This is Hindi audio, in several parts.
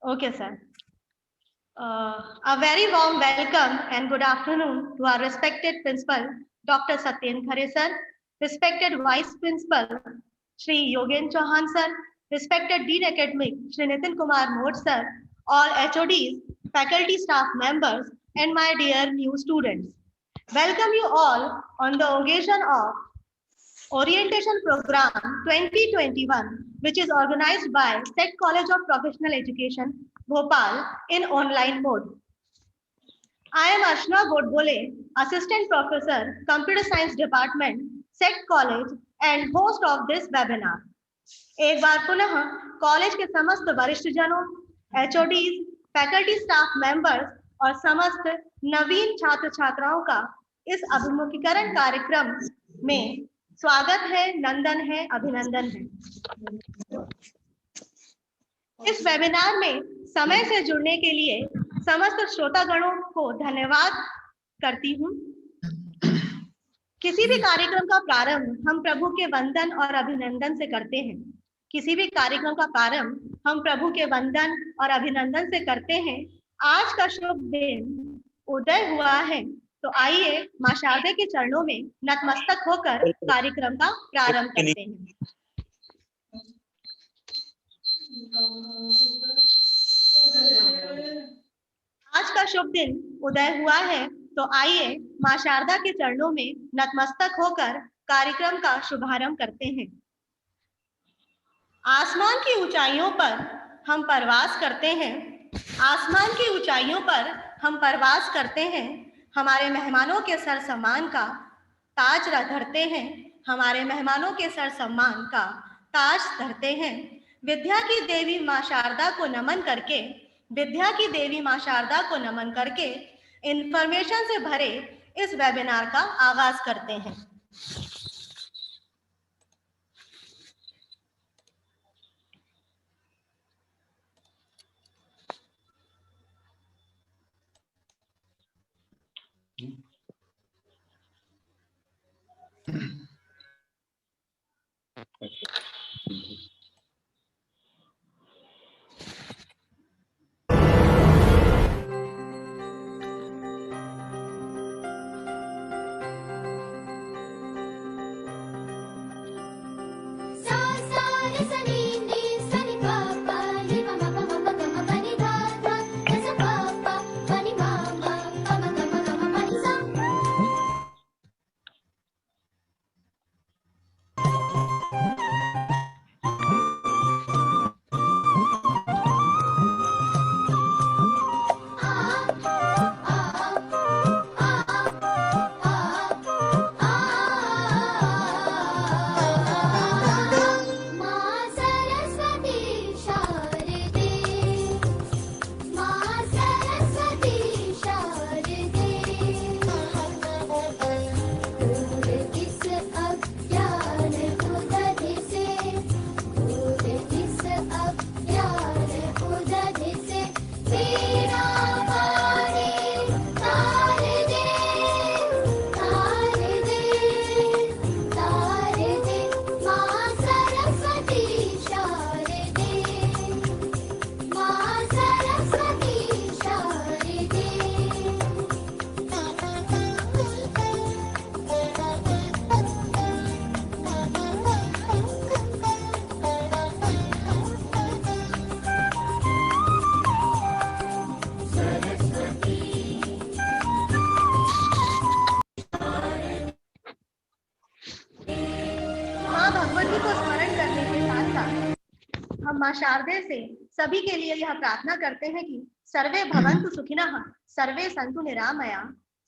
Okay, sir. A very warm welcome and good afternoon to our respected principal, Dr. Satyen Khare sir, respected vice principal, Shri Yogen Chauhan sir, respected Dean Academic, Shri Nitin Kumar Mode sir, all HODs, faculty staff members, and my dear new students. Welcome you all on the occasion of Orientation Program 2021, which is organized by SET College of Professional Education, Bhopal, in online mode. I am Ashna Godbole, Assistant Professor, Computer Science Department, SET College, and host of this webinar. एक बार पुनः कॉलेज के समस्त वरिष्ठजनों, HODs, फैकल्टी स्टाफ मेंबर्स और समस्त नवीन छात्र छात्राओं का इस अभिमुखीकरण कार्यक्रम में स्वागत है, नंदन है, अभिनंदन है। इस वेबिनार में समय से जुड़ने के लिए समस्त श्रोतागणों को धन्यवाद करती हूँ। किसी भी कार्यक्रम का प्रारंभ हम प्रभु के वंदन और अभिनंदन से करते हैं। किसी भी कार्यक्रम का प्रारंभ हम प्रभु के वंदन और अभिनंदन से करते हैं। आज का शुभ दिन उदय हुआ है, तो आइए मां शारदा के चरणों में नतमस्तक होकर कार्यक्रम का प्रारंभ करते हैं। आज का शुभ दिन उदय हुआ है, तो आइए मां शारदा के चरणों में नतमस्तक होकर कार्यक्रम का शुभारंभ करते हैं। आसमान की ऊंचाइयों पर हम परवास करते हैं। आसमान की ऊंचाइयों पर हम परवास करते हैं। हमारे मेहमानों के सर सम्मान का ताज धरते हैं। हमारे मेहमानों के सर सम्मान का ताज धरते हैं। विद्या की देवी मां शारदा को नमन करके, विद्या की देवी मां शारदा को नमन करके इंफॉर्मेशन से भरे इस वेबिनार का आगाज करते हैं। मां शारदे से सभी के लिए यह प्रार्थना करते हैं कि सर्वे भवन्तु सुखिनः, सर्वे सन्तु निरामया,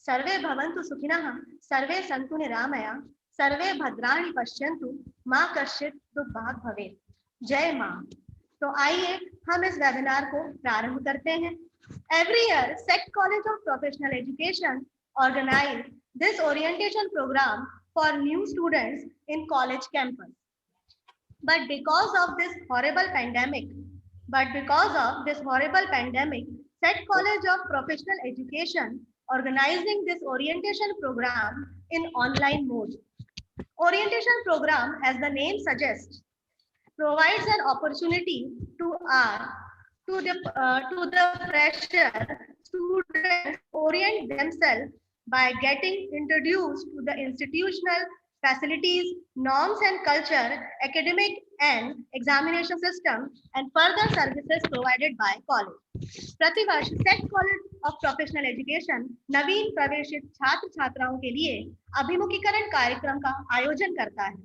सर्वे भवन्तु सुखिनः, सर्वे सन्तु निरामया, सर्वे भद्राणि पश्यन्तु, मां कश्चित् दुर्भाग् भवेत्। जय मां। तो आइए हम इस वेबिनार को प्रारंभ करते हैं। Every year, SET College of Professional Education organize this orientation program for new students in college campus. But because of this horrible pandemic, SET College of Professional Education organizing this orientation program in online mode. Orientation program, as the name suggests, provides an opportunity to to the fresher, students orient themselves by getting introduced to the institutional facilities, norms and culture, academic and examination system, and further services provided by college. प्रतिवर्ष Set College of Professional Education नवीन प्रवेशित छात्र छात्राओं के लिए अभिमुखीकरण कार्यक्रम का आयोजन करता है।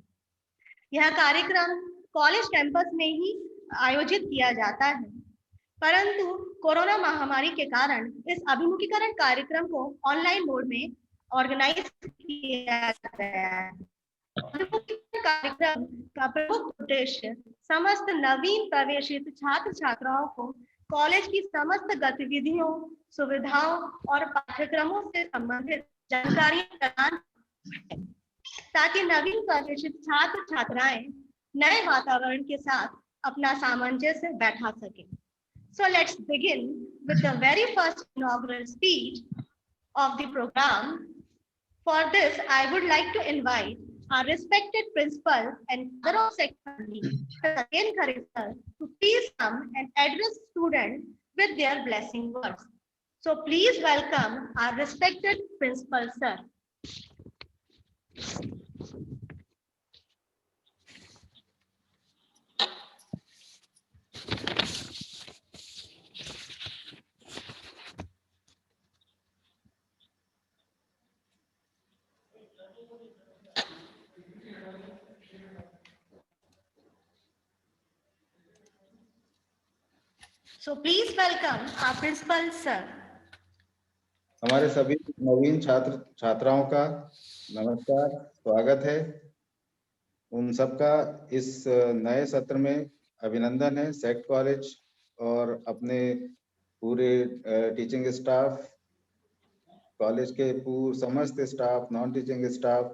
यह कार्यक्रम कॉलेज कैंपस में ही आयोजित किया जाता है, परंतु कोरोना महामारी के कारण इस अभिमुखीकरण कार्यक्रम को ऑनलाइन मोड में ऑर्गेनाइज किया गया है। अभिमुखीकरण कार्यक्रम का प्रमुख उद्देश्य समस्त नवीन प्रवेशित छात्र छात्राओं को कॉलेज की समस्त गतिविधियों, सुविधाओं और पाठ्यक्रमों से संबंधित जानकारी प्रदान ताकि नवीन प्रवेशित छात्र छात्राएं नए वातावरण के साथ अपना सामंजस्य बैठा सकें। So let's begin with the very first inaugural speech of the program. For this, I would like to invite our respected principal and father of secondary, Satyen Khare sir, to please come and address students with their blessing words. So please welcome our respected principal sir. So please welcome our principal sir. हमारे सभी नवीन छात्र छात्राओं का नमस्कार, स्वागत है। उन सबका इस नए सत्र में अभिनंदन है। सेक्ट कॉलेज और अपने पूरे टीचिंग स्टाफ, कॉलेज के पूरे समस्त staff, non teaching staff,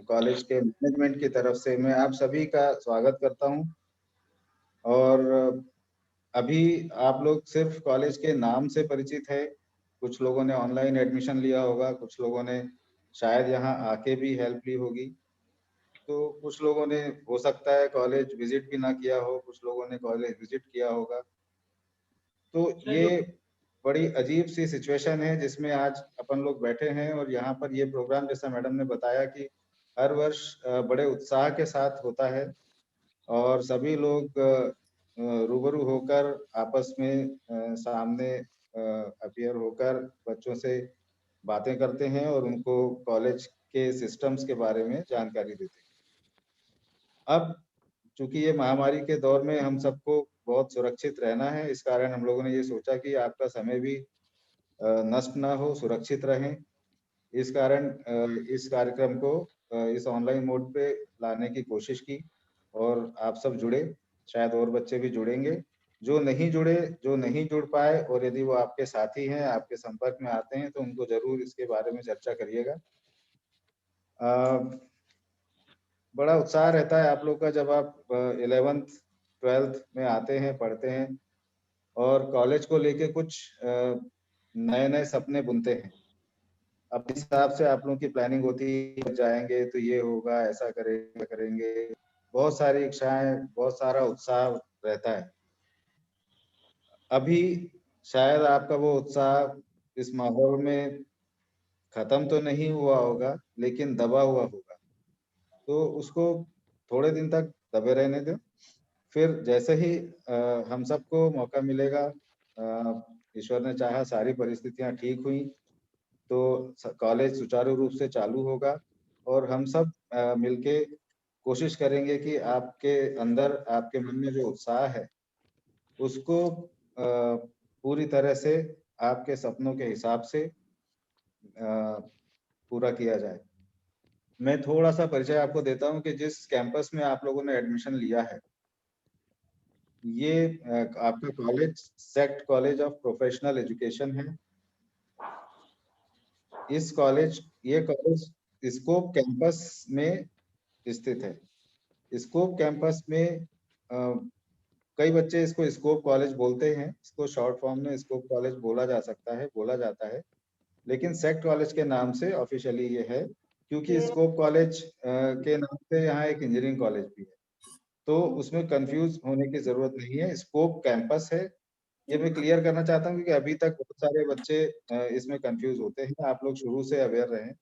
college के मैनेजमेंट की तरफ से मैं आप सभी का स्वागत करता हूं। और अभी आप लोग सिर्फ कॉलेज के नाम से परिचित है, कुछ लोगों ने ऑनलाइन एडमिशन लिया होगा, कुछ लोगों ने शायद यहाँ आके भी हेल्प ली होगी, तो कुछ लोगों ने हो सकता है कॉलेज विजिट भी ना किया हो, कुछ लोगों ने कॉलेज विजिट किया होगा। तो ये बड़ी अजीब सी सिचुएशन है जिसमें आज अपन लोग बैठे हैं। और यहाँ पर ये प्रोग्राम, जैसा मैडम ने बताया कि हर वर्ष बड़े उत्साह के साथ होता है और सभी लोग रूबरू होकर आपस में सामने अपीयर होकर बच्चों से बातें करते हैं और उनको कॉलेज के सिस्टम्स के बारे में जानकारी देते हैं। अब चूंकि ये महामारी के दौर में हम सबको बहुत सुरक्षित रहना है, इस कारण हम लोगों ने ये सोचा कि आपका समय भी नष्ट ना हो, सुरक्षित रहें। इस कारण इस कार्यक्रम को इस ऑनलाइन मोड पे लाने की कोशिश की और आप सब जुड़े, शायद और बच्चे भी जुड़ेंगे। जो नहीं जुड़े, जो नहीं जुड़ पाए और यदि वो आपके साथी हैं, आपके संपर्क में आते हैं, तो उनको जरूर इसके बारे में चर्चा करिएगा। बड़ा उत्साह रहता है आप लोग का जब आप 11th 12th में आते हैं, पढ़ते हैं और कॉलेज को लेके कुछ नए नए सपने बुनते हैं। अपने हिसाब से आप लोगों की प्लानिंग होती है, जाएंगे तो ये होगा, ऐसा करेंगे, बहुत सारी इच्छाएं, बहुत सारा उत्साह रहता है। अभी शायद आपका वो उत्साह इस माहौल में खत्म तो नहीं हुआ होगा, लेकिन दबा हुआ होगा, तो उसको थोड़े दिन तक दबे रहने दो। फिर जैसे ही हम सबको मौका मिलेगा, ईश्वर ने चाहा, सारी परिस्थितियां ठीक हुई तो कॉलेज सुचारू रूप से चालू होगा और हम सब मिलके कोशिश करेंगे कि आपके अंदर, आपके मन में जो उत्साह है उसको पूरी तरह से आपके सपनों के हिसाब से पूरा किया जाए। मैं थोड़ा सा परिचय आपको देता हूं कि जिस कैंपस में आप लोगों ने एडमिशन लिया है, ये आपका college sect college of Professional education है। ये कॉलेज स्कोप कैंपस में स्थित है। स्कोप कैंपस में कई बच्चे इसको स्कोप कॉलेज बोलते हैं, इसको शॉर्ट फॉर्म में स्कोप कॉलेज बोला जाता है, लेकिन सेक्ट कॉलेज के नाम से ऑफिशियली ये है, क्योंकि स्कोप कॉलेज के नाम से यहाँ एक इंजीनियरिंग कॉलेज भी है, तो उसमें कंफ्यूज होने की जरूरत नहीं है। स्कोप कैंपस है ये मैं क्लियर करना चाहता हूँ क्योंकि अभी तक बहुत सारे बच्चे इसमें कंफ्यूज होते हैं। आप लोग शुरू से अवेयर रहें।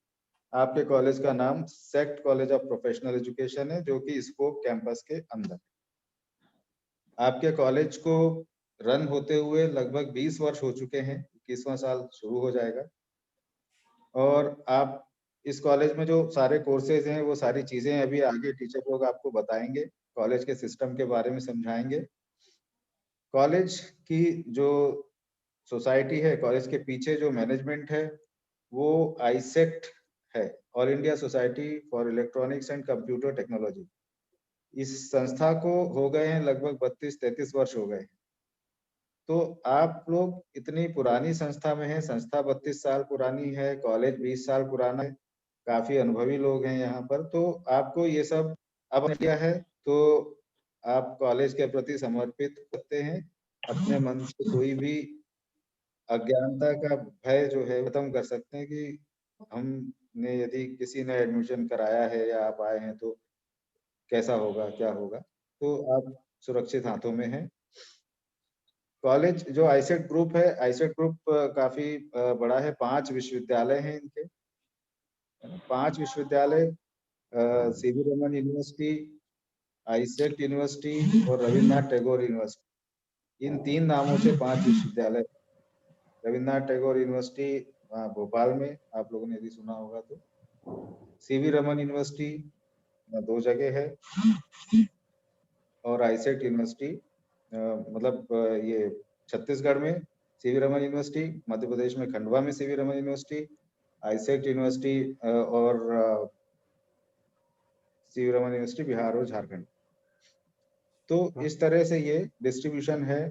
आपके कॉलेज का नाम sect college of Professional education है, जो कि स्कोप कैंपस के अंदर। आपके कॉलेज को रन होते हुए लगभग 20 वर्ष हो चुके हैं, 21वां साल शुरू हो जाएगा। और आप इस कॉलेज में जो सारे कोर्सेज हैं, वो सारी चीजें अभी आगे टीचर लोग आपको बताएंगे, कॉलेज के सिस्टम के बारे में समझाएंगे। कॉलेज की जो सोसाइटी है, कॉलेज के पीछे जो मैनेजमेंट है, वो आईसेक्ट है, all India society for electronics and computer technology. इस संस्था को हो गए हैं लगभग 32-33 वर्ष हो गए। तो आप लोग इतनी पुरानी संस्था में हैं, संस्था 32 साल पुरानी है, कॉलेज 20 साल पुराना है, काफी अनुभवी लोग हैं यहाँ पर। तो आपको ये सब अब किया है, तो आप कॉलेज के प्रति समर्पित करते हैं। अपने मन से कोई भी अज्ञानता का भय जो है खत्म कर सकते हैं कि हमने यदि किसी ने एडमिशन कराया है या आप आए हैं तो कैसा होगा, क्या होगा। तो आप सुरक्षित हाथों में हैं। कॉलेज जो आईसेट ग्रुप है, आईसेट ग्रुप काफी बड़ा है। 5 विश्वविद्यालय हैं इनके, 5 विश्वविद्यालय, सीवी रमन यूनिवर्सिटी, आईसेट यूनिवर्सिटी और रविन्द्रनाथ टैगोर यूनिवर्सिटी। इन 3 नामों से 5 विश्वविद्यालय। रविन्द्रनाथ टैगोर यूनिवर्सिटी भोपाल में, आप लोगों ने यदि सुना होगा तो। सीवी रमन यूनिवर्सिटी 2 जगह है, और आईसेट यूनिवर्सिटी मतलब ये छत्तीसगढ़ में सीवी रमन यूनिवर्सिटी, मध्य प्रदेश में खंडवा में सीवी रमन यूनिवर्सिटी, आईसेट यूनिवर्सिटी और सीवी रमन यूनिवर्सिटी बिहार और झारखंड। तो इस तरह से ये डिस्ट्रीब्यूशन है।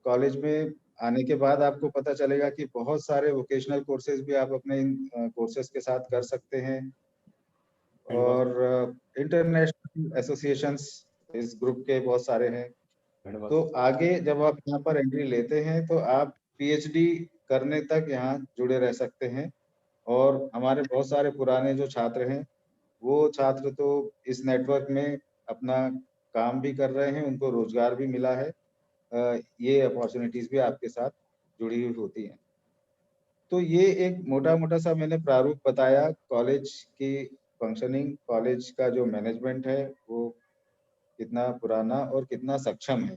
कॉलेज में आने के बाद आपको पता चलेगा कि बहुत सारे वोकेशनल कोर्सेज भी आप अपने इन कोर्सेज के साथ कर सकते हैं, और इंटरनेशनल एसोसिएशंस इस ग्रुप के बहुत सारे हैं। तो आगे जब आप यहाँ पर एंट्री लेते हैं तो आप पीएचडी करने तक यहाँ जुड़े रह सकते हैं। और हमारे बहुत सारे पुराने जो छात्र हैं, वो छात्र तो इस नेटवर्क में अपना काम भी कर रहे हैं, उनको रोजगार भी मिला है। ये अपॉर्चुनिटीज भी आपके साथ जुड़ी हुई होती हैं। तो ये एक मोटा मोटा सा मैंने प्रारूप बताया कॉलेज की फंक्शनिंग, कॉलेज का जो मैनेजमेंट है वो कितना पुराना और कितना सक्षम है।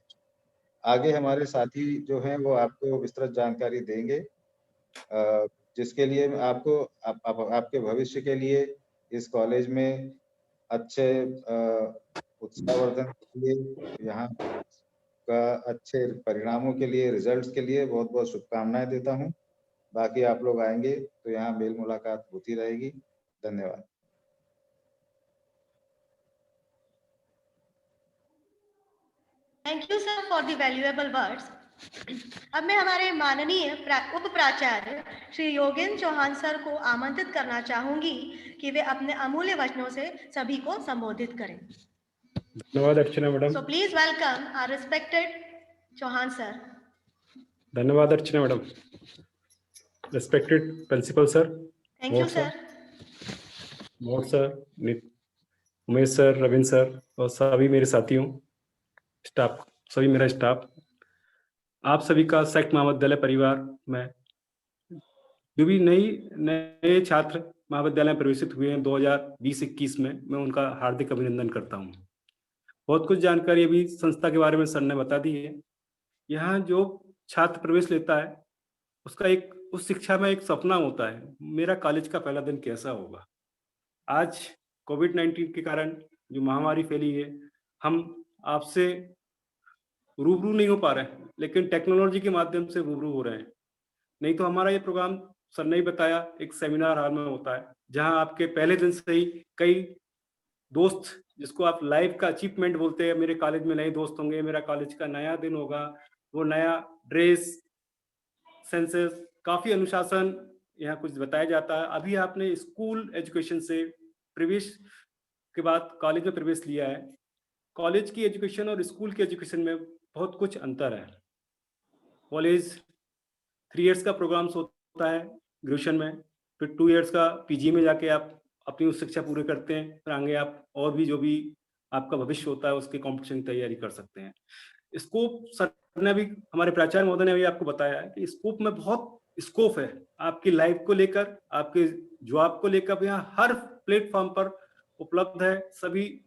आगे हमारे साथी जो हैं वो आपको विस्तृत जानकारी देंगे, जिसके लिए आपको आपके भविष्य के लिए इस कॉलेज में अच्छे उत्साहवर्धन के लिए, यहाँ का अच्छे परिणामों के लिए, रिजल्ट्स के लिए बहुत बहुत शुभकामनाएं देता हूँ। बाकी आप लोग आएंगे तो यहाँ मेल मुलाकात होती रहेगी। धन्यवाद। Thank you sir for the valuable words. अब मैं हमारे माननीय उप प्राचार्य श्री योगेंद्र चौहान सर को आमंत्रित करना चाहूंगी कि वे अपने अमूल्य वचनों से सभी को संबोधित करें। धन्यवाद Archana madam. So please welcome our respected Chauhan sir. धन्यवाद Archana madam. Respected principal sir, thank you sir, Mohan sir, Umesh sir, Ravindra sir और सभी मेरे साथियों, स्टाफ, सभी मेरा स्टाफ, आप सभी का सेक्ट महाविद्यालय परिवार में जो भी नए छात्र महाविद्यालय में प्रवेशित हुए हैं 2020-21 में, मैं उनका हार्दिक अभिनंदन करता हूं। बहुत कुछ जानकारी अभी संस्था के बारे में सर ने बता दी है। यहाँ जो छात्र प्रवेश लेता है उसका उस शिक्षा में एक सपना होता है, मेरा कॉलेज का पहला दिन कैसा होगा। आज कोविड-19 के कारण जो महामारी फैली है, हम आपसे रूबरू नहीं हो पा रहे हैं, लेकिन टेक्नोलॉजी के माध्यम से रूबरू हो रहे हैं। नहीं तो हमारा ये प्रोग्राम सर ने ही बताया एक सेमिनार हॉल में होता है, जहां आपके पहले दिन से ही कई दोस्त, जिसको आप लाइफ का अचीवमेंट बोलते हैं, मेरे कॉलेज में नए दोस्त होंगे, मेरा कॉलेज का नया दिन होगा, वो नया ड्रेस, सेंसेस, काफी अनुशासन यहाँ कुछ बताया जाता है। अभी आपने स्कूल एजुकेशन से प्रवेश के बाद कॉलेज में प्रवेश लिया है। कॉलेज की एजुकेशन और स्कूल की एजुकेशन में बहुत कुछ अंतर है। कॉलेज 3 इयर्स का प्रोग्राम्स होता है ग्रेजुएशन में, फिर 2 इयर्स का पीजी में जाके आप अपनी उस शिक्षा पूरी करते हैं, फिर आगे आप और भी जो भी आपका भविष्य होता है उसके कॉम्पिटिशन की तैयारी कर सकते हैं। स्कोप सर ने भी, हमारे प्राचार्य महोदय ने भी आपको बताया है कि स्कोप में बहुत स्कोप है आपकी लाइफ को लेकर, आपके जॉब को लेकर। यहाँ हर प्लेटफॉर्म पर उपलब्ध है, सभी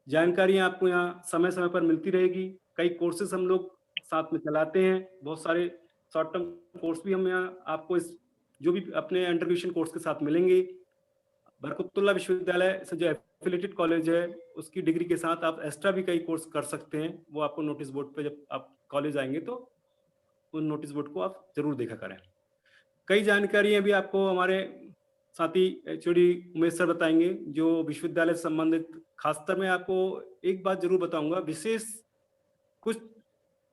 जानकारियां आपको यहाँ समय समय पर मिलती रहेगी। कई कोर्सेज हम लोग साथ में चलाते हैं, बहुत सारे शॉर्ट टर्म कोर्स भी हम यहाँ आपको इस जो भी अपने अंडर ग्रेजुएशन कोर्स के साथ मिलेंगे। बरकतुल्लाह विश्वविद्यालय से जो एफिलिएटेड कॉलेज है, उसकी डिग्री के साथ आप एक्स्ट्रा भी कई कोर्स कर सकते हैं। वो आपको नोटिस बोर्ड पे जब आप कॉलेज आएंगे तो उन नोटिस बोर्ड को आप जरूर देखा करें। कई जानकारियां भी आपको हमारे साथी एचओडी उमेश सर बताएंगे जो विश्वविद्यालय से संबंधित। खासकर मैं आपको एक बात जरूर बताऊंगा, विशेष कुछ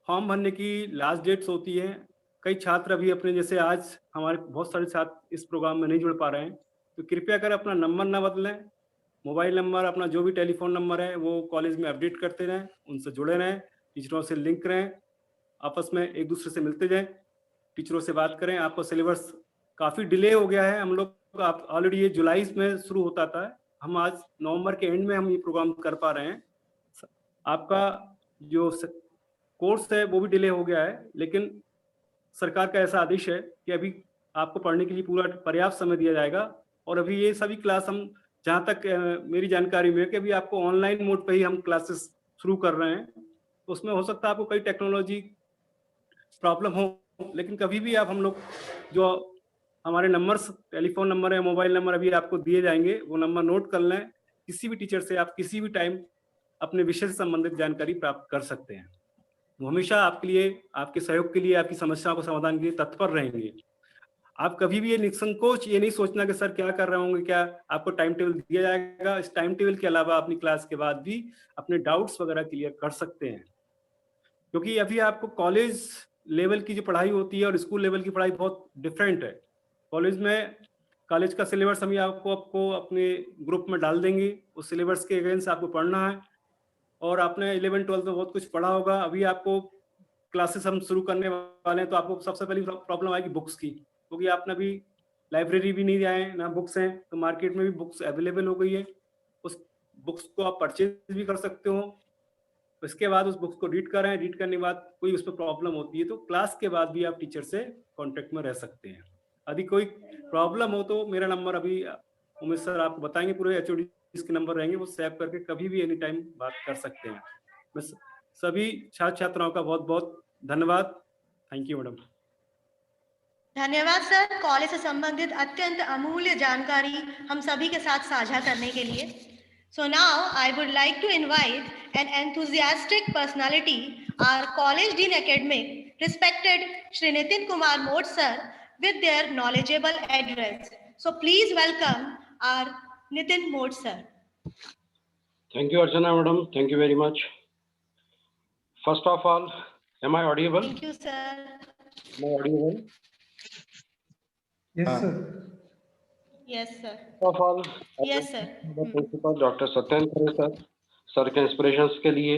फॉर्म भरने की लास्ट डेट्स होती है। कई छात्र अभी अपने, जैसे आज हमारे बहुत सारे छात्र इस प्रोग्राम में नहीं जुड़ पा रहे हैं, तो कृपया कर अपना नंबर ना बदलें। मोबाइल नंबर, अपना जो भी टेलीफोन नंबर है वो कॉलेज में अपडेट करते रहें, उनसे जुड़े रहें, टीचरों से लिंक रहें, आपस में एक दूसरे से मिलते जाएं, टीचरों से बात करें। आपका सिलेबस काफ़ी डिले हो गया है, हम लोग आप ऑलरेडी ये जुलाई में शुरू होता था, हम आज नवंबर के एंड में हम ये प्रोग्राम कर पा रहे हैं। आपका जो कोर्स है वो भी डिले हो गया है, लेकिन सरकार का ऐसा आदेश है कि अभी आपको पढ़ने के लिए पूरा पर्याप्त समय दिया जाएगा। और अभी ये सभी क्लास हम, जहाँ तक मेरी जानकारी में, कि अभी आपको ऑनलाइन मोड पे ही हम क्लासेस शुरू कर रहे हैं। तो उसमें हो सकता है आपको कई टेक्नोलॉजी प्रॉब्लम हो, लेकिन कभी भी आप हम लोग जो हमारे नंबर्स, टेलीफोन नंबर है, मोबाइल नंबर अभी आपको दिए जाएंगे, वो नंबर नोट कर लें। किसी भी टीचर से आप किसी भी टाइम अपने विषय से संबंधित जानकारी प्राप्त कर सकते हैं। वो हमेशा आपके लिए, आपके सहयोग के लिए, आपकी समस्याओं को समाधान के लिए तत्पर रहेंगे। आप कभी भी ये निसंकोच ये नहीं सोचना कि सर क्या कर रहे होंगे, क्या आपको टाइम टेबल दिया जाएगा। इस टाइम टेबल के अलावा अपनी क्लास के बाद भी अपने डाउट्स वगैरह क्लियर कर सकते हैं, क्योंकि अभी आपको कॉलेज लेवल की जो पढ़ाई होती है और स्कूल लेवल की पढ़ाई बहुत डिफरेंट है। कॉलेज में कॉलेज का सिलेबस हम आपको अपने ग्रुप में डाल देंगे, उस सिलेबस के अगेंस्ट आपको पढ़ना है। और आपने 11-12 में बहुत कुछ पढ़ा होगा, अभी आपको क्लासेस हम शुरू करने वाले हैं, तो आपको सबसे पहली प्रॉब्लम आएगी बुक्स की, क्योंकि आपने अभी लाइब्रेरी भी नहीं जाए ना, बुक्स हैं, तो मार्केट में भी बुक्स अवेलेबल हो गई है। उस बुक्स को आप परचेज भी कर सकते हो। इसके बाद उस बुक्स को रीड करें, रीड करने के बाद कोई उस पर प्रॉब्लम होती है तो क्लास के बाद भी आप टीचर से कांटेक्ट में रह सकते हैं। यदि कोई प्रॉब्लम हो तो मेरा नंबर अभी उमेश सर आपको बताएंगे, पूरे एचओडी के नंबर रहेंगे, वो सेव करके कभी भी एनी टाइम बात कर सकते हैं। बस सभी छात्र छात्राओं का बहुत बहुत धन्यवाद। Thank you madam. धन्यवाद सर, कॉलेज से संबंधित अत्यंत अमूल्य जानकारी हम सभी के साथ साझा करने के लिए। So now I would like to invite an enthusiastic personality, our college dean academic, respected Shri Nitin Kumar Mode sir, with their knowledgeable address. So please welcome our Nitin Mode sir. Thank you, Archana madam. Thank you very much. First of all, am I audible? Thank you, sir. Am I audible? Yes, sir. Yes, sir. First of all, Yes, sir. Principal doctor Satyendra Khare sir के इंस्पिरेशंस के लिए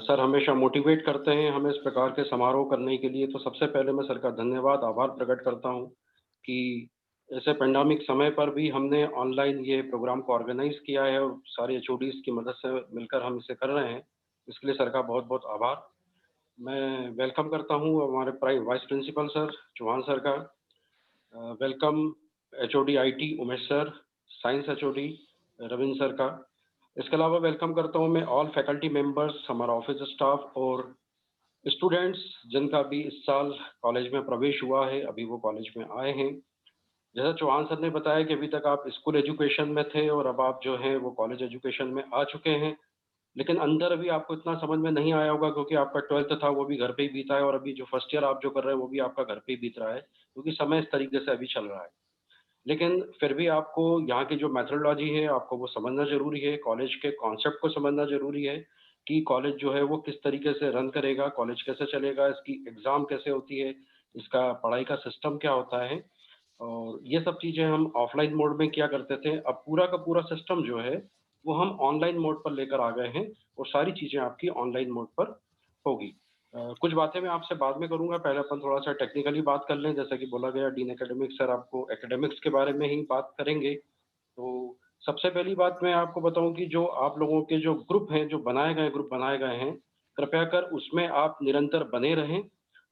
सर हमेशा मोटिवेट करते हैं हमें इस प्रकार के समारोह करने के लिए। तो सबसे पहले मैं सर का धन्यवाद, आभार प्रकट करता हूं कि ऐसे पेंडेमिक समय पर भी हमने ऑनलाइन ये प्रोग्राम को ऑर्गेनाइज किया है और सारे एचओडीज की मदद से मिलकर हम इसे कर रहे हैं। इसके लिए सर का बहुत बहुत आभार। मैं वेलकम करता हूं हमारे vice principal sir Chauhan sir का, welcome HOD IT Umesh sir, science HOD Ravindra sir का। इसके अलावा वेलकम करता हूं मैं ऑल फैकल्टी मेंबर्स, हमारा ऑफिस स्टाफ और स्टूडेंट्स जिनका भी इस साल कॉलेज में प्रवेश हुआ है, अभी वो कॉलेज में आए हैं। जैसा चौहान सर ने बताया कि अभी तक आप स्कूल एजुकेशन में थे और अब आप जो है वो कॉलेज एजुकेशन में आ चुके हैं, लेकिन अंदर अभी आपको इतना समझ में नहीं आया होगा क्योंकि आपका 12th था वो भी घर पे ही बीता है और अभी जो फर्स्ट ईयर आप जो कर रहे हैं वो भी आपका घर पे ही बीत रहा है, क्योंकि समय इस तरीके से अभी चल रहा है। लेकिन फिर भी आपको यहाँ की जो मेथोडोलॉजी है आपको वो समझना जरूरी है, कॉलेज के कॉन्सेप्ट को समझना जरूरी है कि कॉलेज जो है वो किस तरीके से रन करेगा, कॉलेज कैसे चलेगा, इसकी एग्जाम कैसे होती है, इसका पढ़ाई का सिस्टम क्या होता है। और ये सब चीज़ें हम ऑफलाइन मोड में किया करते थे, अब पूरा का पूरा सिस्टम जो है वो हम ऑनलाइन मोड पर लेकर आ गए हैं और सारी चीज़ें आपकी ऑनलाइन मोड पर होगी। कुछ बातें मैं आपसे बाद में करूंगा, पहले अपन थोड़ा सा टेक्निकली बात कर लें। जैसा कि बोला गया डीन एकेडमिक्स सर आपको एकेडमिक्स के बारे में ही बात करेंगे। तो सबसे पहली बात मैं आपको बताऊं कि जो आप लोगों के जो ग्रुप हैं, जो ग्रुप बनाए गए हैं, कृपया कर उसमें आप निरंतर बने रहें।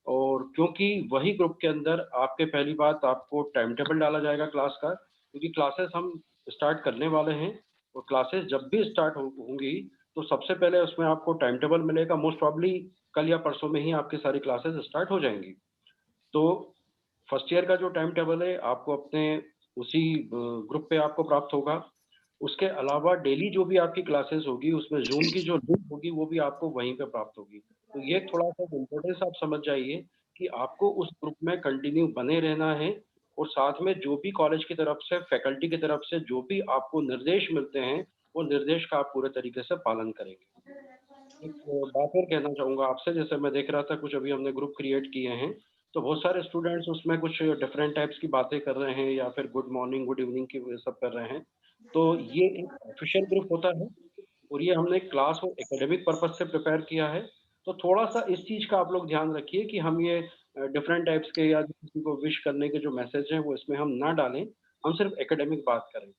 और क्योंकि वही ग्रुप के अंदर आपके पहली बात आपको टाइम टेबल डाला जाएगा क्लास का, क्योंकि क्लासेस हम स्टार्ट करने वाले हैं और क्लासेस जब भी स्टार्ट होंगी तो सबसे पहले उसमें आपको टाइम टेबल मिलेगा। मोस्ट प्रॉब्ली कल या परसों में ही आपकी सारी क्लासेस स्टार्ट हो जाएंगी। तो फर्स्ट ईयर का जो टाइम टेबल है आपको अपने उसी ग्रुप पे आपको प्राप्त होगा। उसके अलावा डेली जो भी आपकी क्लासेस होगी उसमें जूम की जो लिंक होगी वो भी आपको वहीं पे प्राप्त होगी। तो ये थोड़ा सा इम्पोर्टेंस आप समझ जाइए कि आपको उस ग्रुप में कंटिन्यू बने रहना है और साथ में जो भी कॉलेज की तरफ से, फैकल्टी की तरफ से जो भी आपको निर्देश मिलते हैं वो निर्देश का आप पूरे तरीके से पालन करेंगे। एक बात और कहना चाहूँगा आपसे, जैसे मैं देख रहा था कुछ अभी हमने ग्रुप क्रिएट किए हैं, तो बहुत सारे स्टूडेंट्स उसमें कुछ डिफरेंट टाइप्स की बातें कर रहे हैं या फिर गुड मॉर्निंग, गुड इवनिंग की वो सब कर रहे हैं। तो ये एक ऑफिशियल ग्रुप होता है और ये हमने क्लास और एकेडमिक पर्पस से प्रिपेयर किया है। तो थोड़ा-सा इस चीज़ का आप लोग ध्यान रखिए कि हम ये डिफरेंट टाइप्स के या किसी को विश करने के जो मैसेज हैं वो इसमें हम ना डालें, हम सिर्फ एकेडमिक बात करें।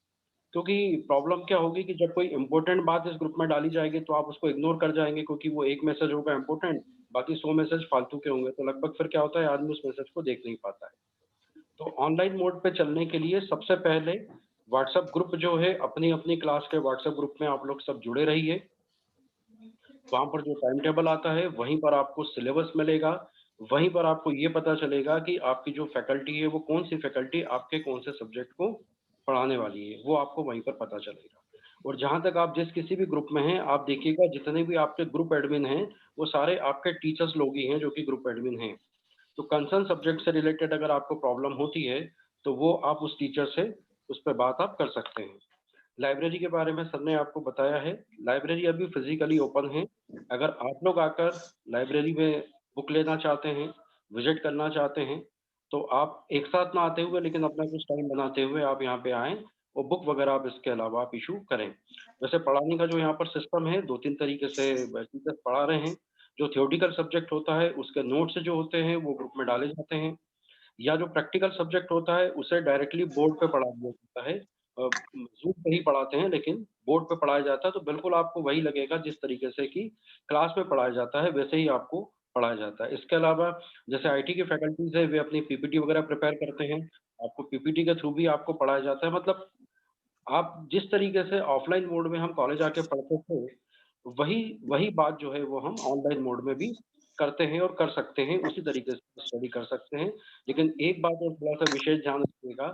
क्योंकि प्रॉब्लम क्या होगी कि जब कोई इम्पोर्टेंट बात इस ग्रुप में डाली जाएगी तो आप उसको इग्नोर कर जाएंगे, क्योंकि वो एक मैसेज होगा इम्पोर्टेंट, बाकी 100 मैसेज फालतू के होंगे, तो लगभग फिर क्या होता है आदमी उस मैसेज को देख नहीं पाता है। तो ऑनलाइन मोड पे चलने के लिए सबसे पहले व्हाट्सएप ग्रुप जो है अपनी अपनी क्लास के व्हाट्सएप ग्रुप में आप लोग सब जुड़े रहिए। वहाँ पर जो टाइम टेबल आता है वहीं पर आपको सिलेबस मिलेगा, वहीं पर आपको ये पता चलेगा कि आपकी जो फैकल्टी है वो कौन सी फैकल्टी आपके कौन से सब्जेक्ट को पढ़ाने वाली है, वो आपको वहीं पर पता चलेगा। और जहाँ तक आप जिस किसी भी ग्रुप में हैं आप देखिएगा जितने भी आपके ग्रुप एडमिन हैं वो सारे आपके टीचर्स लोग ही हैं जो कि ग्रुप एडमिन हैं। तो कंसर्न सब्जेक्ट से रिलेटेड अगर आपको प्रॉब्लम होती है तो वो आप उस टीचर से उस पर बात आप कर सकते हैं। लाइब्रेरी के बारे में सर ने आपको बताया है, लाइब्रेरी अभी फिजिकली ओपन है। अगर आप लोग आकर लाइब्रेरी में बुक लेना चाहते हैं, विजिट करना चाहते हैं, तो आप एक साथ ना आते हुए लेकिन अपना कुछ टाइम बनाते हुए आप यहाँ पे आएँ और बुक वगैरह आप इसके अलावा आप इशू करें। वैसे पढ़ाने का जो यहाँ पर सिस्टम है 2-3 तरीके से टीचर्स पढ़ा रहे हैं। जो थ्योरेटिकल सब्जेक्ट होता है उसके नोट्स जो होते हैं वो ग्रुप में डाले जाते हैं, या जो प्रैक्टिकल सब्जेक्ट होता है उसे डायरेक्टली बोर्ड पे पढ़ा दिया जाता है। ज़ूम पे ही पढ़ाते हैं लेकिन बोर्ड पे पढ़ाया जाता है तो बिल्कुल आपको वही लगेगा जिस तरीके से कि क्लास में पढ़ाया जाता है वैसे ही आपको पढ़ाया जाता है। इसके अलावा जैसे आईटी की फैकल्टीज़ है वे अपनी पीपीटी वगैरह प्रिपेयर करते हैं, आपको पीपीटी के थ्रू भी आपको पढ़ाया जाता है। मतलब आप जिस तरीके से ऑफलाइन मोड में हम कॉलेज आके पढ़ते थे, वही वही बात जो है वो हम ऑनलाइन मोड में भी करते हैं और कर सकते हैं, उसी तरीके से स्टडी कर सकते हैं। लेकिन एक बात और थोड़ा-सा विशेष ध्यान रखिएगा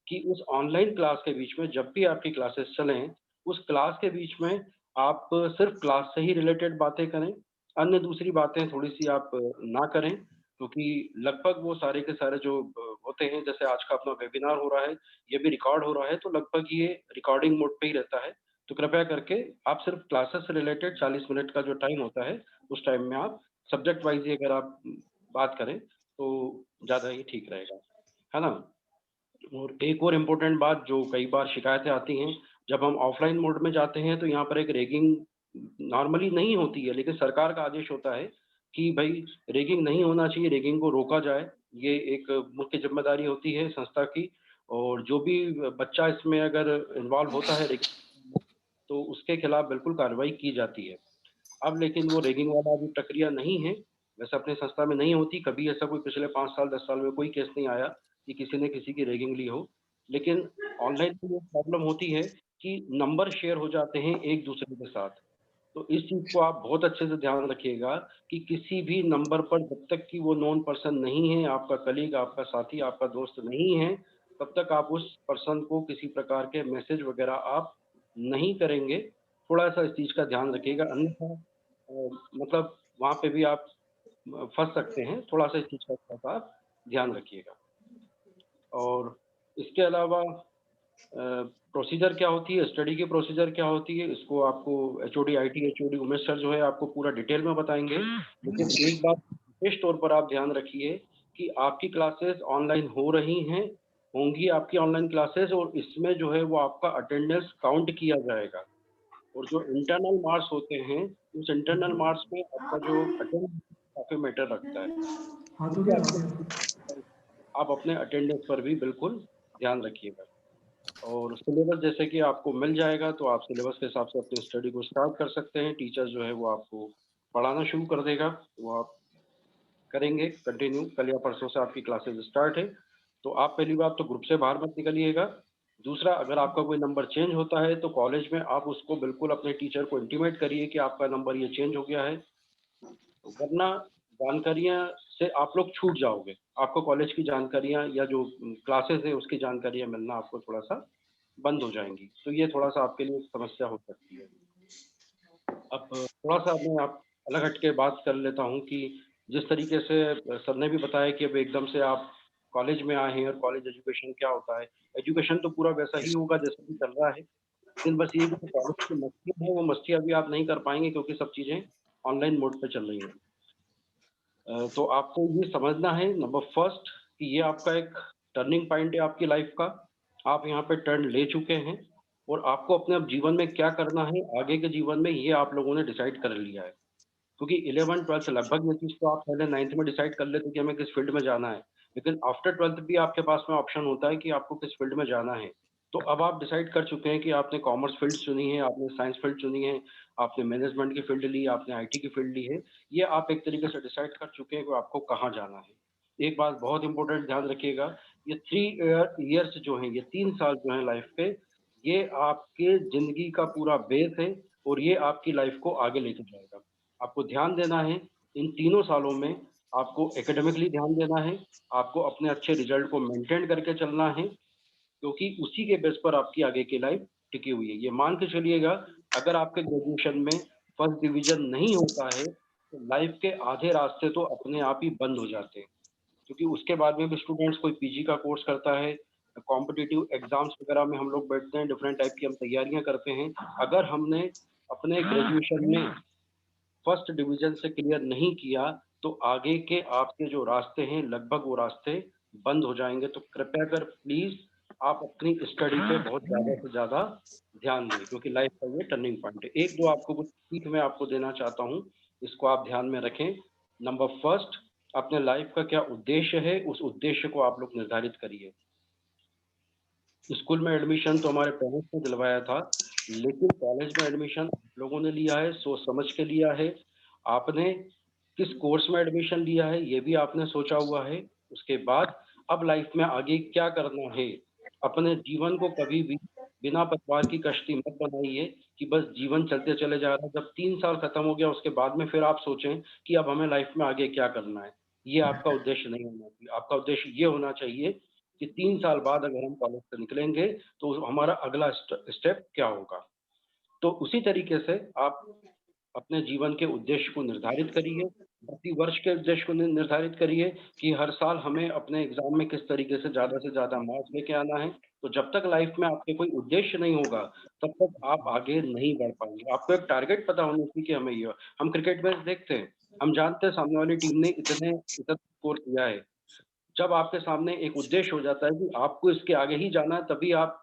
कि उस ऑनलाइन क्लास के बीच में जब भी आपकी क्लासेस चलें, उस क्लास के बीच में आप सिर्फ़ क्लास से ही रिलेटेड बातें करें, अन्य दूसरी बातें थोड़ी-सी आप ना करें, क्योंकि लगभग वो सारे के सारे जो होते हैं, जैसे आज का अपना वेबिनार हो रहा है, ये भी रिकॉर्ड हो रहा है, तो लगभग ये रिकॉर्डिंग मोड पे ही रहता है। तो कृपया करके आप सिर्फ क्लासेस से रिलेटेड 40 मिनट का जो टाइम होता है, उस टाइम में आप सब्जेक्ट वाइज़ ही अगर आप बात करें, तो ज़्यादा ही ठीक रहेगा, है ना? और एक और इम्पोर्टेंट बात जो कई बार शिकायतें आती हैं, जब हम ऑफ़लाइन मोड में जाते हैं तो यहाँ पर एक रैगिंग नॉर्मली नहीं होती है, लेकिन सरकार का आदेश होता है कि भई रैगिंग नहीं होना चाहिए, रैगिंग को रोका जाए। ये एक मुख्य ज़िम्मेदारी होती है संस्था की, और जो भी बच्चा इसमें अगर इन्वॉल्व होता है रैगिंग में, तो उसके खिलाफ बिल्कुल कार्रवाई की जाती है। अब लेकिन वो रैगिंग वाला अभी प्रक्रिया नहीं है, वैसे अपनी संस्था में नहीं होती, कभी ऐसा कोई पिछले 5 साल, 10 साल में कोई केस नहीं आया कि किसी ने किसी की रैगिंग ली हो। लेकिन ऑनलाइन में ये प्रॉब्लम होती है कि नंबर शेयर हो जाते हैं एक-दूसरे के साथ। तो इस चीज़ को आप बहुत अच्छे से ध्यान रखिएगा कि किसी भी नंबर पर जब तक कि वो नोन पर्सन नहीं है, आपका कलीग, आपका साथी, आपका दोस्त नहीं है, तब तक आप उस पर्सन को किसी प्रकार के मैसेज वगैरह आप नहीं करेंगे। थोड़ा-सा इस चीज़ का ध्यान रखिएगा, अन्यथा मतलब वहाँ पे भी आप फँस सकते हैं। थोड़ा-सा इस चीज़ का थोड़ा-सा आप ध्यान रखिएगा। और इसके अलावा प्रोसीजर क्या होती है, स्टडी की प्रोसीजर क्या होती है, इसको आपको HOD, IT HOD Umesh sir जो है आपको पूरा डिटेल में बताएँगे। लेकिन एक बात विशेष तौर पर आप ध्यान रखिए कि आपकी क्लासेस ऑनलाइन हो रही हैं, होंगी आपकी ऑनलाइन क्लासेस, और इसमें जो है वो आपका अटेंडेंस काउंट किया जाएगा। और जो इंटरनल मार्क्स होते हैं, उस इंटरनल मार्क्स में आपका जो अटेंडेंस काफ़ी मैटर रखता है। इसलिए आप अपने अटेंडेंस पर भी बिल्कुल ध्यान रखिएगा। और सिलेबस जैसे कि आपको मिल जाएगा तो आप सिलेबस के हिसाब से अपनी स्टडी को स्टार्ट कर सकते हैं। टीचर्स जो है वो आपको पढ़ाना शुरू कर देगा, वो आप करेंगे कंटिन्यू। कल या परसों से आपकी क्लासेस स्टार्ट है, तो आप पहली बात तो ग्रुप से बाहर मत निकलिएगा। दूसरा, अगर आपका कोई नंबर चेंज होता है तो कॉलेज में आप उसको बिल्कुल अपने टीचर को इंटीमेट करिए कि आपका नंबर ये चेंज हो गया है, वरना जानकारियां से आप लोग छूट जाओगे। आपको कॉलेज की जानकारियां या जो क्लासेस है उसकी जानकारियां मिलना आपको थोड़ा सा बंद हो जाएंगी, तो ये थोड़ा सा आपके लिए समस्या हो सकती है। अब थोड़ा सा मैं आप अलग हट के बात कर लेता हूँ कि जिस तरीके से सर ने भी बताया कि अब एकदम से आप कॉलेज में आए हैं और कॉलेज एजुकेशन क्या होता है। एजुकेशन तो पूरा वैसा ही होगा जैसा कि चल रहा है, लेकिन बस ये कि कॉलेज की मस्ती है, वो मस्ती अभी आप नहीं कर पाएंगे क्योंकि सब चीज़ें ऑनलाइन मोड पे चल रही हैं। तो आपको ये समझना है नंबर फर्स्ट कि ये आपका एक टर्निंग पॉइंट है आपकी लाइफ का। आप यहाँ पे टर्न ले चुके हैं और आपको अपने अब जीवन में क्या करना है आगे के जीवन में, ये आप लोगों ने डिसाइड कर लिया है। क्योंकि 11th-12th लगभग ये चीज़ तो आप पहले 9th में डिसाइड कर लेते कि हमें किस फील्ड में जाना है, लेकिन आफ्टर 12th भी आपके पास में ऑप्शन होता है कि आपको किस फील्ड में जाना है। तो अब आप डिसाइड कर चुके हैं कि आपने कॉमर्स फील्ड चुनी है, आपने साइंस फील्ड चुनी है, आपने मैनेजमेंट की फील्ड ली, आपने आईटी की फील्ड ली है। ये आप एक तरीके से डिसाइड कर चुके हैं कि आपको कहाँ जाना है। एक बात बहुत इंपॉर्टेंट ध्यान रखिएगा, ये 3 ईयर्स जो हैं, ये 3 साल जो हैं लाइफ के, ये आपके ज़िंदगी का पूरा बेस है और ये आपकी लाइफ को आगे लेके जाएगा। आपको ध्यान देना है इन तीनों सालों में, आपको एकेडमिकली ध्यान देना है, आपको अपने अच्छे रिजल्ट को मेंटेन करके चलना है, क्योंकि उसी के बेस पर आपकी आगे की लाइफ टिकी हुई है। ये मान के चलिएगा, अगर आपके ग्रेजुएशन में फर्स्ट डिवीजन नहीं होता है तो लाइफ के आधे रास्ते तो अपने आप ही बंद हो जाते हैं, क्योंकि उसके बाद में भी स्टूडेंट्स कोई पीजी का कोर्स करता है, कॉम्पिटिटिव एग्जाम्स वगैरह में हम लोग बैठते हैं, डिफरेंट टाइप की हम तैयारियां करते हैं। अगर हमने अपने ग्रेजुएशन में फर्स्ट डिवीजन से क्लियर नहीं किया तो आगे के आपके जो रास्ते हैं लगभग वो रास्ते बंद हो जाएंगे। तो कृपया कर प्लीज आप अपनी स्टडी पे बहुत ज़्यादा से ज़्यादा ध्यान दें, क्योंकि लाइफ का ये टर्निंग पॉइंट है। एक दो आपको कुछ सीख मैं आपको देना चाहता हूँ, इसको आप ध्यान में रखें। नंबर फर्स्ट, अपने लाइफ का क्या उद्देश्य है, उस उद्देश्य को आप लोग निर्धारित करिए। स्कूल में एडमिशन तो हमारे पेरेंट्स ने दिलवाया था, लेकिन कॉलेज में एडमिशन लोगों ने लिया है, सोच समझ के लिया है। आपने किस कोर्स में एडमिशन लिया है ये भी आपने सोचा हुआ है। उसके बाद अब लाइफ में आगे क्या करना है। अपने जीवन को कभी भी बिना पतवार की कश्ती मत बनाइए कि बस जीवन चलते चले जा रहा है, जब 3 साल खत्म हो गया उसके बाद में फिर आप सोचें कि अब हमें लाइफ में आगे क्या करना है। ये आपका उद्देश्य नहीं होना चाहिए। आपका उद्देश्य ये होना चाहिए कि 3 साल बाद अगर हम कॉलेज से निकलेंगे तो हमारा अगला स्टेप क्या होगा। तो उसी तरीके से आप अपने जीवन के उद्देश्य को निर्धारित करिए, प्रति वर्ष के उद्देश्य को निर्धारित करिए कि हर साल हमें अपने एग्जाम में किस तरीके से ज़्यादा मार्क्स लेके आना है। तो जब तक लाइफ में आपके कोई उद्देश्य नहीं होगा, तब तक आप आगे नहीं बढ़ पाएँगे। आपको एक टारगेट पता होना चाहिए कि हमें ये, हम क्रिकेट मैच देखते हैं, हम जानते हैं सामने वाली टीम ने इतना स्कोर किया है। जब आपके सामने एक उद्देश्य हो जाता है कि आपको इसके आगे ही जाना है, तभी आप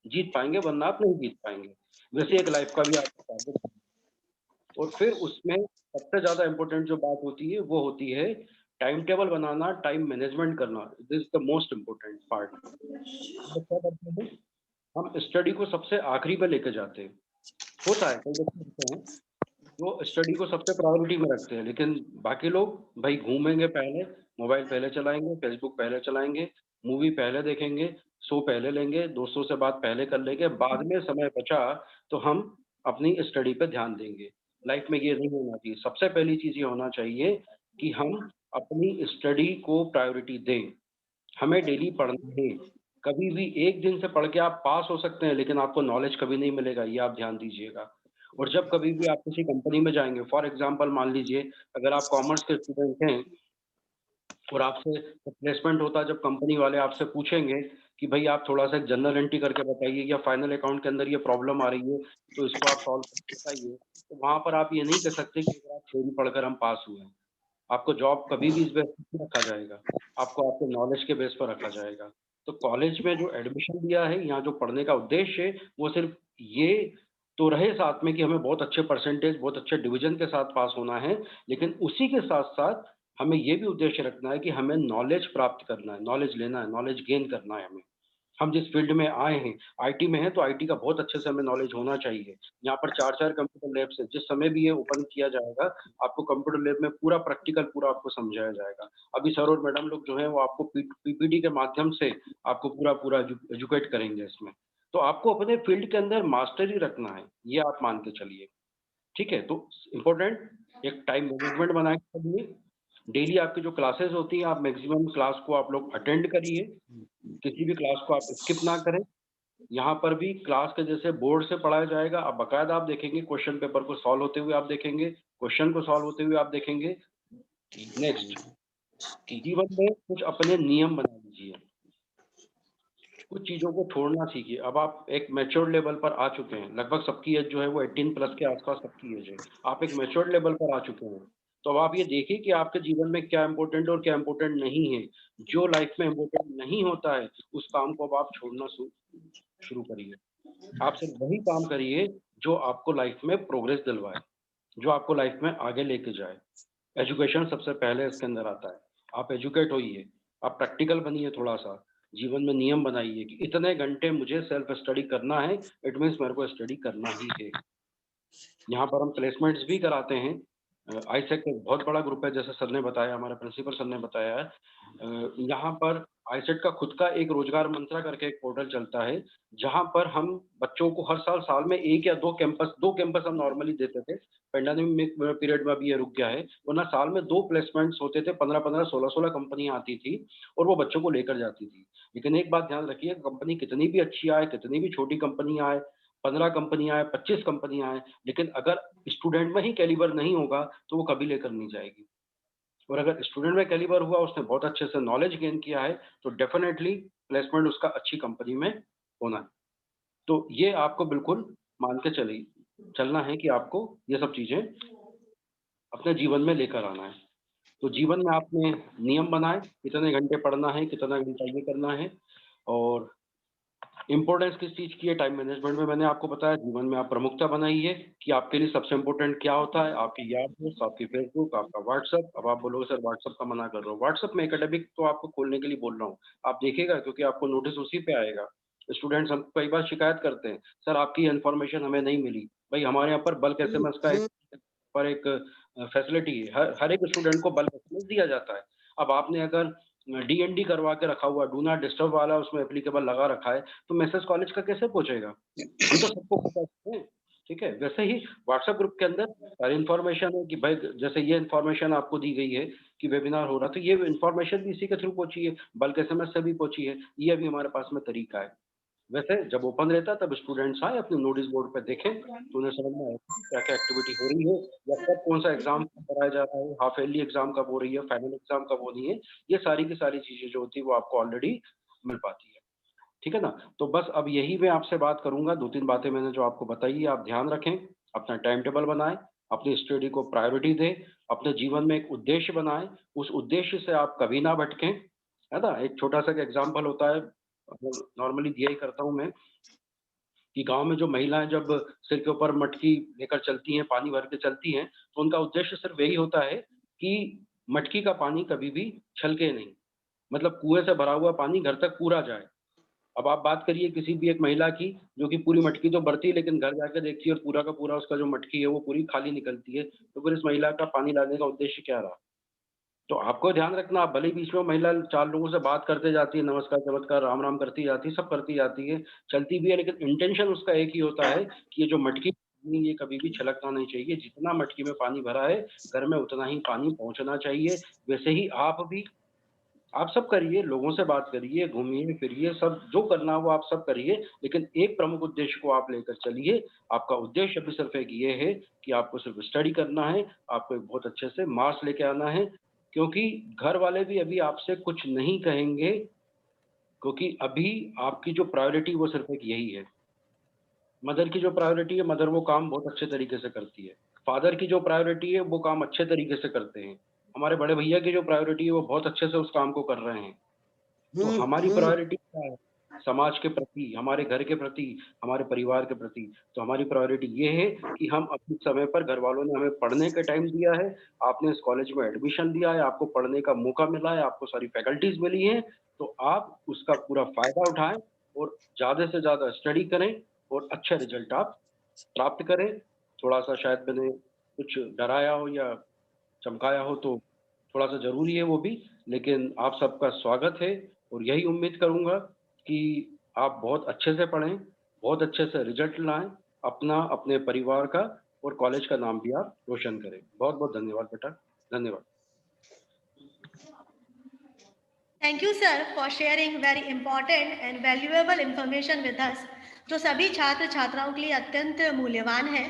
जीत पाएँगे, वरना आप नहीं जीत पाएँगे। वैसे एक लाइफ का भी आपको टारगेट, और फिर उसमें सबसे ज़्यादा इम्पोर्टेंट जो बात होती है वो होती है टाइम टेबल बनाना, टाइम मैनेजमेंट करना। This is the most important part. हम क्या करते हैं, हम स्टडी को सबसे आखिरी पे लेके जाते हैं। होता है, कई बच्चे होते हैं जो स्टडी को सबसे प्रायोरिटी में रखते हैं, लेकिन बाकी लोग भाई घूमेंगे पहले, मोबाइल पहले चलाएंगे, फेसबुक पहले चलाएंगे, मूवी पहले देखेंगे, सो पहले लेंगे, दोस्तों से बात पहले कर लेंगे, बाद में समय बचा तो हम अपनी स्टडी पे ध्यान देंगे। लाइफ में ये नहीं होना चाहिए। सबसे पहली चीज़ ये होना चाहिए कि हम अपनी स्टडी को प्रायोरिटी दें। हमें डेली पढ़ना है। कभी भी एक दिन से पढ़ के आप पास हो सकते हैं, लेकिन आपको नॉलेज कभी नहीं मिलेगा, ये आप ध्यान दीजिएगा। और जब कभी भी आप किसी कंपनी में जाएँगे, फॉर एग्ज़ाम्पल मान लीजिए अगर आप कॉमर्स के स्टूडेंट हैं और आपसे प्लेसमेंट होता है, जब कंपनी वाले आपसे पूछेंगे कि भई आप थोड़ा-सा एक जर्नल एंट्री करके बताइए या फाइनल अकाउंट के अंदर ये प्रॉब्लम आ रही है, तो इसको आप सॉल्व करके बताइए। तो वहाँ पर आप ये नहीं कह सकते कि अगर आप थ्योरी पढ़कर हम पास हुए हैं। आपको जॉब कभी भी इस बेस पे रखा जाएगा, आपको आपके नॉलेज के बेस पर रखा जाएगा। तो कॉलेज में जो एडमिशन लिया है, यहाँ जो पढ़ने का उद्देश्य है, वो सिर्फ़ ये तो रहे साथ में कि हमें बहुत अच्छे परसेंटेज, बहुत अच्छे डिवीज़न के साथ पास होना है, लेकिन उसी के साथ-साथ हमें ये भी उद्देश्य रखना है कि हमें नॉलेज प्राप्त करना है, नॉलेज लेना है, नॉलेज गेन करना है हमें। हम जिस फील्ड में आए हैं, आईटी में है तो आईटी का बहुत अच्छे से हमें नॉलेज होना चाहिए। यहाँ पर 4-4 कंप्यूटर लैब्स है, जिस समय भी ये ओपन किया जाएगा, आपको कंप्यूटर लैब में पूरा प्रैक्टिकल पूरा आपको समझाया जाएगा। अभी सर और मैडम लोग जो हैं वो आपको पीपीटी के माध्यम से आपको पूरा एजुकेट करेंगे इसमें। तो आपको अपने फील्ड के अंदर मास्टरी रखना है, ये आप मान के चलिए, ठीक है? तो इम्पोर्टेंट एक टाइम मैनेजमेंट बनाए चलिए। डेली आपकी जो क्लासेस होती हैं, आप मैक्सिमम क्लास को आप लोग अटेंड करिए, किसी भी क्लास को आप स्किप ना करें। यहाँ पर भी क्लास के जैसे बोर्ड से पढ़ाया जाएगा, अब बाकायदा आप देखेंगे क्वेश्चन पेपर को सॉल्व होते हुए आप देखेंगे, क्वेश्चन को सॉल्व होते हुए आप देखेंगे। नेक्स्ट, जीवन में कुछ अपने नियम बना लीजिए, कुछ चीज़ों को छोड़ना सीखिए। अब आप एक मैच्योर्ड लेवल पर आ चुके हैं, लगभग सबकी एज जो है वो 18 प्लस के आसपास सबकी एज है। आप एक मैच्योर्ड लेवल पर आ चुके हैं, तो अब आप ये देखिए कि आपके जीवन में क्या इम्पोर्टेंट और क्या इम्पोर्टेंट नहीं है। जो लाइफ में इम्पोर्टेंट नहीं होता है, उस काम को अब आप छोड़ना शुरू करिए। आप सिर्फ वही काम करिए जो आपको लाइफ में प्रोग्रेस दिलवाए, जो आपको लाइफ में आगे लेके जाए। एजुकेशन सबसे पहले इसके अंदर आता है। आप एजुकेट होइए, आप प्रैक्टिकल बनिए थोड़ा-सा, जीवन में नियम बनाइए कि इतने घंटे मुझे सेल्फ स्टडी करना है, इट मीन्स मेरे को स्टडी करना ही है। यहाँ पर हम प्लेसमेंट्स भी कराते हैं। आईसेक्ट एक बहुत बड़ा ग्रुप है, जैसे सर ने बताया, हमारे प्रिंसिपल सर ने बताया है। यहाँ पर आईसेक्ट का खुद का एक रोजगार मंत्रा करके एक पोर्टल चलता है, जहाँ पर हम बच्चों को हर साल में 1 या 2 कैंपस हम नॉर्मली देते थे। पैंडेमिक पीरियड में अभी ये रुक गया है, वरना साल में 2 प्लेसमेंट्स होते थे, 15-15, 16-16 कंपनियाँ आती थी और वो बच्चों को लेकर जाती थी। लेकिन एक बात ध्यान रखिए, कंपनी कितनी भी अच्छी आए, कितनी भी छोटी कंपनी आए, 15 कंपनियाँ आए, 25 कंपनियाँ आए, लेकिन अगर स्टूडेंट में ही कैलिबर नहीं होगा, तो वो कभी लेकर नहीं जाएगी। और अगर स्टूडेंट में कैलिबर हुआ, उसने बहुत अच्छे से नॉलेज गेन किया है, तो डेफिनेटली प्लेसमेंट उसका अच्छी कंपनी में होना है। तो ये आपको बिल्कुल मान के चलना है कि आपको ये सब चीज़ें अपने जीवन में लेकर आना है। तो जीवन में आपने नियम बनाए, कितने घंटे पढ़ना है, कितना घंटा ये करना है, और इम्पोर्टेंस किस चीज़ की है, टाइम मैनेजमेंट में मैंने आपको बताया। जीवन में आप प्रमुखता बनाइए कि आपके लिए सबसे इम्पोर्टेंट क्या होता है, आपकी यार दोस्त, आपकी फेसबुक, आपका व्हाट्सएप। अब आप बोलोगे सर व्हाट्सएप का मना कर रहे हो, व्हाट्सएप में एकेडमिक तो आपको खोलने के लिए बोल रहा हूँ, आप देखिएगा, क्योंकि आपको नोटिस उसी पे आएगा। स्टूडेंट्स हमको कई बार शिकायत करते हैं, सर आपकी इन्फॉर्मेशन हमें नहीं मिली। भाई हमारे यहाँ पर बल्क एसएमएस का एक फैसिलिटी है, हर एक स्टूडेंट को बल्क एसएमएस दिया जाता है। अब आपने अगर डीएनडी करवा के रखा हुआ, डू नॉट डिस्टर्ब वाला उसमें एप्लीकेबल लगा रखा है, तो मैसेज कॉलेज का कैसे पहुंचेगा? ये तो सबको पता है, ठीक है? वैसे ही व्हाट्सएप ग्रुप के अंदर सारी इन्फॉर्मेशन है कि भाई जैसे ये इन्फॉर्मेशन आपको दी गई है कि वेबिनार हो रहा है, तो ये इन्फॉर्मेशन भी इसी के थ्रू पहुंची है, बल्क एसएमएस से भी पहुंची है। ये अभी हमारे पास में तरीका है। वैसे जब ओपन रहता है तब स्टूडेंट्स आए अपने नोटिस बोर्ड पे देखें, तो उन्हें समझ में आए क्या क्या एक्टिविटी हो रही है, या कब कौन सा एग्जाम कराया जा रहा है, हाफ ईयरली एग्जाम कब हो रही है, फाइनल एग्जाम कब होनी है। ये सारी की सारी चीजें जो होती है वो आपको ऑलरेडी मिल पाती है, ठीक है ना? तो बस अब यही मैं आपसे बात करूंगा, 2-3 बातें मैंने जो आपको बताई है, आप ध्यान रखें, अपना टाइम टेबल बनाएं, अपनी स्टडी को प्रायोरिटी दें, अपने जीवन में एक उद्देश्य बनाएं, उस उद्देश्य से आप कभी ना भटकें, है ना? एक छोटा सा एग्जाम्पल होता है, नॉर्मली दिया ही करता हूँ मैं, कि गाँव में जो महिलाएँ जब सिर के ऊपर मटकी लेकर चलती हैं, पानी भर के चलती हैं, तो उनका उद्देश्य सिर्फ़ यही होता है कि मटकी का पानी कभी भी छलके नहीं। मतलब कुएँ से भरा हुआ पानी घर तक पूरा जाए। अब आप बात करिए किसी भी एक महिला की, जो कि पूरी मटकी तो भरती है, लेकिन घर जाके देखती है और पूरा का पूरा उसका जो मटकी है, वो पूरी खाली निकलती है, तो फिर इस महिला का पानी लाने का उद्देश्य क्या रहा? तो आपको ध्यान रखना, आप भले ही बीच में महिला 4 लोगों से बात करते जाती है, नमस्कार, चमत्कार, राम, राम करती जाती है, सब करती जाती है, चलती भी है, लेकिन इंटेंशन उसका एक ही होता है कि ये जो मटकी पानी ये कभी भी छलकना नहीं चाहिए। जितना मटकी में पानी भरा है, घर में उतना ही पानी पहुँचना चाहिए। वैसे ही आप भी, आप सब करिए, लोगों से बात करिए, घूमिए-फिरिए, सब जो करना है वो आप सब करिए, लेकिन एक प्रमुख उद्देश्य को आप लेकर चलिए। आपका उद्देश्य अभी सिर्फ़ एक ये है कि आपको सिर्फ़ स्टडी करना है, आपको एक बहुत अच्छे से मार्क्स लेके आना है, क्योंकि घर वाले भी अभी आपसे कुछ नहीं कहेंगे, क्योंकि अभी आपकी जो प्रायोरिटी वो सिर्फ़ एक यही है। मदर की जो प्रायोरिटी है, मदर वो काम बहुत अच्छे तरीके से करती है। फादर की जो प्रायोरिटी है, वो काम अच्छे तरीके से करते हैं। हमारे बड़े भैया की जो प्रायोरिटी है, वो बहुत अच्छे से उस काम को कर रहे हैं। तो हमारी प्रायोरिटी क्या है? समाज के प्रति, हमारे घर के प्रति, हमारे परिवार के प्रति। तो हमारी प्रायोरिटी ये है कि हम अपने समय पर, घरवालों ने हमें पढ़ने का टाइम दिया है, आपने इस कॉलेज में एडमिशन लिया है, आपको पढ़ने का मौका मिला है, आपको सारी फैकल्टीज़ मिली हैं, तो आप उसका पूरा फ़ायदा उठाएँ और ज़्यादा से ज़्यादा स्टडी करें और अच्छे रिजल्ट आप प्राप्त करें। थोड़ा सा शायद मैंने कुछ डराया हो या चमकाया हो तो थोड़ा सा ज़रूरी है वो भी, लेकिन आप सबका स्वागत है और यही उम्मीद करूँगा कि आप बहुत अच्छे से पढ़ें, बहुत अच्छे से रिजल्ट लाएँ, अपना, अपने परिवार का और कॉलेज का नाम भी आप रोशन करें। बहुत-बहुत धन्यवाद बेटा। धन्यवाद। Thank you, sir, for sharing very important and valuable information with us, जो सभी छात्र छात्राओं के लिए अत्यंत मूल्यवान है।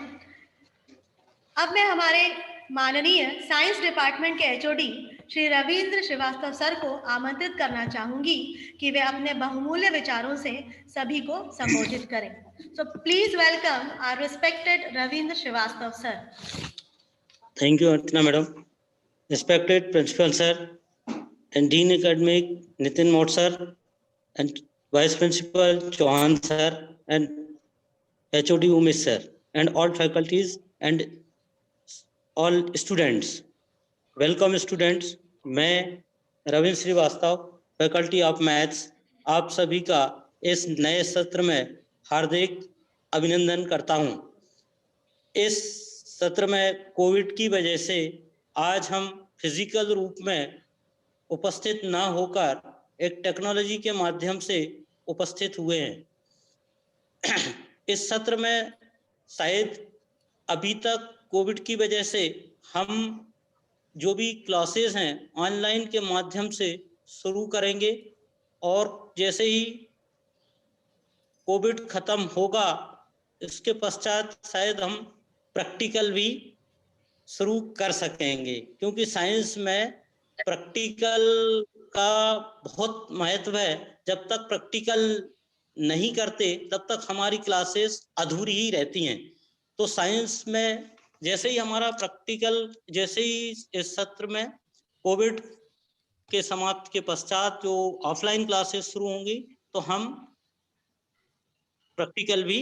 अब मैं हमारे माननीय साइंस डिपार्टमेंट के एचओडी श्री रविंद्र श्रीवास्तव सर को आमंत्रित करना चाहूंगी कि वे अपने बहुमूल्य विचारों से सभी को संबोधित करें। So please welcome our respected Ravindra Shrivastava sir. Thank you, Archana Madam. Respected Principal Sir and Dean Academic Nitin Mot Sir and Vice Principal Chauhan Sir and HOD Umesh Sir and all faculties and all students. Welcome students. मैं Ravindra Shrivastava faculty of maths आप सभी का इस नए सत्र में हार्दिक अभिनंदन करता हूं। इस सत्र में कोविड की वजह से आज हम फिजिकल रूप में उपस्थित ना होकर एक टेक्नोलॉजी के माध्यम से उपस्थित हुए हैं। इस सत्र में शायद अभी तक कोविड की वजह से हम जो भी क्लासेस हैं ऑनलाइन के माध्यम से शुरू करेंगे और जैसे ही कोविड खत्म होगा इसके पश्चात शायद हम प्रैक्टिकल भी शुरू कर सकेंगे, क्योंकि साइंस में प्रैक्टिकल का बहुत महत्व है। जब तक प्रैक्टिकल नहीं करते तब तक हमारी क्लासेस अधूरी ही रहती हैं। तो साइंस में जैसे ही हमारा प्रैक्टिकल, जैसे ही इस सत्र में कोविड के समाप्त के पश्चात जो ऑफलाइन क्लासेस शुरू होंगी तो हम प्रैक्टिकल भी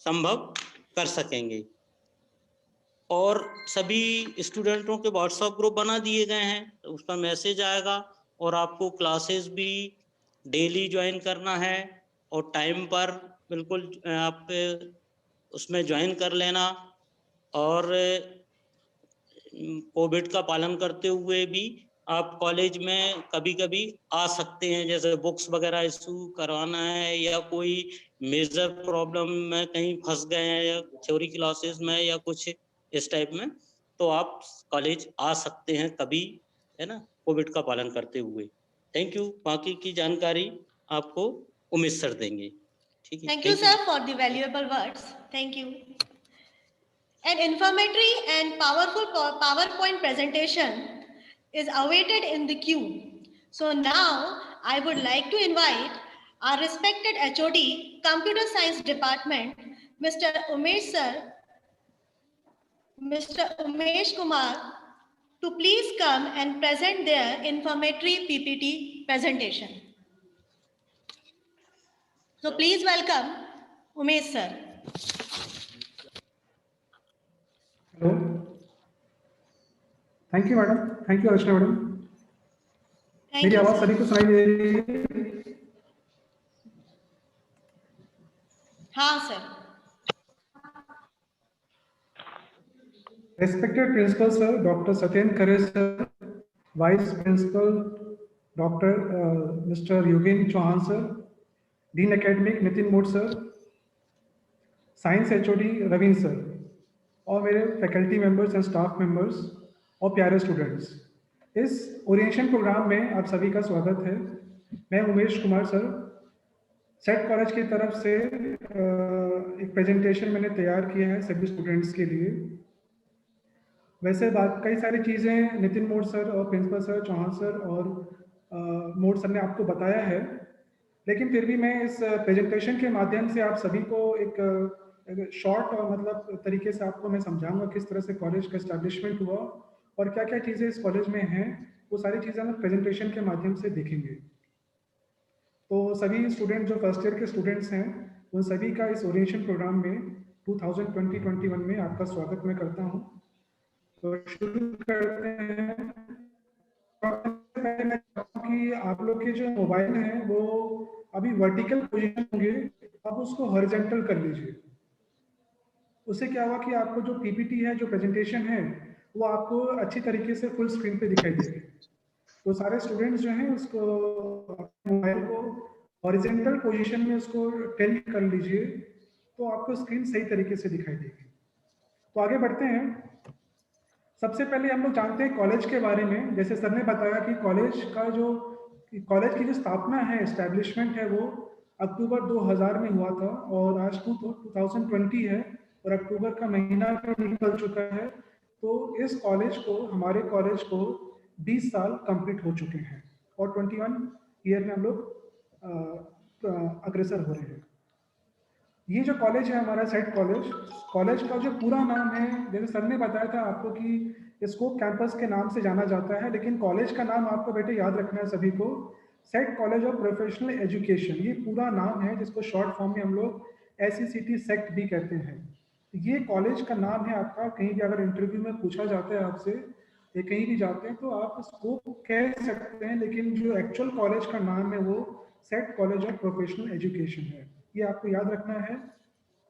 संभव कर सकेंगे। और सभी स्टूडेंटों के व्हाट्सएप ग्रुप बना दिए गए हैं, तो उस पर मैसेज आएगा और आपको क्लासेस भी डेली ज्वाइन करना है और टाइम पर बिल्कुल आप उसमें ज्वाइन कर लेना। और कोविड का पालन करते हुए भी आप कॉलेज में कभी कभी आ सकते हैं, जैसे बुक्स वगैरह इशू करवाना है या कोई मेजर प्रॉब्लम में कहीं फंस गए हैं या थ्योरी क्लासेस में या कुछ इस टाइप में, तो आप कॉलेज आ सकते हैं कभी, है ना, कोविड का पालन करते हुए। Thank you. बाकी की जानकारी आपको उमेश सर देंगे। ठीक है। Thank you, sir, for the valuable words. Thank you. An informative and powerful PowerPoint presentation is awaited in the queue. So now I would like to invite our respected HOD, Computer Science Department, Mr. Umesh sir, Mr. Umesh Kumar, to please come and present their informative PPT presentation. So please welcome Umesh sir. Hello, thank you madam, thank you Archana madam. Thank मेरी you, आवाज sir. सभी को सुनाई दे रही है? हाँ sir. Respected Principal Sir, Dr. Satyendra Khare Sir, Vice Principal Dr. Mr. Yogen Chauhan Sir, Dean Academic Nitin Mot Sir, Science HOD Ravin Sir, और मेरे faculty members and staff members और प्यारे स्टूडेंट्स, इस ओरिएंटेशन प्रोग्राम में आप सभी का स्वागत है। मैं Umesh Kumar sir, set college की तरफ से एक प्रेजेंटेशन मैंने तैयार किया है सभी स्टूडेंट्स के लिए। वैसे बात कई सारी चीज़ें नितिन मोड सर और प्रिंसिपल सर, चौहान सर और मोड सर ने आपको बताया है, लेकिन फिर भी मैं इस प्रेजेंटेशन के माध्यम से आप सभी को एक शॉर्ट और मतलब तरीके से आपको मैं समझाऊंगा किस तरह से कॉलेज का एस्टैब्लिशमेंट हुआ और क्या क्या चीज़ें इस कॉलेज में हैं, वो सारी चीज़ें हम प्रेजेंटेशन के माध्यम से देखेंगे। तो सभी स्टूडेंट जो फर्स्ट ईयर के स्टूडेंट्स हैं उन सभी का इस ओरिएंटेशन प्रोग्राम में 2020-21 में आपका स्वागत मैं करता हूँ। तो शुरू करते हैं कि आप लोग के जो मोबाइल हैं वो अभी वर्टिकल पोजीशन होंगे, अब उसको हॉरिजॉन्टल कर लीजिए। उससे क्या हुआ कि आपको जो पीपीटी है, जो प्रेजेंटेशन है, वो आपको अच्छी तरीके से फुल स्क्रीन पे दिखाई देगी। तो सारे स्टूडेंट्स जो हैं उसको मोबाइल को हॉरिजॉन्टल पोजीशन में उसको टिल्ट कर लीजिए, तो आपको स्क्रीन सही तरीके से दिखाई देगी। तो आगे बढ़ते हैं। सबसे पहले हम लोग जानते हैं कॉलेज के बारे में। जैसे सर ने बताया कि कॉलेज की जो स्थापना है, एस्टैब्लिशमेंट है, वो अक्टूबर 2000 में हुआ था और आज 2020 है और अक्टूबर का महीना निकल चुका है। तो इस कॉलेज को, हमारे कॉलेज को 20 साल कंप्लीट हो चुके हैं और 21 ईयर में हम लोग अग्रसर हो रहे हैं। ये जो कॉलेज है हमारा सेट कॉलेज का जो पूरा नाम है, जैसे सर ने बताया था आपको कि स्कोप कैंपस के नाम से जाना जाता है, लेकिन कॉलेज का नाम आपको बेटे याद रखना है सभी को, set College of Professional education, ये पूरा नाम है, जिसको शॉर्ट फॉर्म में हम लोग SECT सेक्ट भी कहते हैं। ये कॉलेज का नाम है आपका। कहीं भी अगर इंटरव्यू में पूछा जाता है आपसे या कहीं भी जाते हैं तो आप स्कोप कह सकते हैं, लेकिन जो एक्चुअल कॉलेज का नाम है वो set College of Professional education है। ये आपको याद रखना है।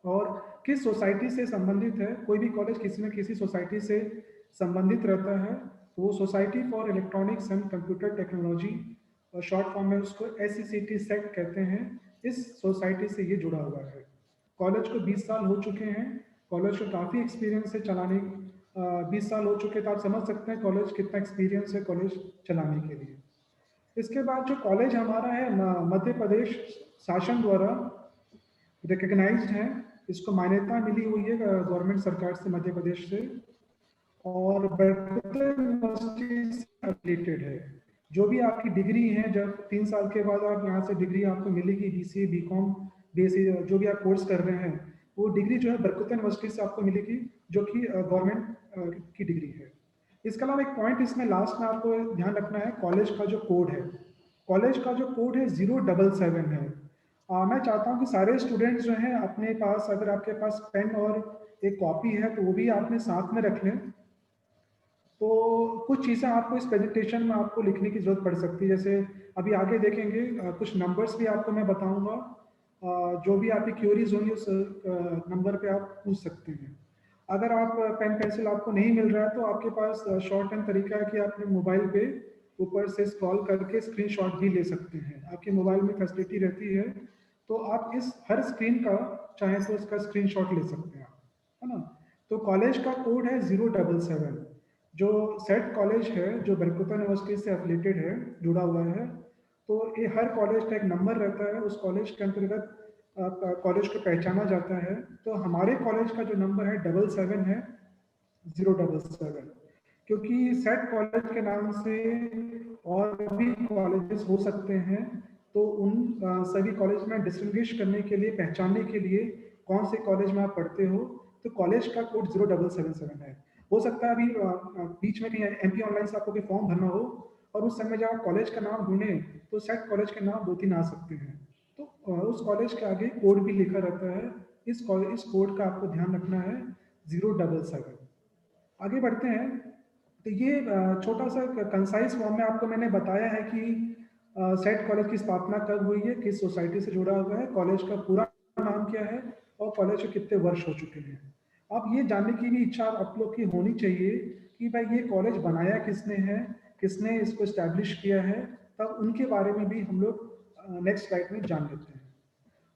और किस सोसाइटी से संबंधित है, कोई भी कॉलेज किसी न किसी सोसाइटी से संबंधित रहता है, तो वो society for electronics and computer technology, और शॉर्ट फॉर्म में उसको SECT सेक्ट कहते हैं, इस सोसाइटी से ये जुड़ा हुआ है। कॉलेज को 20 साल हो चुके हैं, कॉलेज को काफ़ी एक्सपीरियंस है चलाने। 20 साल हो चुके तो आप समझ सकते हैं कॉलेज कितना एक्सपीरियंस है कॉलेज चलाने के लिए। इसके बाद जो कॉलेज हमारा है मध्य प्रदेश शासन द्वारा रिकग्नाइज्ड है, इसको मान्यता मिली हुई है गवर्नमेंट सरकार से, मध्य प्रदेश से, और यूनिवर्सिटी से एफिलिएटेड है। जो भी आपकी डिग्री है, जब 3 साल के बाद आप यहाँ से डिग्री आपको मिलेगी, BCA BCom BSc जो भी आप कोर्स कर रहे हैं, वो डिग्री जो है बरकत यूनिवर्सिटी से आपको मिलेगी, जो कि गवर्नमेंट की डिग्री है। इसके अलावा एक पॉइंट इसमें लास्ट में आपको ध्यान रखना है, कॉलेज का जो कोड है, कॉलेज का जो कोड है 077 है। मैं चाहता हूँ कि सारे स्टूडेंट्स जो हैं अपने पास, अगर आपके पास पेन और एक कॉपी है तो वो भी आपने साथ में रख लें। तो कुछ चीज़ें आपको इस प्रेजेंटेशन में आपको लिखने की ज़रूरत पड़ सकती है। जैसे अभी आगे देखेंगे कुछ नंबर्स भी आपको मैं बताऊंगा, जो भी आपकी क्यूरीज होंगी उस नंबर पे आप पूछ सकते हैं। अगर आप पेन पेंसिल आपको नहीं मिल रहा है तो आपके पास शॉर्ट एंड तरीका है कि आप अपने मोबाइल पे ऊपर से स्क्रॉल करके स्क्रीनशॉट भी ले सकते हैं। आपके मोबाइल में फैसिलिटी रहती है, तो आप इस हर स्क्रीन का चाहे तो इसका स्क्रीनशॉट ले सकते हैं, है ना। तो कॉलेज का कोड है 077। जो सेट कॉलेज है, जो बरकता यूनिवर्सिटी से एफिलिएटेड है, जुड़ा हुआ है, तो ये हर कॉलेज का एक नंबर रहता है, उस कॉलेज के अंतर्गत कॉलेज को पहचाना जाता है। तो हमारे कॉलेज का जो नंबर है 77 है, 077, क्योंकि सेट कॉलेज के नाम से और भी कॉलेजेस हो सकते हैं, तो उन सभी कॉलेज में डिस्टिंग्विश करने के लिए, पहचानने के लिए कौन से कॉलेज में आप पढ़ते हो, तो कॉलेज का कोड 0777 है। हो सकता है अभी बीच में कहीं MP ऑनलाइन से आपको कोई फॉर्म भरना हो और उस समय जब आप कॉलेज का नाम ढूंढें तो सेट कॉलेज के नाम 2-3 आ सकते हैं, तो उस कॉलेज के आगे कोड भी लिखा रहता है। इस कोड का आपको ध्यान रखना है, 077। आगे बढ़ते हैं। तो ये छोटा सा कंसाइज फॉर्म में आपको मैंने बताया है कि सेट कॉलेज की स्थापना कब हुई है, किस सोसाइटी से जुड़ा हुआ है, कॉलेज का पूरा नाम क्या है और कॉलेज के कितने वर्ष हो चुके हैं। अब ये जानने की भी इच्छा आप लोग की होनी चाहिए कि भाई ये कॉलेज बनाया किसने है, किसने इसको इस्टेब्लिश किया है, तब उनके बारे में भी हम लोग नेक्स्ट स्लाइड में जान लेते हैं।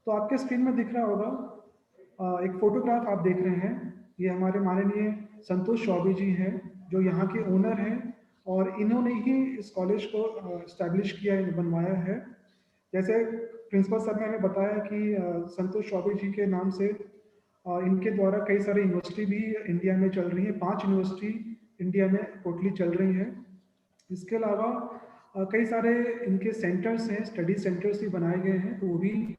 तो आपके स्क्रीन में दिख रहा होगा एक फोटोग्राफ आप देख रहे हैं, ये हमारे माननीय संतोष चौबे जी हैं, जो यहाँ के ओनर हैं, और इन्होंने ही इस कॉलेज को इस्टेब्लिश किया है, बनवाया है। जैसे प्रिंसिपल सर ने हमें बताया कि संतोष चौबे जी के नाम से इनके द्वारा कई सारी यूनिवर्सिटी भी इंडिया में चल रही हैं, 5 यूनिवर्सिटी इंडिया में टोटली चल रही हैं। इसके अलावा कई सारे इनके सेंटर्स हैं, स्टडी सेंटर्स भी बनाए गए हैं, तो वो भी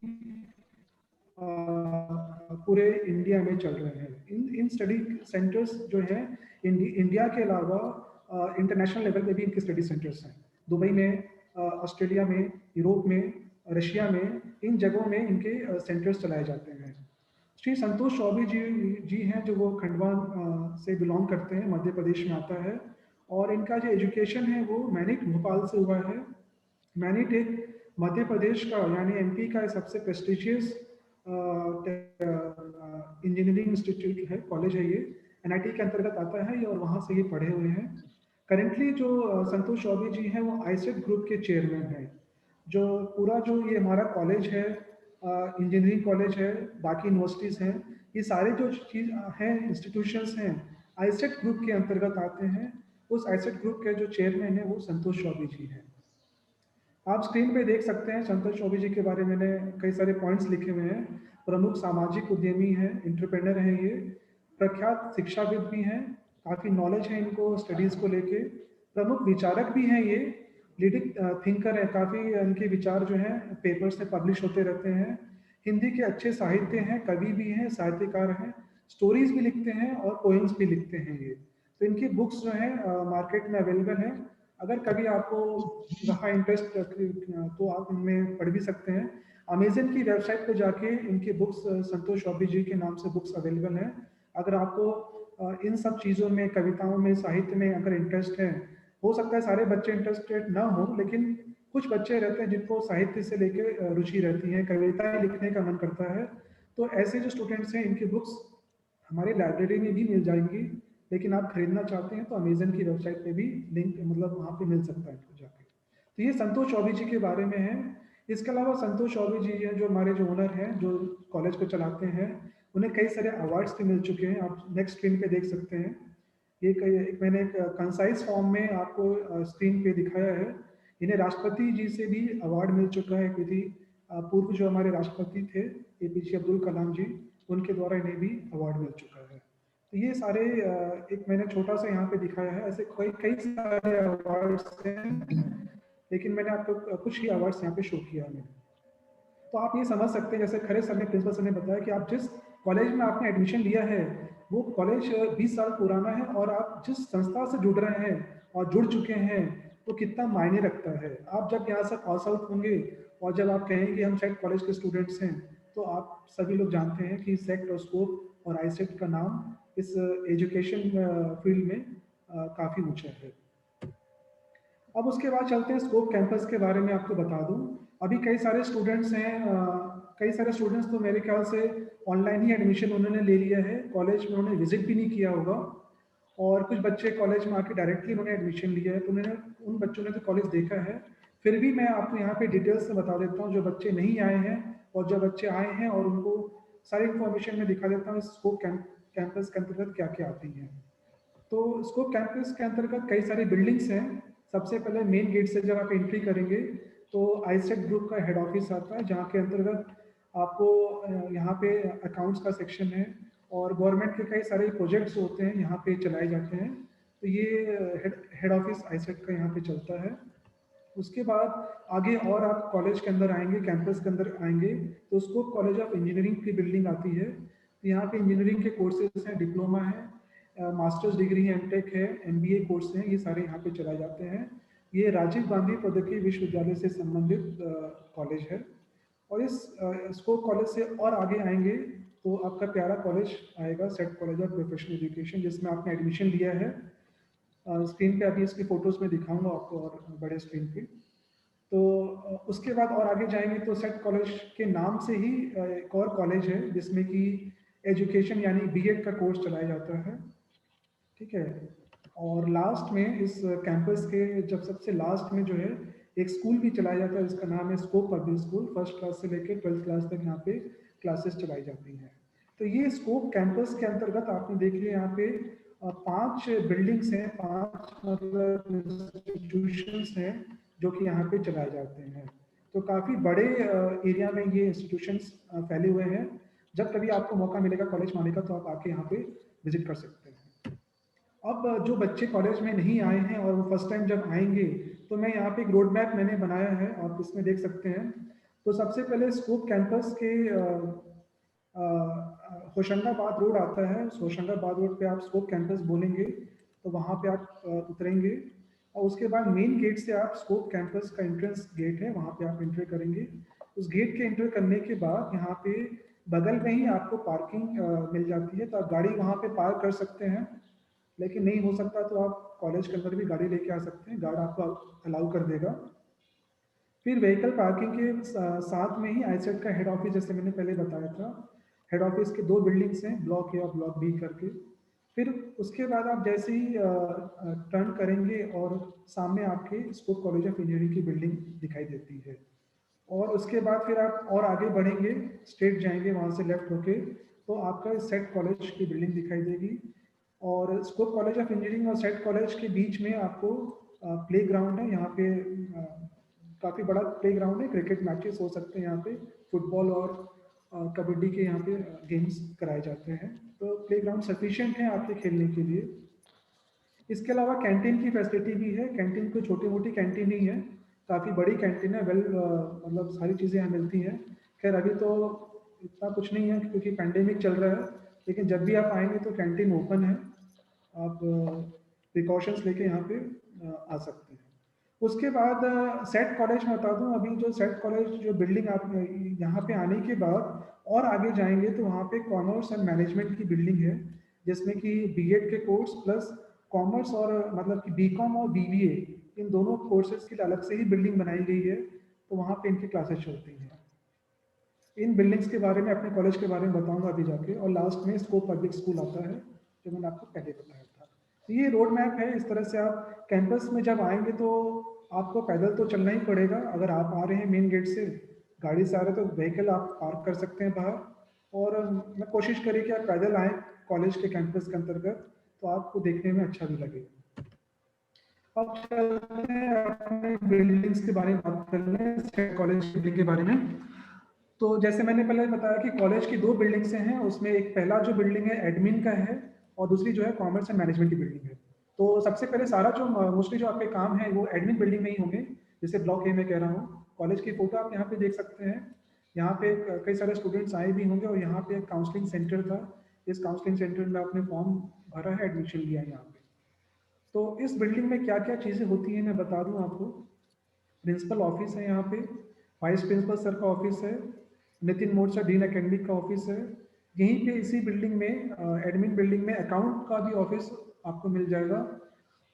पूरे इंडिया में चल रहे हैं। इन स्टडी सेंटर्स जो हैं इंडिया के अलावा इंटरनेशनल लेवल पे भी इनके स्टडी सेंटर्स हैं। दुबई में, ऑस्ट्रेलिया में, यूरोप में, रशिया में, इन जगहों में इनके सेंटर्स चलाए जाते हैं। श्री संतोष चौबे जी हैं, जो वो खंडवा से बिलोंग करते हैं, मध्य प्रदेश में आता है, और इनका जो एजुकेशन है वो मैनिक भोपाल से हुआ है। मैनिक एक मध्य प्रदेश का यानी एमपी का सबसे प्रेस्टिजियस इंजीनियरिंग इंस्टीट्यूट है, कॉलेज है ये, एनआईटी के अंतर्गत आता है ये, और वहाँ से ये पढ़े हुए हैं। करेंटली जो संतोष चौबे जी हैं वो आईसेट ग्रुप के चेयरमैन हैं। जो पूरा जो ये हमारा कॉलेज है, इंजीनियरिंग कॉलेज है, बाकी यूनिवर्सिटीज़ हैं, ये सारे जो चीज़ हैं, इंस्टीट्यूशंस हैं, आईसेट ग्रुप के अंतर्गत आते हैं। उस आईसेट ग्रुप के जो चेयरमैन है वो संतोष चौबे जी हैं। आप स्क्रीन पे देख सकते हैं संतोष चौबे जी के बारे में मैंने कई सारे पॉइंट्स लिखे हुए हैं। प्रमुख सामाजिक उद्यमी हैं, एंटरप्रेन्योर हैं ये, प्रख्यात शिक्षाविद भी हैं, काफ़ी नॉलेज है इनको स्टडीज़ को लेके, प्रमुख विचारक भी हैं ये, लीडिंग थिंकर है, काफ़ी इनके विचार जो हैं पेपर्स में पब्लिश होते रहते हैं। हिंदी के अच्छे साहित्य हैं, कवि भी हैं, साहित्यकार हैं, स्टोरीज भी लिखते हैं और पोएम्स भी लिखते हैं ये। तो इनकी बुक्स जो हैं मार्केट में अवेलेबल हैं। अगर कभी आपको रहा इंटरेस्ट तो आप इनमें पढ़ भी सकते हैं। अमेजन की वेबसाइट पे जाके इनकी बुक्स संतोष चौबे जी के नाम से बुक्स अवेलेबल हैं। अगर आपको इन सब चीज़ों में, कविताओं में, साहित्य में अगर इंटरेस्ट है, हो सकता है सारे बच्चे इंटरेस्टेड ना हो, लेकिन कुछ बच्चे रहते हैं जिनको साहित्य से लेके रुचि रहती है, कविताएं लिखने का मन करता है, तो ऐसे जो स्टूडेंट्स हैं इनकी बुक्स हमारी लाइब्रेरी में भी मिल जाएंगी। लेकिन आप खरीदना चाहते हैं तो अमेजन की वेबसाइट पे भी लिंक, मतलब वहाँ पे मिल सकता है इनको जाके। तो ये संतोष चौबे जी के बारे में है। इसके अलावा संतोष चौबे जी हैं जो हमारे जो ओनर हैं, जो कॉलेज को चलाते हैं, उन्हें कई सारे अवार्ड्स भी मिल चुके हैं। आप नेक्स्ट स्क्रीन पे देख सकते हैं। मैंने एक कंसाइज फॉर्म में आपको स्क्रीन पे दिखाया है। इन्हें राष्ट्रपति जी से भी अवार्ड मिल चुका है। पूर्व जो हमारे राष्ट्रपति थे एपीजे अब्दुल कलाम जी, उनके द्वारा इन्हें भी अवार्ड मिल चुका है। तो ये सारे एक मैंने छोटा सा यहाँ पे दिखाया है, ऐसे कई सारे अवार्ड्स हैं, लेकिन मैंने आपको कुछ ही अवार्ड्स यहाँ पे शो किया है। तो आप ये समझ सकते हैं, जैसे खरे सर ने, प्रिंसिपल सर ने बताया कि आप जिस कॉलेज में आपने एडमिशन लिया है वो कॉलेज 20 साल पुराना है, और आप जिस संस्था से जुड़ रहे हैं और जुड़ चुके हैं वो कितना मायने रखता है। आप जब यहाँ से पास आउट होंगे और जब आप कहेंगे हम सेट कॉलेज के स्टूडेंट्स हैं, तो आप सभी लोग जानते हैं कि सेट और स्कोप और आईसेट का नाम इस एजुकेशन फील्ड में काफ़ी ऊंचा है। अब उसके बाद चलते हैं स्कोप कैंपस के बारे में आपको बता दूं। अभी कई सारे स्टूडेंट्स हैं, कई सारे स्टूडेंट्स तो मेरे ख्याल से ऑनलाइन ही एडमिशन उन्होंने ले लिया है, कॉलेज में उन्होंने विजिट भी नहीं किया होगा, और कुछ बच्चे कॉलेज में आके डायरेक्टली उन्होंने एडमिशन लिया है, तो उन्होंने, उन बच्चों ने तो कॉलेज देखा है। फिर भी मैं आपको यहाँ पे डिटेल्स से बता देता हूँ, जो बच्चे नहीं आए हैं और जो बच्चे आए हैं, और उनको सारी इन्फॉर्मेशन में दिखा देता हूँ स्कोप कैंपस के अंतर्गत क्या क्या आती हैं। तो स्कोप कैंपस के अंतर्गत कई सारी बिल्डिंग्स हैं। सबसे पहले मेन गेट से जब आप एंट्री करेंगे तो आईसेट ग्रुप का हेड ऑफिस आता है, जहाँ के अंतर्गत आपको यहाँ पे अकाउंट्स का सेक्शन है, और गवर्नमेंट के कई सारे प्रोजेक्ट्स होते हैं यहाँ पे चलाए जाते हैं। तो ये हेड ऑफिस आईसेट का यहाँ पे चलता है। उसके बाद आगे और आप कॉलेज के अंदर आएंगे, कैंपस के अंदर आएंगे, तो स्कोप कॉलेज ऑफ इंजीनियरिंग की बिल्डिंग आती है। तो यहाँ पे इंजीनियरिंग के कोर्सेज हैं, डिप्लोमा है, मास्टर्स डिग्री है, एमटेक है, एमबीए कोर्स हैं, ये सारे यहाँ पे चलाए जाते हैं। ये राजीव गांधी प्रौद्योगिकी विश्वविद्यालय से संबंधित कॉलेज है। और इस स्कोप कॉलेज से और आगे आएंगे तो आपका प्यारा कॉलेज आएगा, set College of Professional education, जिसमें आपने एडमिशन लिया है। स्क्रीन पे अभी इसकी फोटोज में दिखाऊंगा आपको और बड़े स्क्रीन पे। तो उसके बाद और आगे जाएंगे तो सेट कॉलेज के नाम से ही एक और कॉलेज है जिसमें कि एजुकेशन यानी बीएड का कोर्स चलाया जाता है, ठीक है। और लास्ट में इस कैंपस के जब सबसे लास्ट में जो है एक स्कूल भी चलाया जाता है, जिसका नाम है scope public school. First class से लेकर 12th क्लास तक यहाँ पे क्लासेस चलाई जाती हैं। तो ये स्कोप कैंपस के अंतर्गत आपने देख लिया, यहाँ पे 5 बिल्डिंग्स हैं, 5 मतलब इंस्टीट्यूशंस हैं जो कि यहाँ पे चलाए जाते हैं। तो काफ़ी बड़े एरिया में ये इंस्टीट्यूशंस फैले हुए हैं। जब कभी आपको मौका मिलेगा कॉलेज में आने का तो आप आके यहाँ पे विजिट कर सकते हैं। अब जो बच्चे कॉलेज में नहीं आए हैं और वो फर्स्ट टाइम जब आएंगे, तो मैं यहाँ पे एक रोड मैप मैंने बनाया है, आप इसमें देख सकते हैं। तो सबसे पहले स्कोप कैंपस के होशंगाबाद रोड आता है। उस होशंगाबाद रोड पे आप स्कोप कैंपस बोलेंगे तो वहाँ पे आप उतरेंगे, और उसके बाद मेन गेट से आप स्कोप कैंपस का एंट्रेंस गेट है, वहाँ पे आप एंटर करेंगे। उस गेट के एंटर करने के बाद यहाँ पे बगल में ही आपको पार्किंग मिल जाती है, तो आप गाड़ी वहाँ पे पार्क कर सकते हैं। लेकिन नहीं हो सकता तो आप कॉलेज के अंदर भी गाड़ी लेके आ सकते हैं, गार्ड आपको अलाउ कर देगा। फिर व्हीकल पार्किंग के साथ में ही आईसेट का हेड ऑफिस, जैसे मैंने पहले बताया था, हेड ऑफिस के 2 बिल्डिंग्स हैं, ब्लॉक ए और ब्लॉक बी करके। फिर उसके बाद आप जैसे ही टर्न करेंगे और सामने आपके स्कोप कॉलेज ऑफ इंजीनियरिंग की बिल्डिंग दिखाई देती है। और उसके बाद फिर आप और आगे बढ़ेंगे, स्ट्रेट जाएंगे वहाँ से लेफ्ट होके, तो आपका सेट कॉलेज की बिल्डिंग दिखाई देगी। और स्कोप कॉलेज ऑफ इंजीनियरिंग और सेट कॉलेज के बीच में आपको प्ले ग्राउंड है। यहाँ पे काफ़ी बड़ा प्ले ग्राउंड है, क्रिकेट मैचेस हो सकते हैं यहाँ पे, फुटबॉल और कबड्डी के यहाँ पे गेम्स कराए जाते हैं। तो प्ले ग्राउंड सफिशियंट है आपके खेलने के लिए। इसके अलावा कैंटीन की फैसिलिटी भी है। कैंटीन कोई छोटी मोटी कैंटीन नहीं है, काफ़ी बड़ी कैंटीन है। मतलब सारी चीज़ें यहाँ मिलती हैं। खैर अभी तो इतना कुछ नहीं है क्योंकि पैंडेमिक चल रहा है, लेकिन जब भी आप आएंगे तो कैंटीन ओपन है, आप प्रिकॉशंस लेके यहाँ पे आ सकते हैं। उसके बाद सेट कॉलेज में बता दूं, अभी जो सेट कॉलेज जो बिल्डिंग आप यहाँ पे आने के बाद और आगे जाएंगे तो वहाँ पे कॉमर्स एंड मैनेजमेंट की बिल्डिंग है, जिसमें कि बीएड के कोर्स प्लस कॉमर्स और मतलब कि बीकॉम और बीबीए इन दोनों कोर्सेज के लिए अलग से ही बिल्डिंग बनाई गई है। तो वहाँ पे इनकी क्लासेस चलती हैं। इन बिल्डिंग्स के बारे में, अपने कॉलेज के बारे में बताऊंगा अभी जाके। और लास्ट में स्कोप पब्लिक स्कूल आता है, जो मैंने आपको पहले बताया था। तो ये रोड मैप है। इस तरह से आप कैंपस में जब आएंगे तो आपको पैदल तो चलना ही पड़ेगा। अगर आप आ रहे हैं मेन गेट से, गाड़ी से आ रहे हैं तो व्हीकल आप पार्क कर सकते हैं बाहर। और मैं कोशिश करिए कि आप पैदल आएँ कॉलेज के कैंपस के अंतर्गत, तो आपको देखने में अच्छा भी लगेगा। अब चलते हैं अपने बिल्डिंग्स के बारे में बात कर लें, कॉलेज बिल्डिंग के बारे में। तो जैसे मैंने पहले बताया कि कॉलेज की 2 बिल्डिंग्स हैं, उसमें एक पहला जो बिल्डिंग है एडमिन का है और दूसरी जो है कॉमर्स एंड मैनेजमेंट की बिल्डिंग है। तो सबसे पहले सारा जो मोस्टली जो आपके काम है वो एडमिन बिल्डिंग में ही होंगे, जैसे ब्लॉक ए में कह रहा हूँ। कॉलेज की फोटो आप यहाँ पे देख सकते हैं। यहाँ पे कई सारे स्टूडेंट्स आए भी होंगे और यहाँ पे एक काउंसलिंग सेंटर था। इस काउंसलिंग सेंटर में आपने फॉर्म भरा है, एडमिशन लिया है यहाँ पे। तो इस बिल्डिंग में क्या क्या चीज़ें होती हैं मैं बता दूँ आपको। प्रिंसिपल ऑफिस है यहाँ पे, वाइस प्रिंसिपल सर का ऑफिस है, Nitin mode sir dean academic का ऑफिस है। यहीं पे इसी बिल्डिंग में एडमिन बिल्डिंग में अकाउंट का भी ऑफिस आपको मिल जाएगा।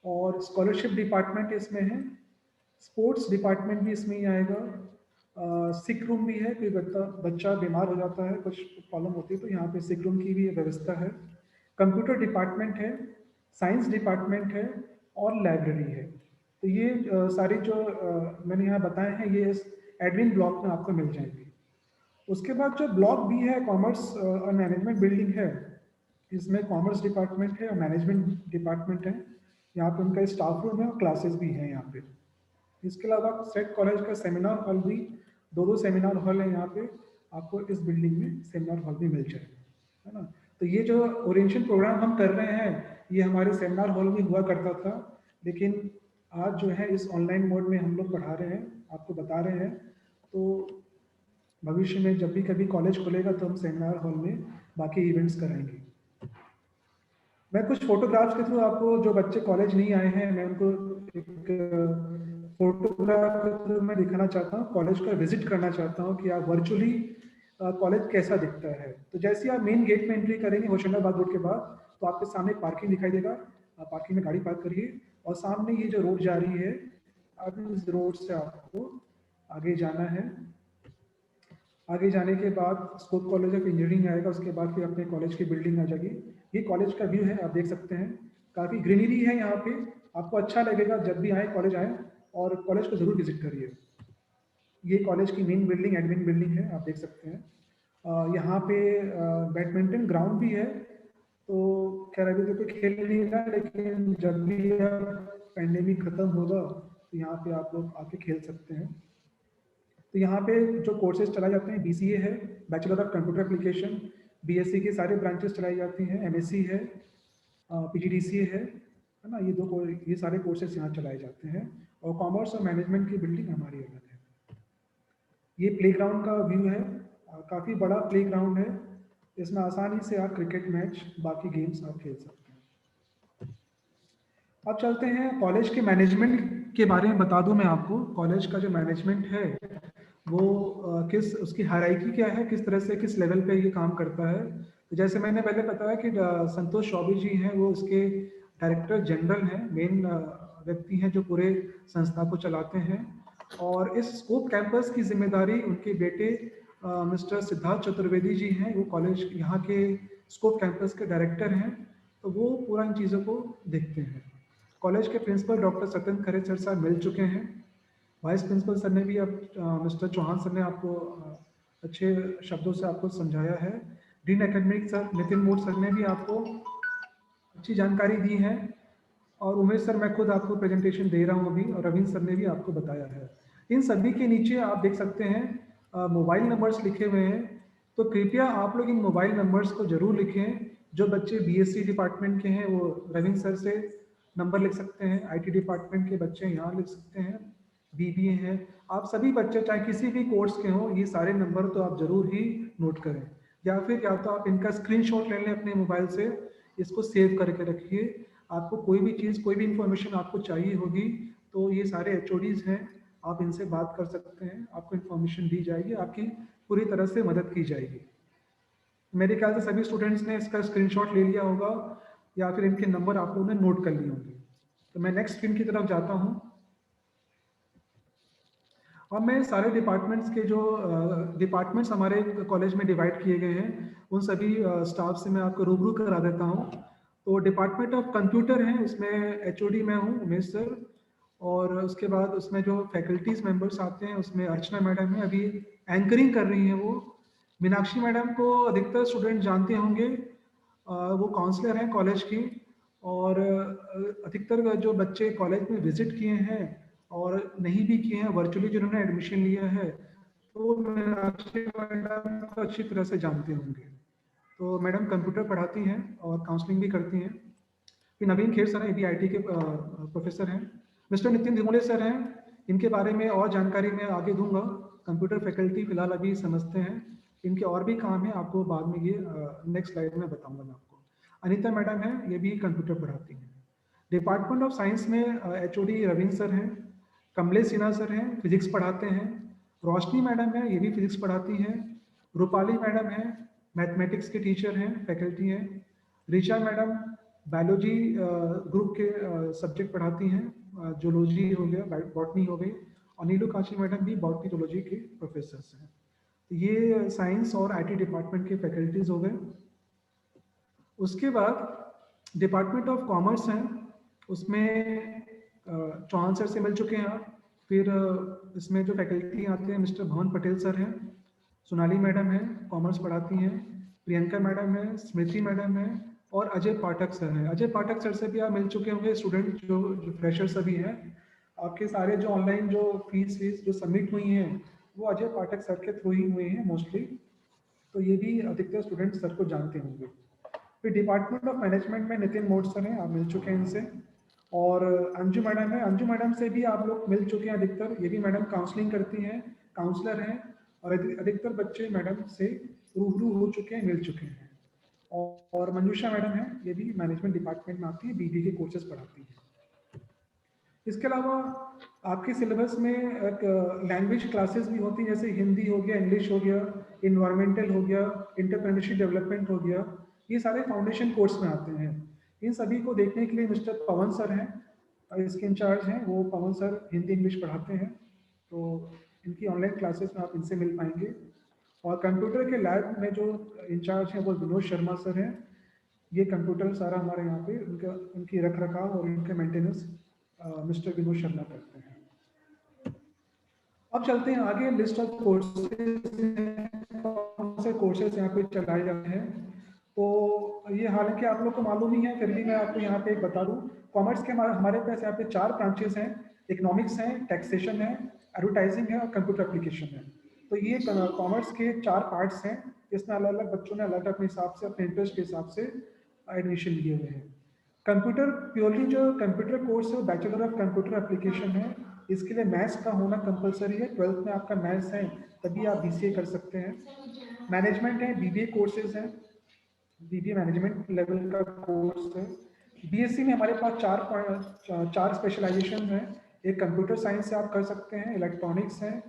और स्कॉलरशिप डिपार्टमेंट इसमें है, स्पोर्ट्स डिपार्टमेंट भी इसमें ही आएगा। सिक रूम भी है, कोई बच्चा बीमार हो जाता है, कुछ प्रॉब्लम होती है तो यहाँ पे सिक रूम की भी व्यवस्था है। कंप्यूटर डिपार्टमेंट है, साइंस डिपार्टमेंट है और लाइब्रेरी है। तो ये सारी जो मैंने यहाँ बताए हैं ये इस एडमिन ब्लॉक में आपको मिल जाएंगे। उसके बाद जो ब्लॉक बी है, कॉमर्स और मैनेजमेंट बिल्डिंग है, इसमें कॉमर्स डिपार्टमेंट है और मैनेजमेंट डिपार्टमेंट है। यहाँ पे उनका स्टाफ रूम है और क्लासेस भी हैं यहाँ पे। इसके अलावा सेट कॉलेज का सेमिनार हॉल भी, 2 सेमिनार हॉल है यहाँ पे, आपको इस बिल्डिंग में सेमिनार हॉल भी मिल जाएगा, है ना। तो ये जो ओरिएंटेशन प्रोग्राम हम कर रहे हैं ये हमारे सेमिनार हॉल में हुआ करता था, लेकिन आज जो है इस ऑनलाइन मोड में हम लोग पढ़ा रहे हैं, आपको बता रहे हैं। तो भविष्य में जब भी कभी कॉलेज खुलेगा तो हम सेमिनार हॉल में बाकी इवेंट्स कराएंगे। मैं कुछ फोटोग्राफ्स के थ्रू आपको, जो बच्चे कॉलेज नहीं आए हैं, मैं उनको एक फोटोग्राफ के थ्रू मैं दिखाना चाहता हूँ, कॉलेज का विजिट करना चाहता हूँ कि आप वर्चुअली कॉलेज कैसा दिखता है। तो जैसे आप मेन गेट में एंट्री करेंगे होशंगाबाद रोड के बाद, तो आपके सामने पार्किंग दिखाई देगा। आप पार्किंग में गाड़ी पार्क करिए और सामने ये जो रोड जा रही है, अब इस रोड से आपको आगे जाना है। आगे जाने के बाद स्कोप कॉलेज ऑफ इंजीनियरिंग आएगा, उसके बाद फिर अपने कॉलेज की बिल्डिंग आ जाएगी। ये कॉलेज का व्यू है, आप देख सकते हैं। काफ़ी ग्रीनरी है यहाँ पे, आपको अच्छा लगेगा जब भी आए, कॉलेज आए और कॉलेज को ज़रूर विजिट करिए। ये कॉलेज की मेन बिल्डिंग, एडमिन बिल्डिंग है, आप देख सकते हैं। यहाँ पे बैडमिंटन ग्राउंड भी है। तो खैर अभी तो कोई खेल नहीं रहा, लेकिन जब भी पैंडेमिक खत्म होगा तो यहाँ पे आप लोग आके खेल सकते हैं। तो यहाँ पे जो कोर्सेज चलाए जाते हैं, BCA है, bachelor of computer application, BSc की सारे ब्रांचेस चलाई जाती हैं, MSc है, PGDCA है ना। ये सारे कोर्सेज यहाँ चलाए जाते हैं। और कॉमर्स और मैनेजमेंट की बिल्डिंग हमारी अलग है। ये प्लेग्राउंड का व्यू है, काफ़ी बड़ा प्लेग्राउंड है। इसमें आसानी से आप क्रिकेट मैच, बाकी गेम्स आप खेल सकते हैं। अब चलते हैं कॉलेज के मैनेजमेंट के बारे में बता दूं मैं आपको। कॉलेज का जो मैनेजमेंट है वो उसकी हायरार्की क्या है, किस तरह से, किस लेवल पे ये काम करता है। तो जैसे मैंने पहले बताया कि संतोष चौबे जी हैं, वो इसके डायरेक्टर जनरल हैं, मेन व्यक्ति हैं जो पूरे संस्था को चलाते हैं। और इस स्कोप कैंपस की जिम्मेदारी उनके बेटे मिस्टर सिद्धार्थ चतुर्वेदी जी हैं। वो कॉलेज यहाँ के स्कोप कैंपस के डायरेक्टर हैं, तो वो पूरा इन चीज़ों को देखते हैं। कॉलेज के principal doctor Satyendra Khare sir साहब मिल चुके हैं। वाइस प्रिंसिपल सर ने भी अब मिस्टर चौहान सर ने आपको अच्छे शब्दों से आपको समझाया है। Dean academic sir Nitin mode sir ने भी आपको अच्छी जानकारी दी है, और उमेश सर मैं खुद आपको प्रेजेंटेशन दे रहा हूँ अभी, और रविंद्र सर ने भी आपको बताया है। इन सभी के नीचे आप देख सकते हैं मोबाइल नंबर्स लिखे हुए हैं, तो कृपया आप लोग इन मोबाइल नंबर्स को जरूर लिखें। जो बच्चे बीएससी डिपार्टमेंट के हैं वो रविंद्र सर से नंबर लिख सकते हैं, आईटी डिपार्टमेंट के बच्चे यहाँ लिख सकते हैं, बीबीए हैं, आप सभी बच्चे चाहे किसी भी कोर्स के हों, ये सारे नंबर तो आप जरूर ही नोट करें, या फिर या तो आप इनका स्क्रीनशॉट ले लें अपने मोबाइल से, इसको सेव करके रखिए। आपको कोई भी चीज़, कोई भी इंफॉर्मेशन आपको चाहिए होगी तो ये सारे एचओडीज हैं, आप इनसे बात कर सकते हैं, आपको इन्फॉर्मेशन दी जाएगी, आपकी पूरी तरह से मदद की जाएगी। मेरे ख्याल से सभी स्टूडेंट्स ने इसका स्क्रीनशॉट ले लिया होगा, या फिर इनके नंबर आप लोगों ने नोट कर लिए होंगे। तो मैं नेक्स्ट स्क्रीन की तरफ जाता हूँ। अब मैं सारे डिपार्टमेंट्स के जो डिपार्टमेंट्स हमारे कॉलेज में डिवाइड किए गए हैं, उन सभी स्टाफ से मैं आपको रूबरू करा देता हूँ। तो डिपार्टमेंट ऑफ कंप्यूटर है, उसमें एचओडी मैं हूँ उमेश सर, और उसके बाद उसमें जो फैकल्टीज मेंबर्स आते हैं उसमें अर्चना मैडम है, अभी एंकरिंग कर रही हैं वो। मीनाक्षी मैडम को अधिकतर स्टूडेंट जानते होंगे, वो काउंसलर हैं कॉलेज की, और अधिकतर जो बच्चे कॉलेज में विजिट किए हैं और नहीं भी किए हैं, वर्चुअली जिन्होंने एडमिशन लिया है, तो मीनाक्षी मैडम को अच्छी तरह से जानते होंगे। तो मैडम कंप्यूटर पढ़ाती हैं और काउंसलिंग भी करती हैं। फिर नवीन खेर सर हैं, ये भी आईटी के प्रोफेसर हैं। मिस्टर नितिन धिमोले सर हैं, इनके बारे में और जानकारी मैं आगे दूंगा। कंप्यूटर फैकल्टी फिलहाल अभी समझते हैं, इनके और भी काम है, आपको बाद में ये नेक्स्ट स्लाइड में बताऊंगा मैं आपको। अनीता मैडम है, ये भी कंप्यूटर पढ़ाती हैं। डिपार्टमेंट ऑफ साइंस में एचओडी रविंद्र सर हैं, कमलेश सिन्हा सर हैं, फिजिक्स पढ़ाते हैं। रोशनी मैडम है, ये भी फिजिक्स पढ़ाती हैं। रूपाली मैडम है, मैथमेटिक्स के टीचर हैं, फैकल्टी हैं। ऋचा मैडम बायोलॉजी ग्रुप के सब्जेक्ट पढ़ाती हैं, जूलॉजी हो गया, बॉटनी हो गई, और नीलू काशी मैडम भी बॉटनी जूलॉजी के प्रोफेसर्स हैं। ये साइंस और आईटी डिपार्टमेंट के फैकल्टीज हो गए। उसके बाद डिपार्टमेंट ऑफ कॉमर्स हैं, उसमें चौहान सर से मिल चुके हैं आप। फिर इसमें जो फैकल्टी आते हैं मिस्टर भवन पटेल सर हैं, सोनाली मैडम है, कॉमर्स पढ़ाती हैं, प्रियंका मैडम है, स्मृति मैडम है, और अजय पाठक सर हैं। अजय पाठक सर से भी आप मिल चुके होंगे, स्टूडेंट जो फ्रेशर सभी हैं। आपके सारे जो ऑनलाइन जो फीस जो सबमिट हुई हैं वो अजय पाठक सर के थ्रू ही हुए हैं मोस्टली, तो ये भी अधिकतर स्टूडेंट सर को जानते होंगे। फिर डिपार्टमेंट ऑफ मैनेजमेंट में नितिन मोड सर हैं, आप मिल चुके हैं इनसे, और अंजू मैडम है, अंजू मैडम से भी आप लोग मिल चुके हैं अधिकतर, ये भी मैडम काउंसलिंग करती हैं, काउंसलर हैं, और अधिकतर बच्चे मैडम से रूबरू हो चुके हैं, मिल चुके हैं। और मंजूषा मैडम है, ये भी मैनेजमेंट डिपार्टमेंट में आती है, बीबी के कोर्सेज पढ़ाती हैं। इसके अलावा आपके सिलेबस में एक लैंग्वेज क्लासेस भी होती हैं, जैसे हिंदी हो गया, इंग्लिश हो गया, इन्वायरमेंटल हो गया, एंटरप्रेन्योरशिप डेवलपमेंट हो गया, ये सारे फाउंडेशन कोर्स में आते हैं। इन सभी को देखने के लिए मिस्टर पवन सर हैं, इसके इंचार्ज हैं, वो पवन सर हिंदी इंग्लिश पढ़ाते हैं, तो इनकी ऑनलाइन क्लासेस में आप इनसे मिल पाएंगे। और कंप्यूटर के लैब में जो इंचार्ज हैं वो विनोद शर्मा सर हैं, ये कंप्यूटर सारा हमारे यहाँ पे उनकी रख रखाव और इनके मेंटेनेंस मिस्टर विनोद शर्मा करते हैं। अब चलते हैं आगे, लिस्ट ऑफ कोर्सेज, कौन से कोर्सेज यहाँ पे चलाए जाते हैं। तो ये हालांकि आप लोग को मालूम ही है, फिर भी मैं आपको यहाँ पे एक बता दूँ। कॉमर्स के हमारे पास यहाँ पे 4 ब्रांचेस हैं, इकोनॉमिक्स है, टैक्सेशन है, एडवर्टाइजिंग है, और कंप्यूटर एप्लीकेशन है। तो ये कॉमर्स के 4 पार्ट्स हैं, इसमें अलग अलग बच्चों ने अलग अपने हिसाब से, अपने इंटरेस्ट के हिसाब से एडमिशन लिए हुए हैं। कंप्यूटर प्योरली जो कंप्यूटर कोर्स है बैचलर ऑफ कंप्यूटर एप्लीकेशन है, इसके लिए मैथ्स का होना कंपलसरी है, 12th में आपका मैथ्स है तभी आप बीसीए कर सकते हैं। मैनेजमेंट है, बीबीए कोर्सेज हैं, बीबीए मैनेजमेंट लेवल का कोर्स है। बीएससी में हमारे पास 4 स्पेशलाइजेशन हैं, एक कंप्यूटर साइंस से आप कर सकते हैं, इलेक्ट्रॉनिक्स है,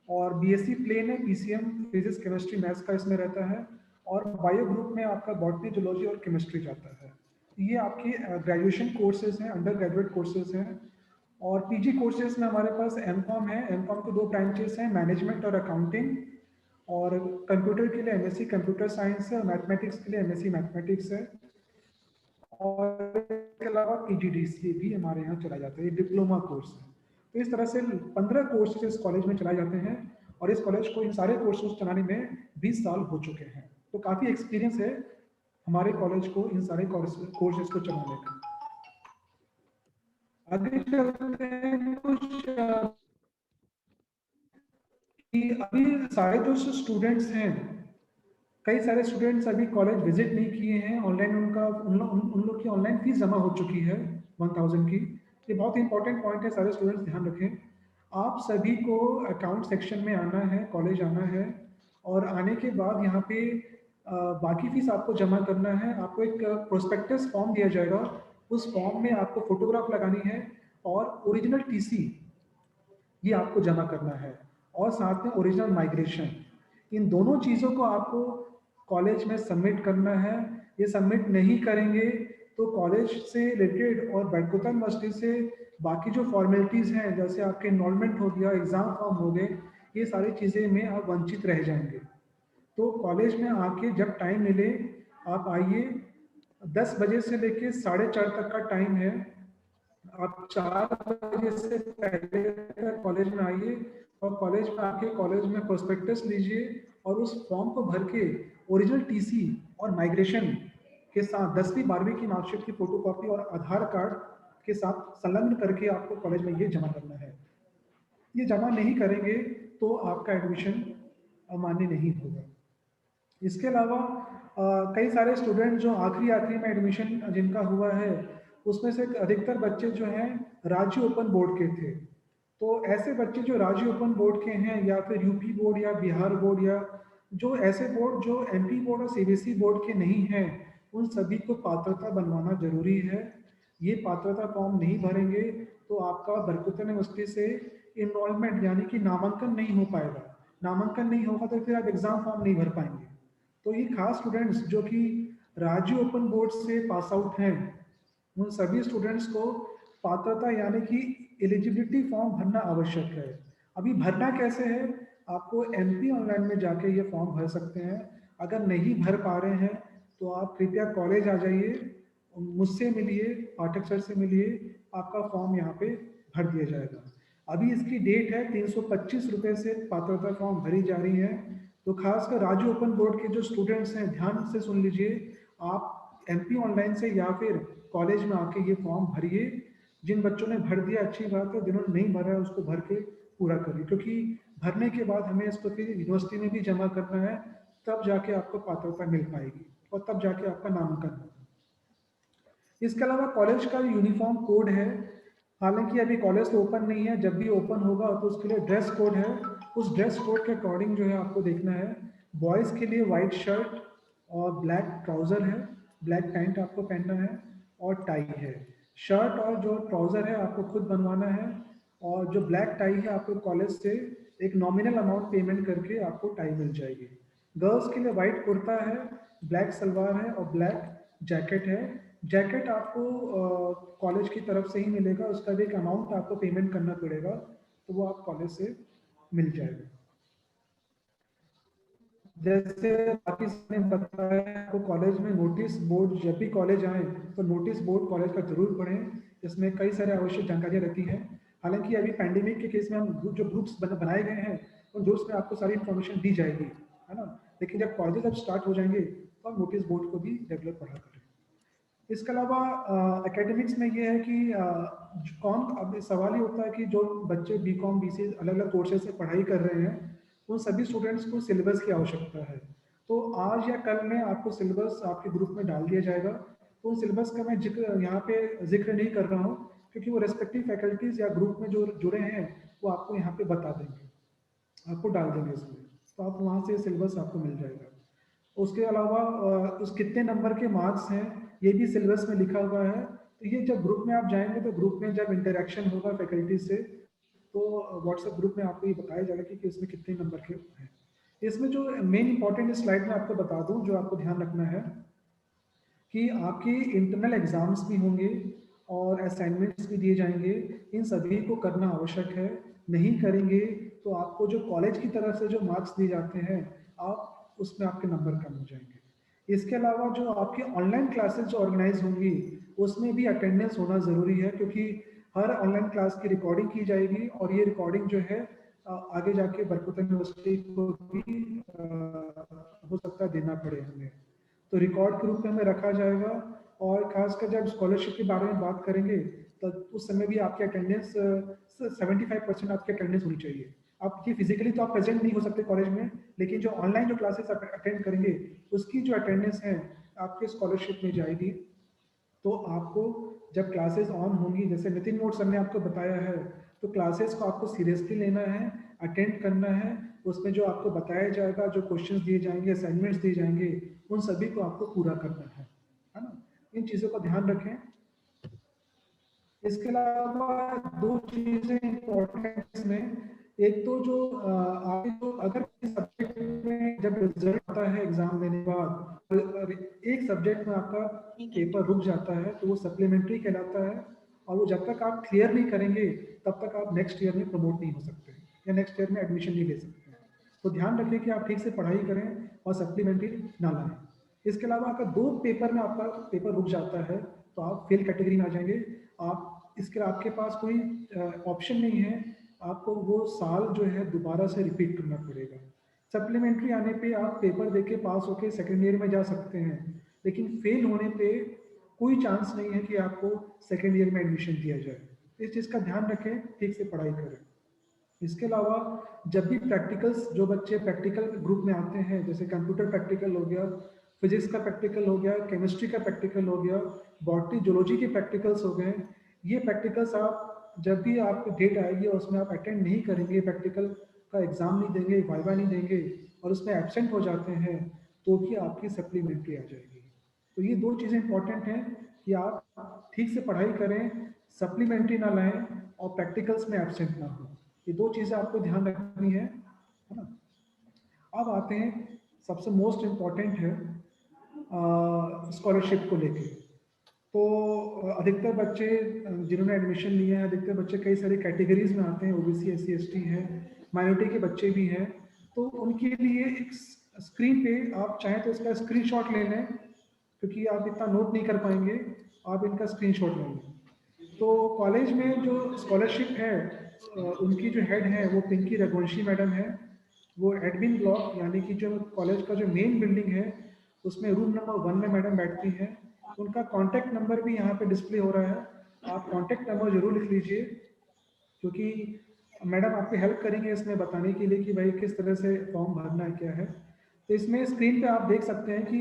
और बीएससी प्लेन है, पीसीएम फिजिक्स केमिस्ट्री मैथ्स का इसमें रहता है, और बायो ग्रुप में आपका बॉटनी जूलॉजी और केमिस्ट्री जाता है। ये आपकी ग्रेजुएशन कोर्सेज हैं, अंडर ग्रेजुएट कोर्सेज हैं। और पीजी कोर्सेज में हमारे पास एमकॉम है। एमकॉम के 2 ब्रांचेस हैं, मैनेजमेंट और अकाउंटिंग। और कंप्यूटर के लिए एमएससी कंप्यूटर साइंस है और मैथमेटिक्स के लिए एमएससी मैथमेटिक्स है। और इसके अलावा पीजीडीसीए भी हमारे यहाँ चला जाता है, ये डिप्लोमा कोर्स है। तो इस तरह से 15 कोर्सेज इस कॉलेज में चलाए जाते हैं और इस कॉलेज को इन सारे कोर्सेज चलाने में 20 साल हो चुके हैं। तो काफ़ी एक्सपीरियंस है हमारे कॉलेज को इन सारे कोर्सेज को चलाने का। आगे चलते हैं कुछ कि अभी सारे जो स्टूडेंट्स हैं, कई सारे स्टूडेंट्स अभी कॉलेज विजिट नहीं किए हैं। ऑनलाइन उन लोग की ऑनलाइन फीस जमा हो चुकी है 1000 की। ये बहुत इंपॉर्टेंट पॉइंट है, सारे स्टूडेंट्स ध्यान रखें। आप सभी को अकाउंट सेक्शन में आना है, कॉलेज आना है और आने के बाद यहाँ पे बाकी फीस आपको जमा करना है। आपको एक प्रोस्पेक्टस फॉर्म दिया जाएगा, उस फॉर्म में आपको फोटोग्राफ लगानी है और ओरिजिनल टीसी ये आपको जमा करना है और साथ में ओरिजिनल माइग्रेशन। इन दोनों चीज़ों को आपको कॉलेज में सबमिट करना है। ये सबमिट नहीं करेंगे तो कॉलेज से रिलेटेड और बैडकोटा यूनिवर्सिटी से बाकी जो फॉर्मेलिटीज़ हैं, जैसे आपके इनरोलमेंट हो गया, एग्ज़ाम फॉर्म हो गए, ये सारी चीज़ें में आप वंचित रह जाएंगे। तो कॉलेज में आके जब टाइम मिले आप आइए। 10 बजे से लेके 4:30 तक का टाइम है। आप 4 बजे से पहले कॉलेज में आइए और कॉलेज में आके कॉलेज में प्रोस्पेक्टस लीजिए और उस फॉर्म को भर के ओरिजिनल टीसी और माइग्रेशन के साथ 10वीं 12वीं की मार्कशीट की फोटोकॉपी और आधार कार्ड के साथ संलग्न करके आपको कॉलेज में ये जमा करना है। ये जमा नहीं करेंगे तो आपका एडमिशन मान्य नहीं होगा। इसके अलावा कई सारे स्टूडेंट जो आखिरी में एडमिशन जिनका हुआ है, उसमें से अधिकतर बच्चे जो हैं राज्य ओपन बोर्ड के थे। तो ऐसे बच्चे जो राज्य ओपन बोर्ड के हैं या फिर यूपी बोर्ड या बिहार बोर्ड या जो ऐसे बोर्ड जो एमपी बोर्ड और सीबीएसई बोर्ड के नहीं हैं, उन सभी को पात्रता बनवाना जरूरी है। ये पात्रता फॉर्म नहीं भरेंगे तो आपका बरकतुल्लाह यूनिवर्सिटी से इनरोलमेंट यानी कि नामांकन नहीं हो पाएगा। नामांकन नहीं होगा तो फिर आप एग्जाम फॉर्म नहीं भर पाएंगे। तो ये खास स्टूडेंट्स जो कि राज्य ओपन बोर्ड से पास आउट हैं, उन सभी स्टूडेंट्स को पात्रता यानी कि एलिजिबिलिटी फॉर्म भरना आवश्यक है। अभी भरना कैसे है, आपको एमपी ऑनलाइन में जाके ये फॉर्म भर सकते हैं। अगर नहीं भर पा रहे हैं तो आप कृपया कॉलेज आ जाइए, मुझसे मिलिए, पाठक सर से मिलिए, आपका फॉर्म यहाँ पे भर दिया जाएगा। अभी इसकी डेट है, 325 रुपये से पात्रता फॉर्म भरी जा रही है। तो खासकर राज्य ओपन बोर्ड के जो स्टूडेंट्स हैं ध्यान से सुन लीजिए, आप एमपी ऑनलाइन से या फिर कॉलेज में आके ये फॉर्म भरिए। जिन बच्चों ने भर दिया अच्छी बात है, जिन्होंने नहीं भरा है उसको भर के पूरा करिए, क्योंकि भरने के बाद हमें इसको फिर यूनिवर्सिटी में भी जमा करना है, तब जाके आपको पात्रता मिल पाएगी और तब जाके आपका नामांकन होगा। इसके अलावा कॉलेज का यूनिफॉर्म कोड है। हालांकि अभी कॉलेज तो ओपन नहीं है, जब भी ओपन होगा तो उसके लिए ड्रेस कोड है। उस ड्रेस कोड के अकॉर्डिंग जो है आपको देखना है। बॉयज़ के लिए वाइट शर्ट और ब्लैक ट्राउज़र है, ब्लैक पैंट आपको पहनना है और टाई है। शर्ट और जो ट्राउज़र है आपको खुद बनवाना है और जो ब्लैक टाई है आपको कॉलेज से एक नॉमिनल अमाउंट पेमेंट करके आपको टाई मिल जाएगी। गर्ल्स के लिए वाइट कुर्ता है, ब्लैक सलवार है और ब्लैक जैकेट है। जैकेट आपको कॉलेज की तरफ से ही मिलेगा, उसका भी एक अमाउंट आपको पेमेंट करना पड़ेगा, तो वो आप कॉलेज से मिल जाएगा। जैसे बाकी ने बताया, आपको कॉलेज में नोटिस बोर्ड, जब भी कॉलेज आए तो नोटिस बोर्ड कॉलेज का जरूर पढ़ें। इसमें कई सारे आवश्यक जानकारियाँ रहती हैं। हालांकि अभी पैंडेमिक के केस में हम जो ग्रुप्स बनाए गए हैं उन ग्रुप्स में आपको सारी इन्फॉर्मेशन दी जाएगी, है ना। लेकिन जब कॉलेज जब स्टार्ट हो जाएंगे तो आप नोटिस बोर्ड को भी रेगुलर पढ़ा करें। इसके अलावा एकेडमिक्स में ये है कि अब सवाल ये होता है कि जो बच्चे बीकॉम बीसी अलग अलग कोर्सेज से पढ़ाई कर रहे हैं, उन सभी स्टूडेंट्स को सिलेबस की आवश्यकता है। तो आज या कल में आपको सिलेबस आपके ग्रुप में डाल दिया जाएगा। तो उन सिलेबस का मैं यहाँ पे जिक्र नहीं कर रहा हूँ, क्योंकि वो रेस्पेक्टिव फैकल्टीज या ग्रुप में जो जुड़े हैं वो आपको यहाँ पे बता देंगे, आपको डाल देंगे इसमें, तो आप वहाँ से सिलेबस आपको मिल जाएगा। उसके अलावा उस कितने नंबर के मार्क्स हैं ये भी सिलेबस में लिखा हुआ है। तो ये जब ग्रुप में आप जाएंगे तो ग्रुप में जब इंटरेक्शन होगा फैकल्टी से, तो व्हाट्सएप ग्रुप में आपको ये बताया जाएगा कि इसमें कितने नंबर के हैं। इसमें जो मेन इंपॉर्टेंट स्लाइड में आपको बता दूं, जो आपको ध्यान रखना है कि आपके इंटरनल एग्जाम्स भी होंगे और असाइनमेंट्स भी दिए जाएंगे। इन सभी को करना आवश्यक है। नहीं करेंगे तो आपको जो कॉलेज की तरफ से जो मार्क्स दिए जाते हैं आप उसमें आपके नंबर कम हो जाएंगे। इसके अलावा जो आपकी ऑनलाइन क्लासेस जो ऑर्गेनाइज होंगी उसमें भी अटेंडेंस होना ज़रूरी है, क्योंकि हर ऑनलाइन क्लास की रिकॉर्डिंग की जाएगी और ये रिकॉर्डिंग जो है आगे जाके बरकतुल्लाह यूनिवर्सिटी को भी हो सकता है देना पड़े हमें, तो रिकॉर्ड के रूप में हमें रखा जाएगा। और खासकर जब स्कॉलरशिप के बारे में बात करेंगे तो उस समय भी आपकी अटेंडेंस 75% आपकी अटेंडेंस होनी चाहिए। आपकी फिजिकली तो आप प्रेजेंट नहीं हो सकते कॉलेज में, लेकिन जो ऑनलाइन जो क्लासेस आप अटेंड करेंगे उसकी जो अटेंडेंस है आपके स्कॉलरशिप में जाएगी। तो आपको जब क्लासेस ऑन होंगी, जैसे नितिन मोड सर ने आपको बताया है, तो क्लासेस को आपको सीरियसली लेना है, अटेंड करना है। उसमें जो आपको बताया जाएगा, जो क्वेश्चंस दिए जाएंगे, असाइनमेंट्स दिए जाएंगे, उन सभी को आपको पूरा करना है ना। इन चीज़ों का ध्यान रखें। इसके अलावा दो चीज़ें इम्पोर्टेंट इसमें, एक तो जो आपके जो अगर सब्जेक्ट में जब रिजल्ट आता है एग्जाम देने के बाद, एक सब्जेक्ट में आपका पेपर रुक जाता है तो वो सप्लीमेंट्री कहलाता है, और वो जब तक आप क्लियर नहीं करेंगे तब तक आप नेक्स्ट ईयर में प्रमोट नहीं हो सकते या नेक्स्ट ईयर में एडमिशन नहीं ले सकते। तो ध्यान रखें कि आप ठीक से पढ़ाई करें और सप्लीमेंट्री ना लाएं। इसके अलावा अगर दो पेपर में आपका पेपर रुक जाता है तो आप फेल कैटेगरी में आ जाएंगे। आप इसके आपके पास कोई ऑप्शन नहीं है, आपको वो साल जो है दोबारा से रिपीट करना पड़ेगा। सप्लीमेंट्री आने पे आप पेपर देके पास होके सेकेंड ईयर में जा सकते हैं, लेकिन फेल होने पे कोई चांस नहीं है कि आपको सेकेंड ईयर में एडमिशन दिया जाए। इस चीज़ का ध्यान रखें, ठीक से पढ़ाई करें। इसके अलावा जब भी प्रैक्टिकल्स, जो बच्चे प्रैक्टिकल ग्रुप में आते हैं, जैसे कंप्यूटर प्रैक्टिकल हो गया, फिजिक्स का प्रैक्टिकल हो गया, केमिस्ट्री का प्रैक्टिकल हो गया, बॉटनी जूलॉजी के प्रैक्टिकल्स हो गए, ये प्रैक्टिकल्स आप जब भी आपकी डेट आएगी और उसमें आप अटेंड नहीं करेंगे, प्रैक्टिकल का एग्जाम नहीं देंगे, वाइवा नहीं देंगे और उसमें एब्सेंट हो जाते हैं, तो भी आपकी सप्लीमेंट्री आ जाएगी। तो ये दो चीज़ें इंपॉर्टेंट हैं कि आप ठीक से पढ़ाई करें, सप्लीमेंट्री ना लाएं और प्रैक्टिकल्स में एब्सेंट ना हो। ये दो चीज़ें आपको ध्यान रखनी है ना। अब आते हैं सबसे मोस्ट इम्पॉर्टेंट है स्कॉलरशिप को लेके। तो अधिकतर बच्चे जिन्होंने एडमिशन लिए हैं, अधिकतर बच्चे कई सारी कैटेगरीज में आते हैं, ओबीसी, एससी, एसटी हैं, माइनॉरिटी के बच्चे भी हैं। तो उनके लिए एक स्क्रीन पे आप चाहें तो इसका स्क्रीनशॉट ले लें, क्योंकि आप इतना नोट नहीं कर पाएंगे, आप इनका स्क्रीनशॉट ले लें। तो कॉलेज में जो स्कॉलरशिप है उनकी जो हेड है वो पिंकी रघुवंशी मैडम है। वो एडमिन ब्लॉक यानी कि जो कॉलेज का जो मेन बिल्डिंग है उसमें रूम नंबर 1 में मैडम बैठती हैं। उनका कॉन्टैक्ट नंबर भी यहाँ पे डिस्प्ले हो रहा है, आप कॉन्टैक्ट नंबर जरूर लिख लीजिए, क्योंकि मैडम आपकी हेल्प करेंगे इसमें बताने के लिए कि भाई किस तरह से फॉर्म भरना है, क्या है। तो इसमें स्क्रीन पे आप देख सकते हैं कि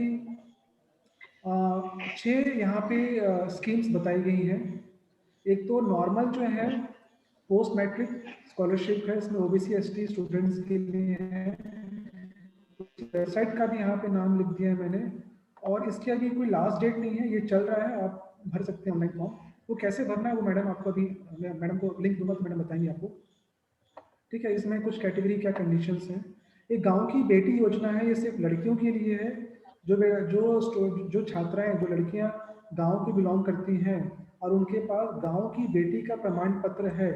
6 यहाँ पे स्कीम्स बताई गई हैं। एक तो नॉर्मल जो है पोस्ट मैट्रिक स्कॉलरशिप है, इसमें ओबीसी एसटी स्टूडेंट्स के लिए है। वेबसाइट का भी यहाँ पे नाम लिख दिया है मैंने, और इसकी अभी कोई लास्ट डेट नहीं है, ये चल रहा है, आप भर सकते हैं ऑनलाइन फॉर्म। वो कैसे भरना है वो मैडम आपको अभी, मैडम को लिंक दूंगा तो मैडम बताएंगे आपको, ठीक है। इसमें कुछ कैटेगरी क्या कंडीशंस हैं। एक गांव की बेटी योजना है, ये सिर्फ लड़कियों के लिए है। जो छात्राएं, जो लड़कियां गांव की बिलोंग करती हैं और उनके पास गांव की बेटी का प्रमाण पत्र है,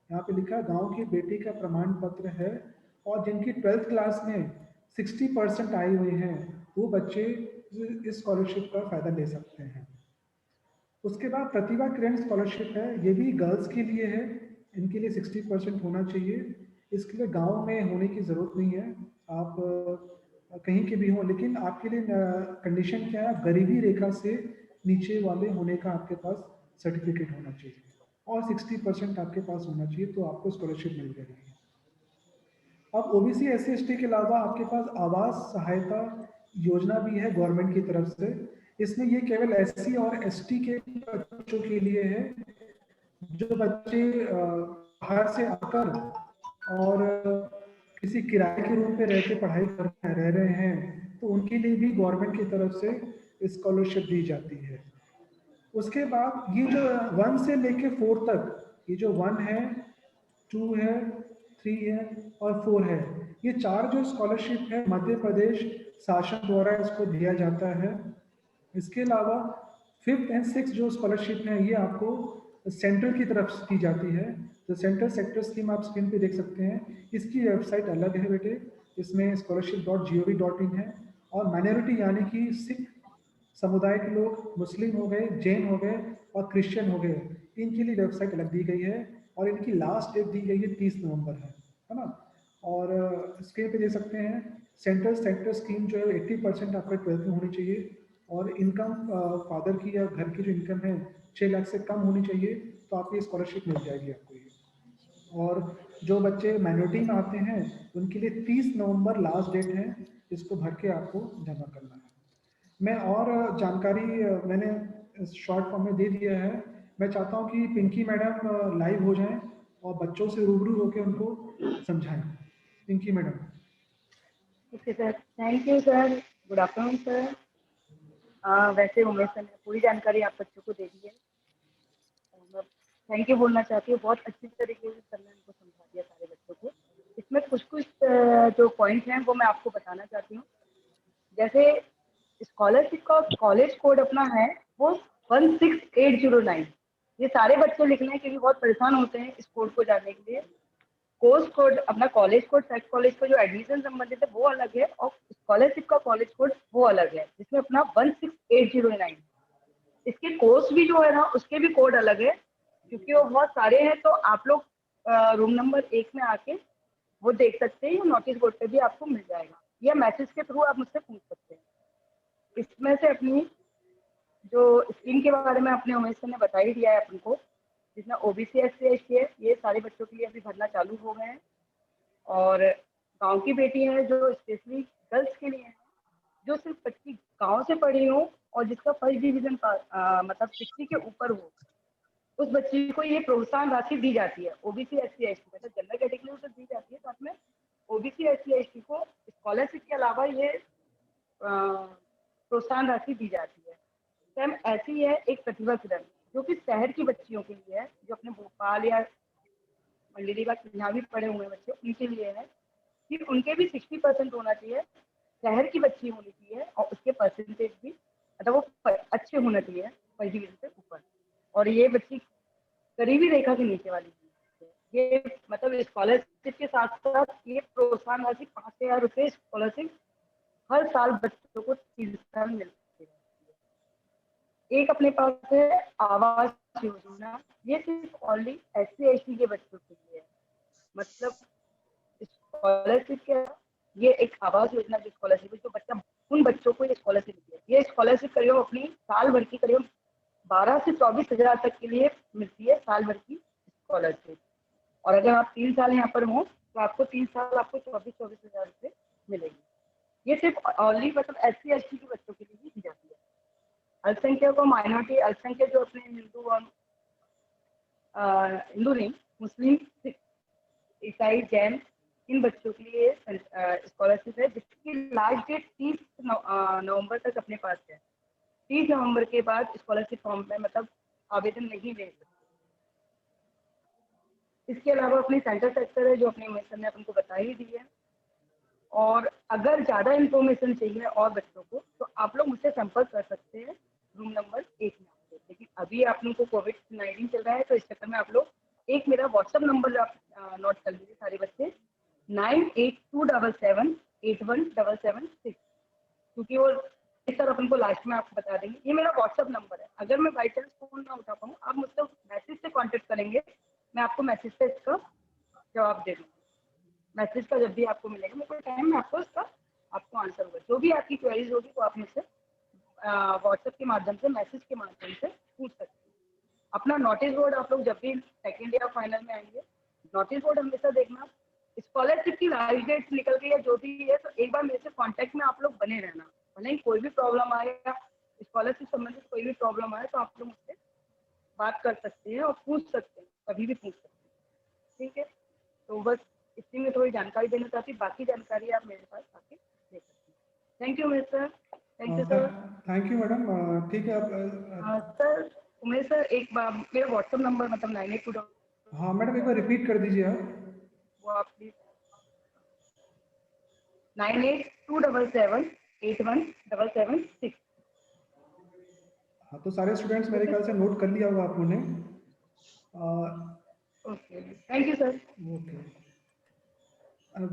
यहाँ पे लिखा है गांव की बेटी का प्रमाण पत्र है, और जिनकी 12th क्लास में 60% आए हुए हैं, वो बच्चे इस स्कॉलरशिप का फायदा ले सकते हैं। उसके बाद प्रतिभा किरण स्कॉलरशिप है, ये भी गर्ल्स के लिए है, इनके लिए 60% होना चाहिए। इसके लिए गांव में होने की ज़रूरत नहीं है, आप कहीं के भी हो, लेकिन आपके लिए कंडीशन क्या है, गरीबी रेखा से नीचे वाले होने का आपके पास सर्टिफिकेट होना चाहिए और 60% आपके पास होना चाहिए, तो आपको स्कॉलरशिप मिल जाएगी। अब ओबीसी एससी एसटी के अलावा आपके पास आवास सहायता योजना भी है गवर्नमेंट की तरफ से। इसमें ये केवल एससी और एसटी के बच्चों के लिए है, जो बच्चे बाहर से आकर और किसी किराए के रूम पे रह के पढ़ाई रह रहे हैं, तो उनके लिए भी गवर्नमेंट की तरफ से स्कॉलरशिप दी जाती है। उसके बाद ये जो 1 से लेके 4 तक, ये जो 1 है, 2 है, 3 है और 4 है, ये 4 जो स्कॉलरशिप है मध्य प्रदेश शासन द्वारा इसको दिया जाता है। इसके अलावा 5th एंड 6th जो स्कॉलरशिप है ये आपको सेंट्रल की तरफ से दी जाती है। तो सेंट्रल सेक्टर स्कीम आप स्क्रीन पे देख सकते हैं। इसकी वेबसाइट अलग है बेटे, इसमें scholarship.gov.in है। और माइनॉरिटी यानी कि सिख समुदाय के लोग, मुस्लिम हो गए, जैन हो गए और क्रिश्चियन हो गए, इनके लिए वेबसाइट अलग दी गई है और इनकी लास्ट डेट दी गई है 30 नवंबर है ना। और स्क्रीन पे देख सकते हैं सेंट्रल सेक्टर स्कीम जो है 80% आपका 12th में होनी चाहिए और इनकम फादर की या घर की जो इनकम है 6 लाख से कम होनी चाहिए, तो आपको ये स्कॉलरशिप मिल जाएगी आपको ये। और जो बच्चे माइनॉरिटी में आते हैं उनके लिए 30 नवंबर लास्ट डेट है, इसको भर के आपको जमा करना है। मैं और जानकारी मैंने शॉर्ट फॉर्म में दे दिया है। मैं चाहता हूं कि पिंकी मैडम लाइव हो जाएं और बच्चों से रूबरू होकर उनको समझाएं। Pinky madam. Okay sir, thank you sir. Good afternoon sir. वैसे उमेश सर ने पूरी जानकारी आप बच्चों को दे दी है। थैंक यू बोलना चाहती हूँ, बहुत अच्छी तरीके से सर ने उनको समझा दिया सारे बच्चों को। इसमें कुछ कुछ जो पॉइंट्स हैं वो मैं आपको बताना चाहती हूँ। जैसे स्कॉलरशिप का कॉलेज कोड अपना है वो 16809। ये सारे बच्चे लिखने हैं क्योंकि बहुत परेशान होते हैं इस कोड को जानने के लिए। कोर्स कोड अपना कॉलेज कोड, सेक्ट कॉलेज का जो एडमिशन संबंधित है वो अलग है और स्कॉलरशिप का कॉलेज कोड वो अलग है, जिसमें अपना 16809। इसके कोर्स भी जो है ना उसके भी कोड अलग है क्योंकि वो बहुत सारे हैं। तो आप लोग रूम नंबर 1 में आके वो देख सकते हैं, नोटिस बोर्ड पे भी आपको मिल जाएगा या मैसेज के थ्रू आप मुझसे पूछ सकते हैं। इसमें से अपनी जो स्कीम के बारे में अपने उमेश सर ने बता ही दिया है अपन को, जिसमें ओबीसी SC ST है, ये सारे बच्चों के लिए अभी भरना चालू हो गए हैं। और गांव की बेटी है जो स्पेशली गर्ल्स के लिए है, जो सिर्फ बच्ची गांव से पढ़ी हो और जिसका फर्स्ट डिवीजन मतलब 60 के ऊपर हो, उस बच्ची को ये प्रोत्साहन राशि दी जाती है। ओबीसी SC ST मतलब जनरल कैटेगरी को तो दी जाती है, साथ में ओबीसी SC ST को स्कॉलरशिप के अलावा ये प्रोत्साहन राशि दी जाती है। सेम ऐसी है एक प्रतिभा किरण, जो कि शहर की बच्चियों के लिए है, जो अपने भोपाल या मंडलीबाग यहाँ भी पढ़े हुए बच्चे, उनके लिए है कि उनके भी 60% होना चाहिए, शहर की बच्ची होनी चाहिए और उसके परसेंटेज भी मतलब वो अच्छे होना चाहिए फर्स्ट डिवीजन से ऊपर। और ये बच्ची गरीबी रेखा के नीचे वाली है। ये मतलब स्कॉलरशिप के साथ साथ ये प्रोत्साहन राशि 5,000 रुपये स्कॉलरशिप हर साल बच्चों को 3 साल मिलती है। एक अपने पास है आवास योजना, ये सिर्फ ओनली SC ST के बच्चों के लिए है। मतलब स्कॉलरशिप के ये एक आवास योजना की स्कॉलरशिप है, जो बच्चा उन बच्चों को ये स्कॉलरशिप मिलती है। ये स्कॉलरशिप करीब अपनी साल भर की करीब 12 से 24 हजार तक के लिए मिलती है, साल भर की स्कॉलरशिप। और अगर आप 3 साल यहाँ पर हो तो आपको 3 साल आपको 24 हजार रुपये मिलेगी। ये सिर्फ ओनली मतलब SC ST के बच्चों के लिए ही दी जाती है। अल्पसंख्यक और माइनॉरिटी, अल्पसंख्यक जो अपने हिंदू नहीं, मुस्लिम, सिख, ईसाई, जैन, इन बच्चों के लिए स्कॉलरशिप है, जिसकी लास्ट डेट 30 नवंबर तक अपने पास है। 30 नवंबर के बाद स्कॉलरशिप फॉर्म में मतलब आवेदन नहीं ले सकते। इसके अलावा अपनी सेंटर सेक्टर है जो अपने उमेश सर ने अपन को बता ही दी है। और अगर ज़्यादा इन्फॉर्मेशन चाहिए और बच्चों को तो आप लोग मुझसे संपर्क कर सकते हैं रूम नंबर 1 में आके। लेकिन अभी आप लोगों को कोविड-19 चल रहा है तो इस चक्कर में आप लोग एक मेरा व्हाट्सएप नंबर आप नोट कर लीजिए सारे बच्चे, 9827781776, क्योंकि वो इस तरह अपन को लास्ट में आपको बता देंगे। ये मेरा व्हाट्सएप नंबर है। अगर मैं बाई चांस फोन ना उठा पाऊँ, आप मुझसे मैसेज से कॉन्टेक्ट करेंगे, मैं आपको मैसेज से इसका जवाब दे दूँगी। मैसेज का जब भी आपको मिलेगा मेरे को टाइम में आपको आंसर होगा। जो भी आपकी क्वेरीज होगी वो आप मुझसे व्हाट्सएप के माध्यम से, मैसेज के माध्यम से पूछ सकते हैं। अपना नोटिस बोर्ड आप लोग जब भी सेकेंड या फाइनल में आएंगे, नोटिस बोर्ड हमेशा देखना। स्कॉलरशिप की लास्ट डेट निकल गई है जो भी है, तो एक बार मेरे से कॉन्टेक्ट में आप लोग बने रहना। भले ही कोई भी प्रॉब्लम आए या स्कॉलरशिप संबंधित कोई भी प्रॉब्लम आए तो आप लोग मुझसे बात कर सकते हैं और पूछ सकते हैं, कभी भी पूछ सकते हैं। ठीक है, तो बस इतनी में थोड़ी जानकारी देना चाहती हूँ, बाकी जानकारी आप मेरे पास आके दे सकते हैं। Thank you Umesh sir. Thank you sir. Thank you madam. ठीक है सर उमेश सर, एक बार मेरा व्हाट्सएप नंबर मतलब 982। हाँ मैडम, एक बार रिपीट कर दीजिए आप। वो आप प्लीज 9827781776। हाँ, तो सारे स्टूडेंट्स मेरे ख्याल से नोट कर लिया होगा आप लोगों ने। Okay, thank you sir. Okay,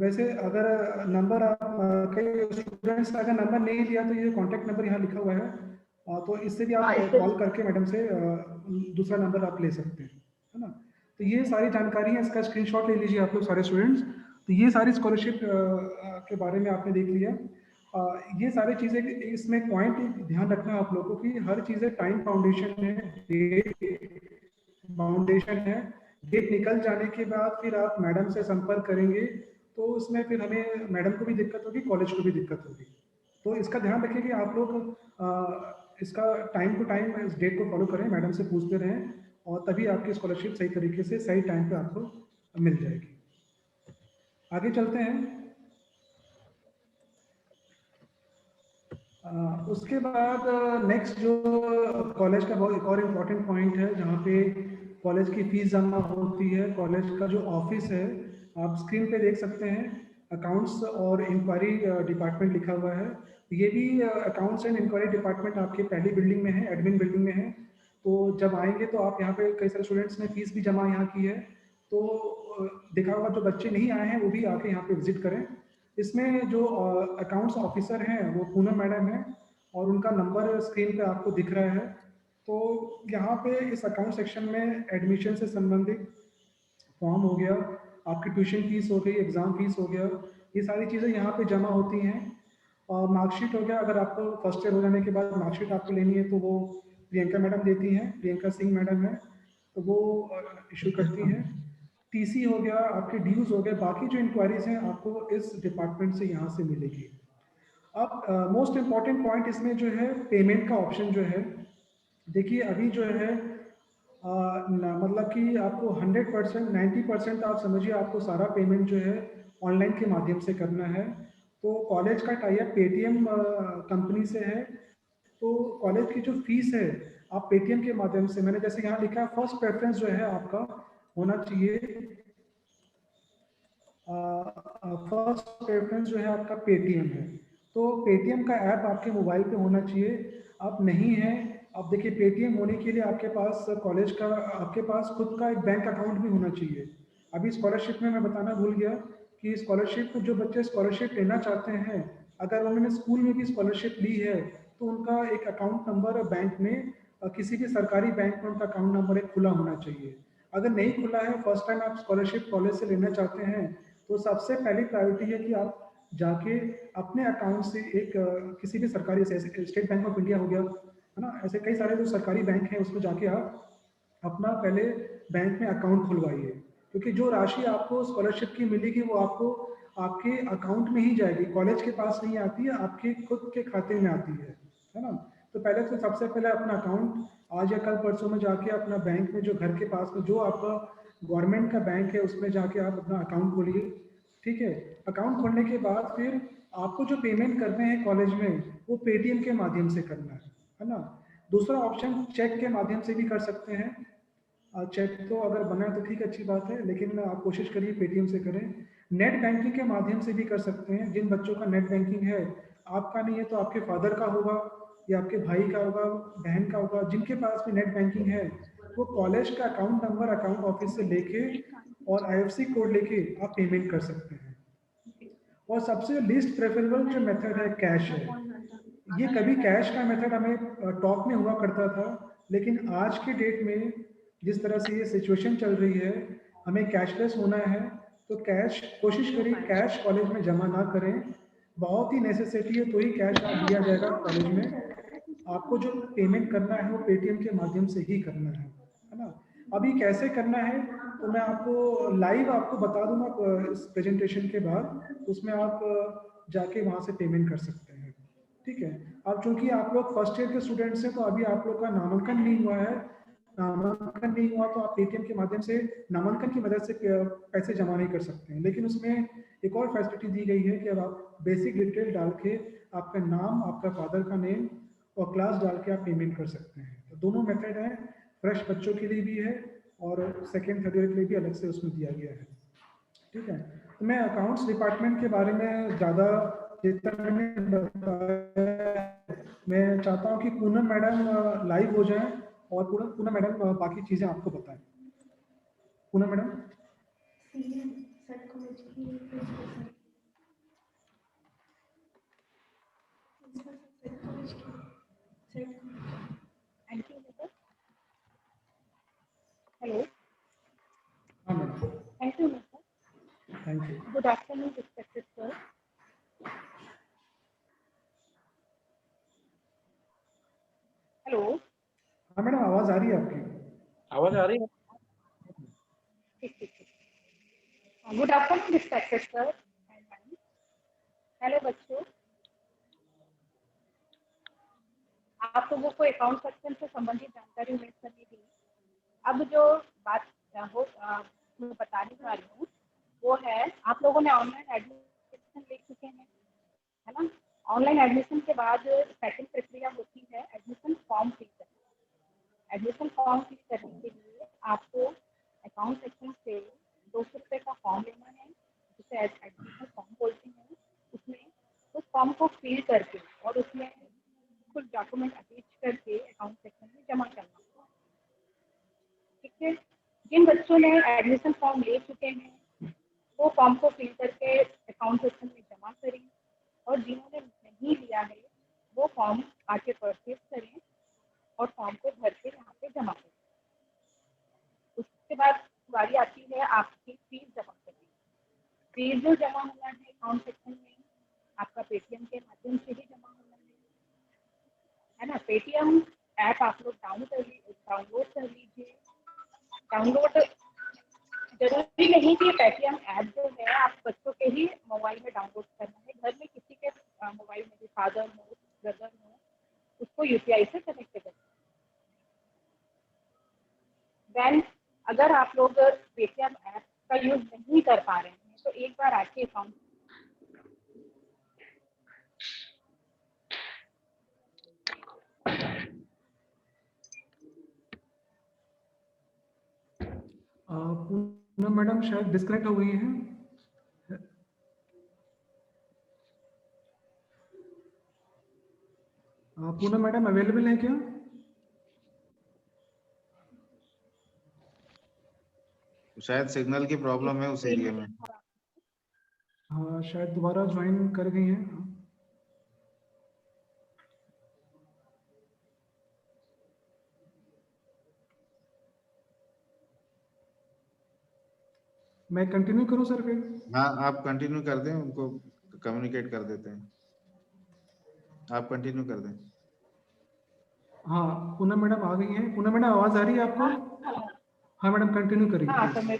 वैसे अगर नंबर आप कई स्टूडेंट्स का अगर नंबर नहीं लिया तो ये कॉन्टैक्ट नंबर यहाँ लिखा हुआ है, तो इससे भी आप हाँ, इससे कॉल करके मैडम से दूसरा नंबर आप ले सकते हैं, है ना। तो ये सारी जानकारी है, इसका स्क्रीनशॉट ले लीजिए आप लोग सारे स्टूडेंट्स। तो ये सारी स्कॉलरशिप के बारे में आपने देख लिया। ये सारी चीज़ें, इसमें पॉइंट ध्यान रखना है आप लोगों को कि हर चीज़ें टाइम फाउंडेशन है, डेट फाउंडेशन है। डेट निकल जाने के बाद फिर आप मैडम से संपर्क करेंगे तो उसमें फिर हमें मैडम को भी दिक्कत होगी, कॉलेज को भी दिक्कत होगी। तो इसका ध्यान रखिए कि आप लोग इसका टाइम टू टाइम इस डेट को फॉलो करें, मैडम से पूछते रहें, और तभी आपकी स्कॉलरशिप सही तरीके से सही टाइम पे आपको मिल जाएगी। आगे चलते हैं। उसके बाद नेक्स्ट जो कॉलेज का एक और इम्पॉर्टेंट पॉइंट है जहाँ पे कॉलेज की फीस जमा होती है। कॉलेज का जो ऑफिस है आप स्क्रीन पे देख सकते हैं, अकाउंट्स और इंक्वायरी डिपार्टमेंट लिखा हुआ है। ये भी अकाउंट्स एंड इंक्वायरी डिपार्टमेंट आपके पहली बिल्डिंग में है, एडमिन बिल्डिंग में है। तो जब आएंगे तो आप यहाँ पे कई सारे स्टूडेंट्स ने फीस भी जमा यहाँ की है, तो देखा होगा जो बच्चे नहीं आए हैं वो भी आके यहाँ पे विजिट करें। इसमें जो अकाउंट्स ऑफिसर हैं वो पूनम मैडम है और उनका नंबर स्क्रीन पे आपको दिख रहा है। तो यहाँ पे इस अकाउंट सेक्शन में एडमिशन से संबंधित फॉर्म हो गया, आपकी ट्यूशन फीस हो गई, एग्ज़ाम फीस हो गया, ये सारी चीज़ें यहाँ पे जमा होती हैं। और मार्कशीट हो गया, अगर आपको फर्स्ट ईयर हो जाने के बाद मार्कशीट आपको लेनी है तो वो प्रियंका मैडम देती हैं, प्रियंका सिंह मैडम है, तो वो इशू करती हैं। टीसी हो गया, आपके ड्यूज हो गए, बाकी जो इंक्वायरीज हैं आपको इस डिपार्टमेंट से यहाँ से मिलेगी। अब मोस्ट इम्पॉर्टेंट पॉइंट इसमें जो है पेमेंट का ऑप्शन जो है, देखिए अभी जो है मतलब कि आपको 100% 90% आप समझिए आपको सारा पेमेंट जो है ऑनलाइन के माध्यम से करना है। तो कॉलेज का टाई अप पेटीएम कंपनी से है, तो कॉलेज की जो फीस है आप पेटीएम के माध्यम से, मैंने जैसे यहाँ लिखा है फर्स्ट प्रेफरेंस जो है आपका होना चाहिए, फर्स्ट प्रेफरेंस जो है आपका पेटीएम है। तो पेटीएम का ऐप आपके मोबाइल पे होना चाहिए। आप नहीं है, अब देखिए पेटीएम होने के लिए आपके पास कॉलेज का, आपके पास खुद का एक बैंक अकाउंट भी होना चाहिए। अभी स्कॉलरशिप में मैं बताना भूल गया कि स्कॉलरशिप जो बच्चे स्कॉलरशिप लेना चाहते हैं, अगर उन्होंने स्कूल में भी स्कॉलरशिप ली है तो उनका एक अकाउंट नंबर बैंक में, किसी भी सरकारी बैंक में उनका अकाउंट नंबर एक खुला होना चाहिए। अगर नहीं खुला है, फर्स्ट टाइम आप स्कॉलरशिप कॉलेज से लेना चाहते हैं, तो सबसे पहली प्रायोरिटी है कि आप जाके अपने अकाउंट से एक किसी भी सरकारी, स्टेट बैंक ऑफ इंडिया हो गया, है ना, ऐसे कई सारे जो सरकारी बैंक हैं उसमें जाके आप अपना पहले बैंक में अकाउंट खुलवाइए, क्योंकि जो राशि आपको स्कॉलरशिप की मिलेगी वो आपको आपके अकाउंट में ही जाएगी, कॉलेज के पास नहीं आती है, आपके खुद के खाते में आती है ना। तो पहले तो सबसे पहले अपना अकाउंट आज या कल परसों में जाके अपना बैंक में, जो घर के पास में जो आपका गवर्नमेंट का बैंक है उसमें जाके आप अपना अकाउंट खोलिए। ठीक है, अकाउंट खोलने के बाद फिर आपको जो पेमेंट करने हैं कॉलेज में वो पेटीएम के माध्यम से करना है ना। दूसरा ऑप्शन चेक के माध्यम से भी कर सकते हैं। चेक तो अगर बना है तो ठीक, अच्छी बात है, लेकिन आप कोशिश करिए पेटीएम से करें। नेट बैंकिंग के माध्यम से भी कर सकते हैं। जिन बच्चों का नेट बैंकिंग है, आपका नहीं है तो आपके फादर का होगा या आपके भाई का होगा, बहन का होगा, जिनके पास भी नेट बैंकिंग है वो कॉलेज का अकाउंट नंबर अकाउंट ऑफिस से लेके और IFSC कोड लेके आप पेमेंट कर सकते हैं। और सबसे लीस्ट प्रेफरेबल जो मेथड है कैश है। ये कभी कैश का मेथड हमें टॉप में हुआ करता था, लेकिन आज के डेट में जिस तरह से ये सिचुएशन चल रही है, हमें कैशलेस होना है, तो कैश कोशिश करिए कैश कॉलेज में जमा ना करें। बहुत ही नेसेसिटी है तो ही कैश आप लिया जाएगा कॉलेज में। आपको जो पेमेंट करना है वो पेटीएम के माध्यम से ही करना है ना। अभी कैसे करना है तो मैं आपको लाइव आपको बता दूंगा इस प्रेजेंटेशन के बाद, उसमें आप जाके वहाँ से पेमेंट कर सकते हैं। ठीक है, अब चूंकि आप लोग फर्स्ट ईयर के स्टूडेंट्स हैं तो अभी आप लोग का नामांकन नहीं हुआ है, नामांकन नहीं हुआ तो आप पेटीएम के माध्यम से नामांकन की मदद से पैसे जमा नहीं कर सकते हैं। लेकिन उसमें एक और फैसिलिटी दी गई है कि अब आप बेसिक डिटेल डाल के आपका नाम, आपका फादर का नेम और क्लास डाल के आप पेमेंट कर सकते हैं। तो दोनों मेथड हैं, फ्रेश बच्चों के लिए भी है और सेकेंड थर्ड ईयर के लिए भी अलग से उसमें दिया गया है। ठीक है, तो मैं अकाउंट्स डिपार्टमेंट के बारे में ज़्यादा जितना मैंने बताया मैं चाहता हूँ कि पूनम मैडम लाइव हो जाएं और पूनम मैडम बाकी चीज़ें आपको बताएं। पूनम मैडम। हेलो, हाँ madam. Thank you sir. Thank you. Good afternoon respected sir. Hello. हाँ मैडम, आवाज़ आ रही है आपकी? आवाज आ रही है? ठीक ठीक ठीक। Good afternoon respected sir and ma'am. Hello बच्चों, आप लोगों को अकाउंट सेक्शन से संबंधित जानकारी उम्मीद करनी थी। अब जो बात मैं बताने जा रही हूँ वो है, आप लोगों ने ऑनलाइन एडमिशन ले चुके हैं, है ना। ऑनलाइन एडमिशन के बाद सेकंड प्रक्रिया होती है एडमिशन फॉर्म फिल करना। एडमिशन फॉर्म फिल करने के लिए आपको अकाउंट सेक्शन से 200 रुपये का फॉर्म लेना है, जिसे एडमिशन फॉर्म बोलते हैं। उसमें उस फॉर्म को फिल करके और उसमें कुछ डॉक्यूमेंट अटैच करके अकाउंट सेक्शन में जमा करना होगा। ठीक है। जिन बच्चों ने एडमिशन फॉर्म ले चुके हैं वो फॉर्म को फिल करके अकाउंट सेक्शन में जमा करें, और जिन्होंने नहीं लिया है वो फॉर्म आके परचेज करें और फॉर्म को भर के यहाँ पे जमा करें। उसके बाद बारी आती है आपकी फीस जमा करने। फीस जो जमा होना है अकाउंट सेक्शन में, आपका पेटीएम के माध्यम से ही जमा होना है ना। पेटीएम ऐप आप लोग डाउनलोड कर लीजिए। डाउनलोड जरूरी नहीं कि पेटीएम ऐप जो है आप बच्चों के ही मोबाइल में डाउनलोड करना है। घर में किसी के मोबाइल में भी फादर हो, ब्रदर हो, उसको यूपीआई से कनेक्ट करें। देन अगर आप लोग पेटीएम ऐप का यूज नहीं कर पा रहे हैं तो एक बार आके अकाउंट पूनम मैडम शायद डिस्कनेक्ट हो गई हैं। पूनम मैडम अवेलेबल है क्या? शायद सिग्नल की प्रॉब्लम है उस एरिया में। हाँ शायद दोबारा ज्वाइन कर गई हैं। मैं कंटिन्यू करूं सर फिर? हाँ आप कंटिन्यू कर दें, उनको कम्युनिकेट कर देते हैं। आप कंटिन्यू कर दें। हाँ पूनम मैडम आ गई हैं। पूनम मैडम आवाज़ आ रही है आपको? हाँ मैडम कंटिन्यू करिए। हाँ तो मैं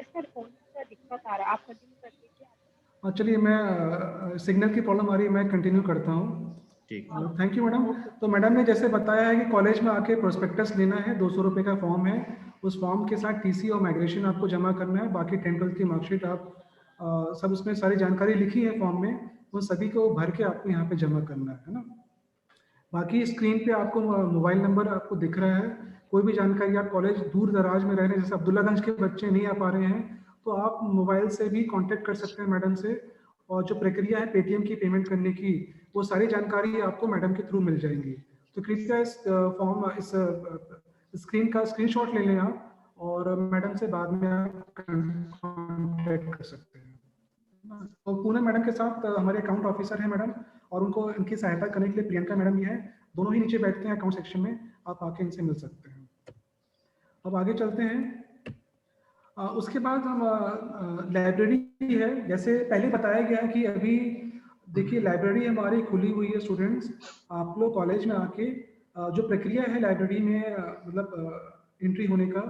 सर फोन से दिक्कत आ रहा है, आप कंटिन्यू कर लीजिए। चलिए मैं सिग्नल की प्रॉब्लम आ रही है, मैं कंटिन्यू करता हूँ। ठीक। Thank you madam. तो मैडम ने जैसे बताया है कि कॉलेज में आके प्रोस्पेक्टस लेना है, 200 रुपये का फॉर्म है। उस फॉर्म के साथ टीसी और माइग्रेशन आपको जमा करना है। बाकी 10th की मार्कशीट आप सब उसमें सारी जानकारी लिखी है फॉर्म में, उन सभी को भर के आपको यहाँ पे जमा करना है ना। बाकी स्क्रीन पे आपको मोबाइल नंबर आपको दिख रहा है। कोई भी जानकारी आप कॉलेज दूर दराज में रह रहे हैं, जैसे अब्दुल्लागंज के बच्चे नहीं आ पा रहे हैं, तो आप मोबाइल से भी कांटेक्ट कर सकते हैं मैडम से। और जो प्रक्रिया है पेटीएम की पेमेंट करने की, वो सारी जानकारी आपको मैडम के थ्रू मिल जाएंगी। तो कृपया इस फॉर्म इस स्क्रीन का स्क्रीनशॉट ले लें आप, और मैडम से बाद में आप कांटेक्ट कर सकते हैं। तो पूनम मैडम के साथ हमारे अकाउंट ऑफिसर हैं मैडम, और उनको इनकी सहायता करने के लिए प्रियंका मैडम भी है। दोनों ही नीचे बैठते हैं अकाउंट सेक्शन में, आप आके इनसे मिल सकते हैं। अब आगे चलते हैं। उसके बाद हम लाइब्रेरी है, जैसे पहले बताया गया है कि अभी देखिए लाइब्रेरी हमारी खुली हुई है। स्टूडेंट्स आप लोग कॉलेज में आके जो प्रक्रिया है लाइब्रेरी में मतलब एंट्री होने का,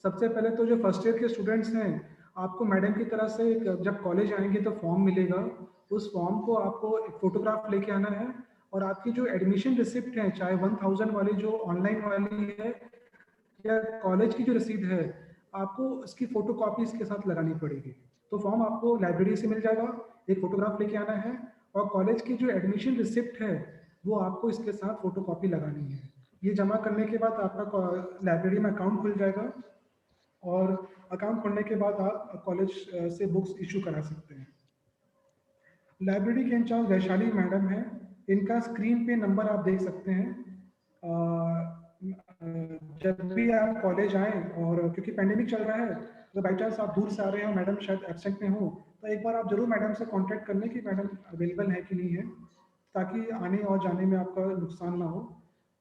सबसे पहले तो जो फर्स्ट ईयर के स्टूडेंट्स हैं आपको मैडम की तरफ से जब कॉलेज आएंगे तो फॉर्म मिलेगा। उस फॉर्म को आपको एक फोटोग्राफ लेके आना है, और आपकी जो एडमिशन रिसिप्ट है, चाहे 1000 वाली जो ऑनलाइन वाली है या कॉलेज की जो रसीद है, आपको इसकी फोटो कॉपी इसके साथ लगानी पड़ेगी। तो फॉर्म आपको लाइब्रेरी से मिल जाएगा, एक फोटोग्राफ लेके आना है, और कॉलेज की जो एडमिशन रिसिप्ट है वो आपको इसके साथ फोटो कॉपी लगानी है। ये जमा करने के बाद आपका लाइब्रेरी में अकाउंट खुल जाएगा, और अकाउंट खुलने के बाद आप कॉलेज से बुक्स इशू करा सकते हैं। लाइब्रेरी के इंचार्ज वैशाली मैडम है। इनका स्क्रीन पे नंबर आप देख सकते हैं। जब भी आप कॉलेज आए, और क्योंकि पैंडेमिक चल रहा है, तो बाई चांस आप दूर से आ रहे हो, मैडम शायद एब्सेंट में हो, तो एक बार आप जरूर मैडम से कांटेक्ट कर लें कि मैडम अवेलेबल है कि नहीं है, ताकि आने और जाने में आपका नुकसान ना हो।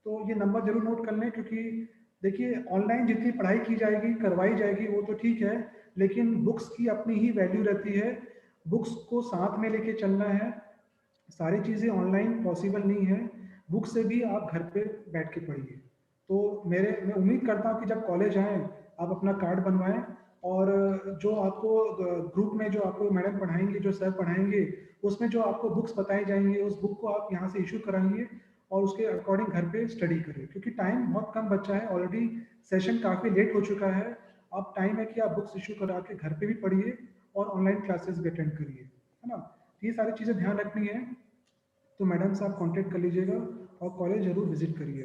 तो ये नंबर जरूर नोट कर लें, क्योंकि देखिए ऑनलाइन जितनी पढ़ाई की जाएगी, करवाई जाएगी, वो तो ठीक है, लेकिन बुक्स की अपनी ही वैल्यू रहती है। बुक्स को साथ में लेके चलना है। सारी चीज़ें ऑनलाइन पॉसिबल नहीं है। बुक से भी आप घर पे बैठ के पढ़िए। तो मैं उम्मीद करता हूँ कि जब कॉलेज आएँ, आप अपना कार्ड बनवाएं, और जो आपको ग्रुप में जो आपको मैडम पढ़ाएंगे, जो सर पढ़ाएंगे, उसमें जो आपको बुक्स बताई जाएंगी, उस बुक को आप यहाँ से इशू कराइए और उसके अकॉर्डिंग घर पे स्टडी करिए, क्योंकि टाइम बहुत कम बचा है। ऑलरेडी सेशन काफ़ी लेट हो चुका है। अब टाइम है कि आप बुक्स इशू करा के घर पे भी पढ़िए और ऑनलाइन क्लासेस भी अटेंड करिए, है ना। ये सारी चीज़ें ध्यान रखनी है। तो मैडम से आप कांटेक्ट कर लीजिएगा और कॉलेज जरूर विजिट करिए।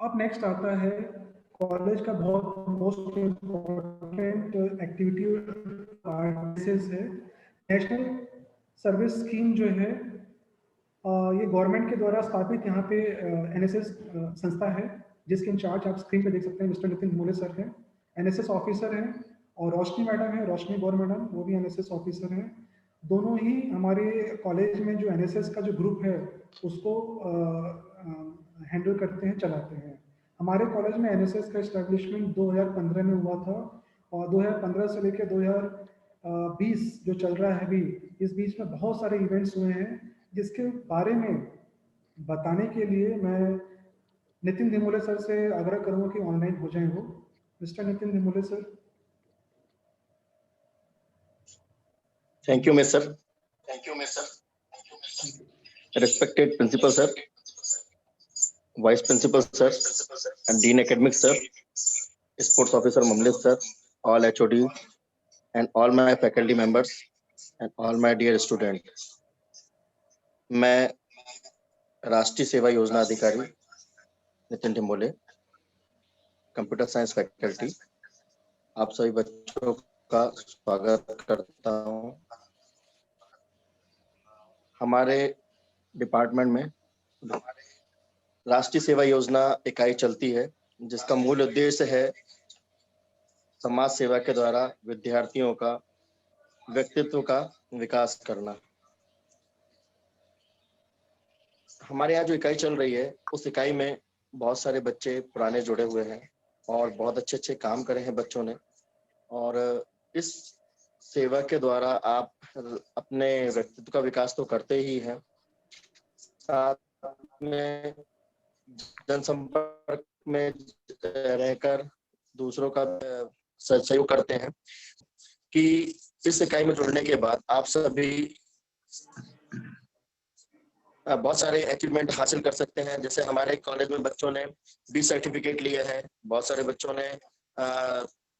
अब नेक्स्ट आता है कॉलेज का बहुत मोस्ट इम्पोर्टेंट एक्टिविटी है, नेशनल सर्विस स्कीम जो है। ये गवर्नमेंट के द्वारा स्थापित यहाँ पे एनएसएस संस्था है, जिसके इंचार्ज आप स्क्रीन पे देख सकते हैं मिस्टर नितिन धूमले सर हैं, एनएसएस ऑफिसर हैं, और रोशनी मैडम है, रोशनी गौर मैडम, वो भी एनएसएस ऑफिसर हैं। दोनों ही हमारे कॉलेज में जो एनएसएस का जो ग्रुप है उसको हैंडल करते हैं, चलाते हैं। हमारे कॉलेज में एनएसएस का इस्टेब्लिशमेंट 2015 में हुआ था, और 2015 से लेकर 2020 जो चल रहा है अभी, इस बीच में बहुत सारे इवेंट्स हुए हैं, जिसके बारे में बताने के लिए मैं नितिन धिमोले सर से आग्रह करूंगा कि ऑनलाइन हो जाए वो। Mister Nitin Dhimole sir. Thank you, Miss Sir. Respected Principal Sir, Vice Principal Sir, and Dean Academics Sir, Sports Officer Mamlet Sir, all HOD, and all my faculty members, and all my dear students. मैं राष्ट्रीय सेवा योजना अधिकारी नितिन धिमोले, कंप्यूटर साइंस फैकल्टी, आप सभी बच्चों का स्वागत करता हूं। हमारे डिपार्टमेंट में राष्ट्रीय सेवा योजना इकाई चलती है, जिसका मूल उद्देश्य है समाज सेवा के द्वारा विद्यार्थियों का व्यक्तित्व का विकास करना। हमारे यहाँ जो इकाई चल रही है, उस इकाई में बहुत सारे बच्चे पुराने जुड़े हुए हैं और बहुत अच्छे अच्छे काम करे हैं बच्चों ने। और इस सेवा के द्वारा आप अपने व्यक्तित्व का विकास तो करते ही हैं, साथ में जनसंपर्क में रहकर दूसरों का सहयोग करते हैं। कि इस इकाई में जुड़ने के बाद आप सभी बहुत सारे अचीवमेंट हासिल कर सकते हैं। जैसे हमारे कॉलेज में बच्चों ने 20 सर्टिफिकेट लिए हैं, बहुत सारे बच्चों ने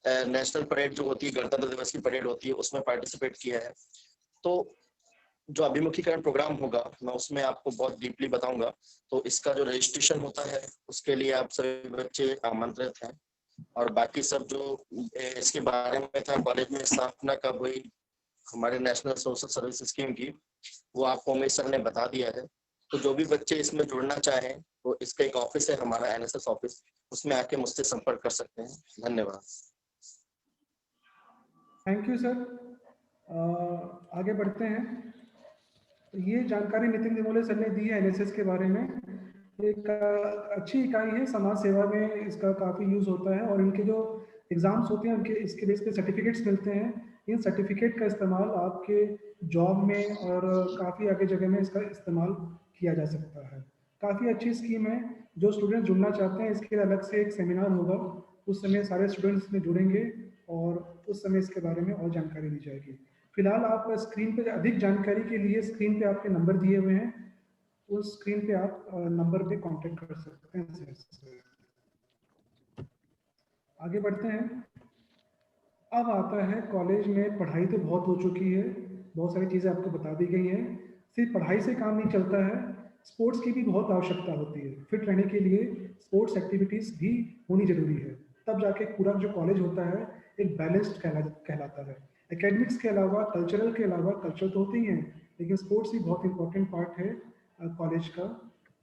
नेशनल परेड जो होती है, गणतंत्र दिवस की परेड होती है, उसमें पार्टिसिपेट किया है। तो जो अभिमुखीकरण प्रोग्राम होगा, मैं उसमें आपको बहुत डीपली बताऊंगा। तो इसका जो रजिस्ट्रेशन होता है, उसके लिए आप सभी बच्चे आमंत्रित हैं। और बाकी सब जो इसके बारे में था, कॉलेज में स्थापना कब हुई हमारे नेशनल सोशल सर्विस स्कीम की, वो आपको उमेश सर ने बता दिया है। तो जो भी बच्चे इसमें जुड़ना चाहें, तो इसका एक ऑफिस है हमारा एनएसएस ऑफिस, उसमें आके मुझसे संपर्क कर सकते हैं। धन्यवाद। Thank you sir. आगे बढ़ते हैं। ये जानकारी नितिन धिमोले सर ने दी है एनएसएस के बारे में। एक अच्छी इकाई है, समाज सेवा में इसका काफ़ी यूज़ होता है, और इनके जो एग्ज़ाम्स होते हैं उनके इसके बेस पे सर्टिफिकेट्स मिलते हैं। इन सर्टिफिकेट का इस्तेमाल आपके जॉब में और काफ़ी आगे जगह में इसका इस्तेमाल किया जा सकता है। काफ़ी अच्छी स्कीम है। जो स्टूडेंट जुड़ना चाहते हैं, इसके अलग से एक सेमिनार होगा, उस समय सारे स्टूडेंट्स इसमें जुड़ेंगे और उस समय इसके बारे में और जानकारी दी जाएगी। फिलहाल आप स्क्रीन पे अधिक जानकारी के लिए स्क्रीन पे आपके नंबर दिए हुए हैं, उस स्क्रीन पे आप नंबर पे कांटेक्ट कर सकते हैं। आगे बढ़ते हैं। अब आता है कॉलेज में पढ़ाई तो बहुत हो चुकी है, बहुत सारी चीज़ें आपको बता दी गई हैं। सिर्फ पढ़ाई से काम नहीं चलता है, स्पोर्ट्स की भी बहुत आवश्यकता होती है। फिट रहने के लिए स्पोर्ट्स एक्टिविटीज़ भी होनी जरूरी है, तब जाके पूरा जो कॉलेज होता है एक बैलेंस्ड कहलाता है। एकेडमिक्स के अलावा, कल्चरल के अलावा, कल्चर तो होते ही हैं लेकिन स्पोर्ट्स भी बहुत इंपॉर्टेंट पार्ट है कॉलेज का।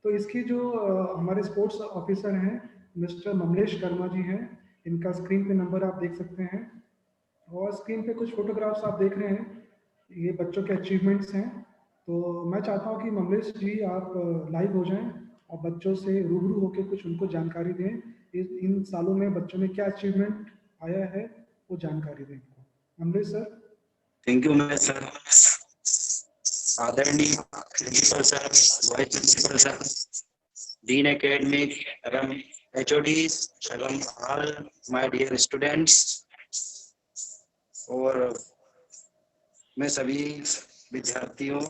तो इसके जो हमारे स्पोर्ट्स ऑफिसर हैं मिस्टर ममलेश कर्मा जी हैं, इनका स्क्रीन पे नंबर आप देख सकते हैं और स्क्रीन पे कुछ फोटोग्राफ्स आप देख रहे हैं, ये बच्चों के अचीवमेंट्स हैं। तो मैं चाहता हूँ कि ममलेश जी आप लाइव हो जाएं और बच्चों से रूबरू होकर कुछ उनको जानकारी दें, इन सालों में बच्चों में क्या अचीवमेंट आया है वो जानकारी दें। ममलेश सर। थैंक यू मैं सर। आदरणीय principal sir, vice principal sir, dean academic एवं एचओडीज एवं ऑल माय डियर स्टूडेंट्स, और मैं सभी विद्यार्थियों,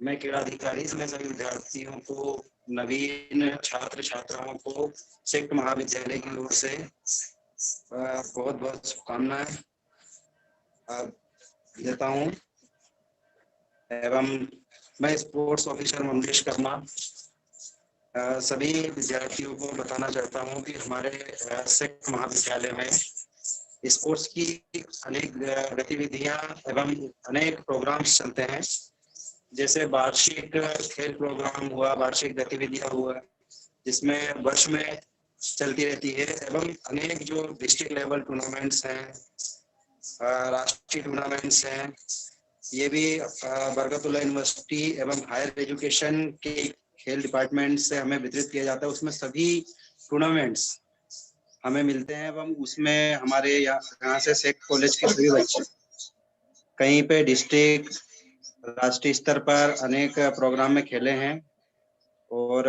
मैं क्रीड़ा अधिकारी मैं सभी विद्यार्थियों को, नवीन छात्र छात्राओं को सेक्ट महाविद्यालय की ओर से बहुत बहुत शुभकामनाएं देता हूं। एवं मैं स्पोर्ट्स ऑफिसर ममलेश कर्मा सभी विद्यार्थियों को बताना चाहता हूं कि हमारे सेक्ट महाविद्यालय में स्पोर्ट्स की अनेक गतिविधियां एवं अनेक प्रोग्राम्स चलते हैं, जैसे वार्षिक खेल प्रोग्राम हुआ, वार्षिक गतिविधियां हुआ जिसमें वर्ष में चलती रहती है, एवं अनेक जो डिस्ट्रिक्ट लेवल टूर्नामेंट्स हैं, राष्ट्रीय टूर्नामेंट्स हैं, ये भी बरकतुल्लाह यूनिवर्सिटी एवं हायर एजुकेशन के खेल डिपार्टमेंट से हमें वितरित किया जाता है। उसमें सभी टूर्नामेंट्स हमें मिलते हैं एवं उसमें हमारे यहाँ से सेक्ट कॉलेज के सभी बच्चे कहीं पे डिस्ट्रिक्ट राष्ट्रीय स्तर पर अनेक प्रोग्राम में खेले हैं। और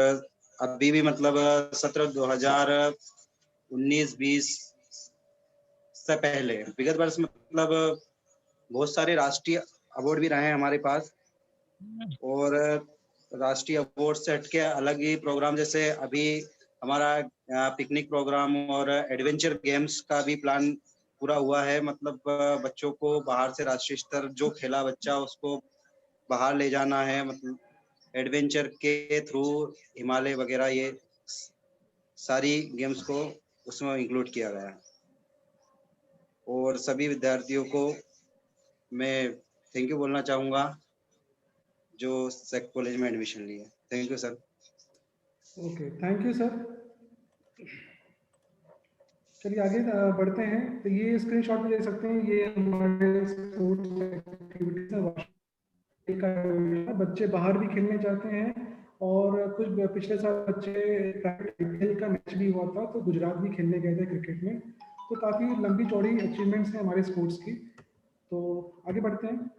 अभी भी मतलब सत्र 2019-20 से पहले विगत वर्ष में मतलब बहुत सारे राष्ट्रीय अवार्ड भी रहे हैं हमारे पास, और राष्ट्रीय अवार्ड से हटके अलग ही प्रोग्राम, जैसे अभी हमारा पिकनिक प्रोग्राम और एडवेंचर गेम्स का भी प्लान पूरा हुआ है। मतलब बच्चों को बाहर से राष्ट्रीय स्तर जो खेला बच्चा उसको बाहर ले जाना है, मतलब एडवेंचर के थ्रू हिमालय वगैरह, ये सारी गेम्स को उसमें इंक्लूड किया गया है। और सभी विद्यार्थियों को मैं थैंक यू बोलना चाहूँगा जो सेक्ट कॉलेज में एडमिशन लिए। Thank you sir. Okay, thank you sir. चलिए आगे बढ़ते हैं। तो ये स्क्रीनशॉट में देख सकते हैं, ये हमारे स्पोर्ट्स एक्टिविटीज है, बच्चे बाहर भी खेलने जाते हैं और कुछ पिछले साल बच्चे IPL का मैच भी हुआ था तो गुजरात भी खेलने गए थे क्रिकेट में। तो काफ़ी लंबी चौड़ी अचीवमेंट्स हैं हमारे स्पोर्ट्स की। तो आगे बढ़ते हैं।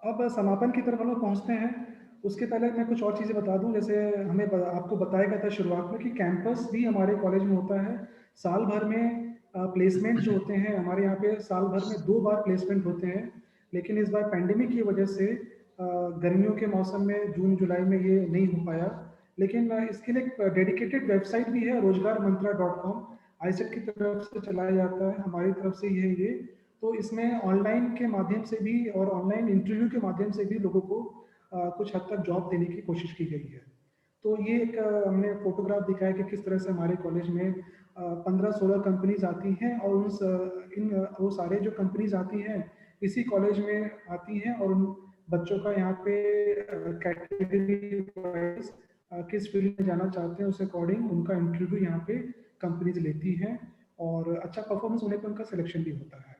अब समापन की तरफ हम लोग पहुँचते हैं। उसके पहले मैं कुछ और चीज़ें बता दूं, जैसे हमें आपको बताया गया था शुरुआत में कि कैंपस भी हमारे कॉलेज में होता है। साल भर में प्लेसमेंट जो होते हैं हमारे यहाँ पे साल भर में 2 बार प्लेसमेंट होते हैं, लेकिन इस बार पैंडेमिक की वजह से गर्मियों के मौसम में जून जुलाई में ये नहीं हो पाया। लेकिन इसके लिए एक डेडिकेटेड वेबसाइट भी है, rozgarmantra.com, आईसेट की तरफ से चलाया जाता है, हमारी तरफ से ये। तो इसमें ऑनलाइन के माध्यम से भी और ऑनलाइन इंटरव्यू के माध्यम से भी लोगों को कुछ हद तक जॉब देने की कोशिश की गई है। तो ये एक हमने फोटोग्राफ दिखाया कि किस तरह से हमारे कॉलेज में 15-16 कंपनीज आती हैं और वो सारे जो कंपनीज आती हैं इसी कॉलेज में आती हैं और उन बच्चों का यहाँ पे कैटेगरी वाइज किस फील्ड में जाना चाहते हैं उस अकॉर्डिंग उनका इंटरव्यू यहाँ पे कंपनीज लेती हैं और अच्छा परफॉर्मेंस होने पर उनका सिलेक्शन भी होता है।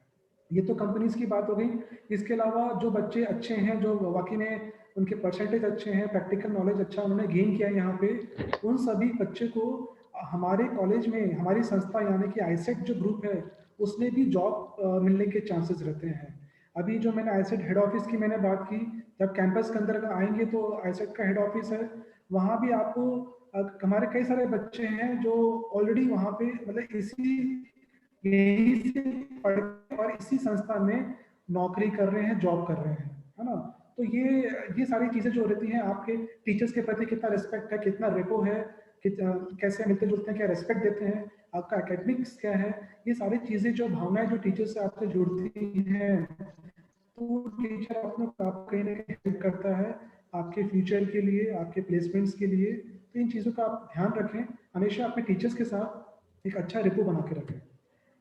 ये तो कंपनीज की बात हो गई। इसके अलावा जो बच्चे अच्छे हैं, जो वाकई में उनके परसेंटेज अच्छे हैं, प्रैक्टिकल नॉलेज अच्छा उन्होंने गेन किया है यहाँ पे, उन सभी बच्चे को हमारे कॉलेज में हमारी संस्था यानी कि आईसेट जो ग्रुप है उसमें भी जॉब मिलने के चांसेस रहते हैं। अभी जो मैंने आईसेट हेड ऑफिस की मैंने बात की, जब कैंपस के अंदर आएंगे तो आईसेट का हेड ऑफिस है, वहाँ भी आपको हमारे कई सारे बच्चे हैं जो ऑलरेडी वहाँ पे मतलब यही से पढ़ और इसी संस्था में नौकरी कर रहे हैं, जॉब कर रहे हैं, है ना। तो ये सारी चीजें जो रहती हैं, आपके टीचर्स के प्रति कितना रिस्पेक्ट है, कितना रेपो है, कैसे मिलते जुलते हैं, क्या रिस्पेक्ट देते हैं, आपका एकेडमिक्स क्या है, ये सारी चीजें जो भावनाएं जो टीचर से आपसे जुड़ती हैं, तो टीचर आपको कहीं ना कहीं हेल्प करता है आपके फ्यूचर के लिए, आपके प्लेसमेंट्स के लिए। तो इन चीज़ों का आप ध्यान रखें, हमेशा अपने टीचर्स के साथ एक अच्छा रेपो बना के रखें।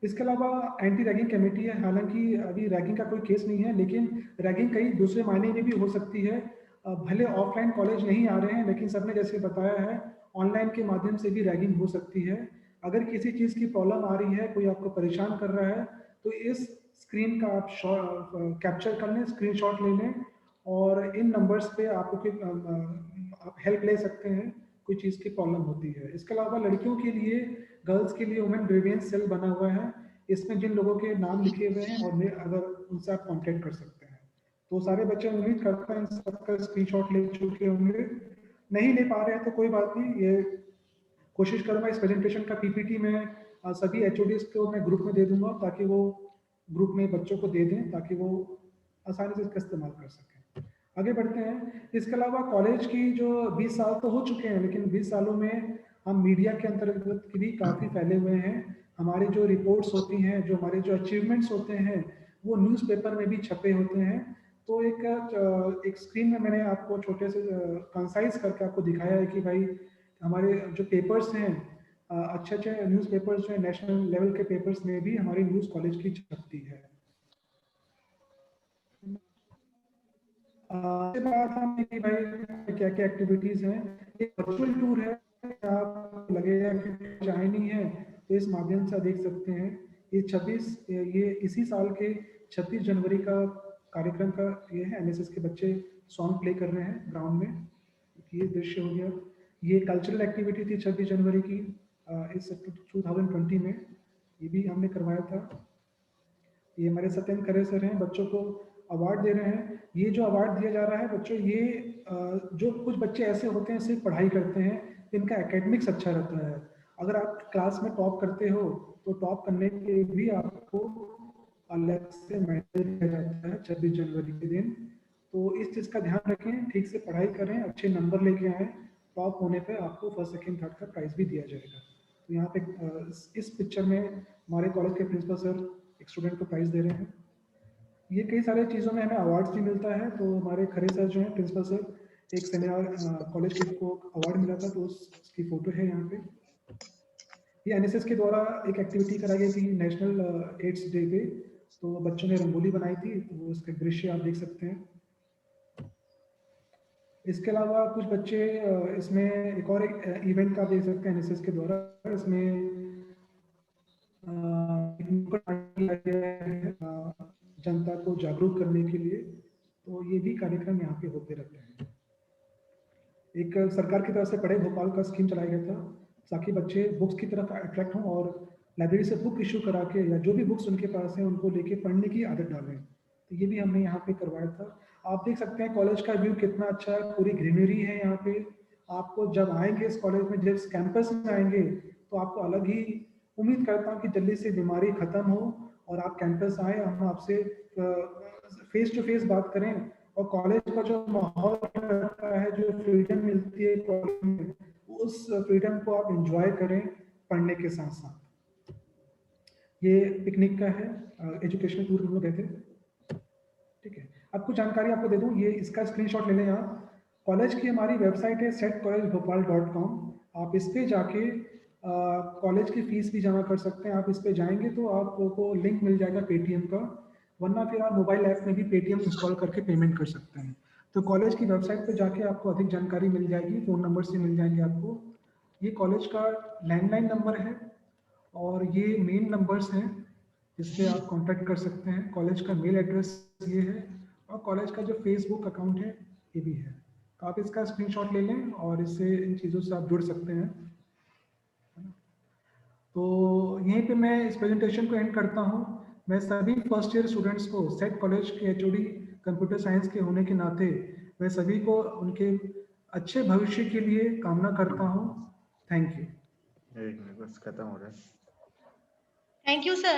इसके अलावा एंटी रैगिंग कमेटी है। हालांकि अभी रैगिंग का कोई केस नहीं है, लेकिन रैगिंग कई दूसरे मायने में भी हो सकती है। भले ऑफलाइन कॉलेज नहीं आ रहे हैं, लेकिन सबने जैसे बताया है ऑनलाइन के माध्यम से भी रैगिंग हो सकती है। अगर किसी चीज़ की प्रॉब्लम आ रही है, कोई आपको परेशान कर रहा है, तो इस स्क्रीन का आप कैप्चर कर लें, स्क्रीनशॉट ले लें और इन नंबर्स पे आप हेल्प ले सकते हैं कोई चीज़ की प्रॉब्लम होती है। इसके अलावा लड़कियों के लिए, गर्ल्स के लिए वुमेन ग्रीवियंस सेल बना हुआ है। इसमें जिन लोगों के नाम लिखे हुए हैं और अगर उनसे आप कॉन्टेक्ट कर सकते हैं, तो सारे बच्चे उम्मीद करते हैं सबका स्क्रीनशॉट ले चुके होंगे। नहीं ले पा रहे हैं तो कोई बात नहीं, ये कोशिश करूंगा इस प्रेजेंटेशन का पीपीटी में सभी एचओडीज को मैं ग्रुप में दे दूंगा, ताकि वो ग्रुप में बच्चों को दे दें, ताकि वो आसानी से इसका इस्तेमाल कर सकें। आगे बढ़ते हैं। इसके अलावा कॉलेज की जो 20 साल तो हो चुके हैं, लेकिन 20 सालों में हम मीडिया के अंतर्गत भी काफ़ी फैले हुए हैं। हमारी जो रिपोर्ट्स होती हैं, जो हमारे जो अचीवमेंट्स होते हैं, वो न्यूज़पेपर में भी छपे होते हैं। तो एक स्क्रीन में मैंने आपको छोटे से कंसाइज करके आपको दिखाया है कि भाई हमारे जो पेपर्स हैं, अच्छे अच्छे न्यूज़पेपर्स जो है नेशनल लेवल के पेपर्स में भी हमारी न्यूज़ कॉलेज की छपती है। इसके बाद हम कि भाई क्या क्या एक्टिविटीज़ हैं। एक वर्चुअल टूर है, आप लगेगा कि चाहे नहीं है तो इस माध्यम से देख सकते हैं। ये इसी साल के 26 जनवरी का कार्यक्रम का ये है। एनएसएस के बच्चे सॉन्ग प्ले कर रहे हैं ग्राउंड में, ये दृश्य हो गया। ये कल्चरल एक्टिविटी थी 26 जनवरी की इस 2020 में, ये भी हमने करवाया था। ये हमारे सत्येंद्र खरे सर हैं, बच्चों को अवार्ड दे रहे हैं। ये जो अवार्ड दिया जा रहा है बच्चों, ये जो कुछ बच्चे ऐसे होते हैं सिर्फ पढ़ाई करते हैं, इनका एकेडमिक्स अच्छा रहता है। अगर आप क्लास में टॉप करते हो तो टॉप करने के लिए भी आपको अलग से मेडल दिया जाता है 26 जनवरी के दिन। तो इस चीज़ का ध्यान रखें, ठीक से पढ़ाई करें, अच्छे नंबर लेके आएँ। टॉप होने पे आपको फर्स्ट सेकंड थर्ड का प्राइज भी दिया जाएगा। तो यहाँ पे इस पिक्चर में हमारे कॉलेज के प्रिंसिपल सर एक स्टूडेंट को प्राइज दे रहे हैं। ये कई सारे चीज़ों में हमें अवार्ड्स भी मिलता है। तो हमारे खरे सर जो हैं प्रिंसिपल सर, एक सेमिनार कॉलेज के को अवार्ड मिला था, तो उसकी फोटो है यहाँ पे। ये एनएसएस के द्वारा एक एक्टिविटी कराई गई थी नेशनल एड्स डे पे, तो बच्चों ने रंगोली बनाई थी, तो उसका दृश्य आप देख सकते हैं। इसके अलावा कुछ बच्चे इसमें एक और इवेंट का देख सकते हैं एनएसएस के द्वारा। इसमें जनता को जागरूक करने के लिए, तो ये भी कार्यक्रम यहाँ पे होते रहते हैं। एक सरकार की तरफ से पढ़े भोपाल का स्कीम चलाया गया था, ताकि बच्चे बुक्स की तरफ अट्रैक्ट हों और लाइब्रेरी से बुक इशू करा के या जो भी बुक्स उनके पास है उनको लेके पढ़ने की आदत डालें। तो ये भी हमने यहाँ पे करवाया था। आप देख सकते हैं कॉलेज का व्यू कितना अच्छा है, पूरी ग्रीनरी है यहाँ पे। आपको जब आएंगे इस कॉलेज में, जब कैंपस में आएंगे, तो आपको अलग ही उम्मीद करता हूँ कि जल्दी से बीमारी खत्म हो और आप कैंपस आए, हम आपसे फेस टू फेस बात करें। और कॉलेज का जो माहौल रहता है, जो फ्रीडम मिलती है कॉलेज में, उस फ्रीडम को आप एंजॉय करें पढ़ने के साथ साथ। ये पिकनिक का है, एजुकेशनल टूर हम लोग गए थे। ठीक है, अब कुछ जानकारी आपको दे दूं, ये इसका स्क्रीनशॉट ले लें आप। कॉलेज की हमारी वेबसाइट है setcollegebhopal.com। आप इस पे जाके कॉलेज की फीस भी जमा कर सकते हैं। आप इस पे जाएंगे तो आपको लिंक मिल जाएगा पेटीएम का, वरना फिर आप मोबाइल ऐप में भी पेटीएम इंस्टॉल करके पेमेंट कर सकते हैं। तो कॉलेज की वेबसाइट पे जाके आपको अधिक जानकारी मिल जाएगी, फ़ोन नंबर से मिल जाएंगे आपको। ये कॉलेज का लैंडलाइन नंबर है और ये मेन नंबर्स हैं जिससे आप कांटेक्ट कर सकते हैं। कॉलेज का मेल एड्रेस ये है और कॉलेज का जो फेसबुक अकाउंट है ये भी है। तो आप इसका स्क्रीनशॉट ले लें और इससे इन चीज़ों से आप जुड़ सकते हैं। तो यहीं पे मैं इस प्रेजेंटेशन को एंड करता हूँ। मैं सभी फर्स्ट ईयर स्टूडेंट्स को सेट कॉलेज के एचओडी कंप्यूटर साइंस के होने के नाते मैं सभी को उनके अच्छे भविष्य के लिए कामना करता हूँ। Thank you. एक मिनट बस खत्म हो रहा है। Thank you, sir,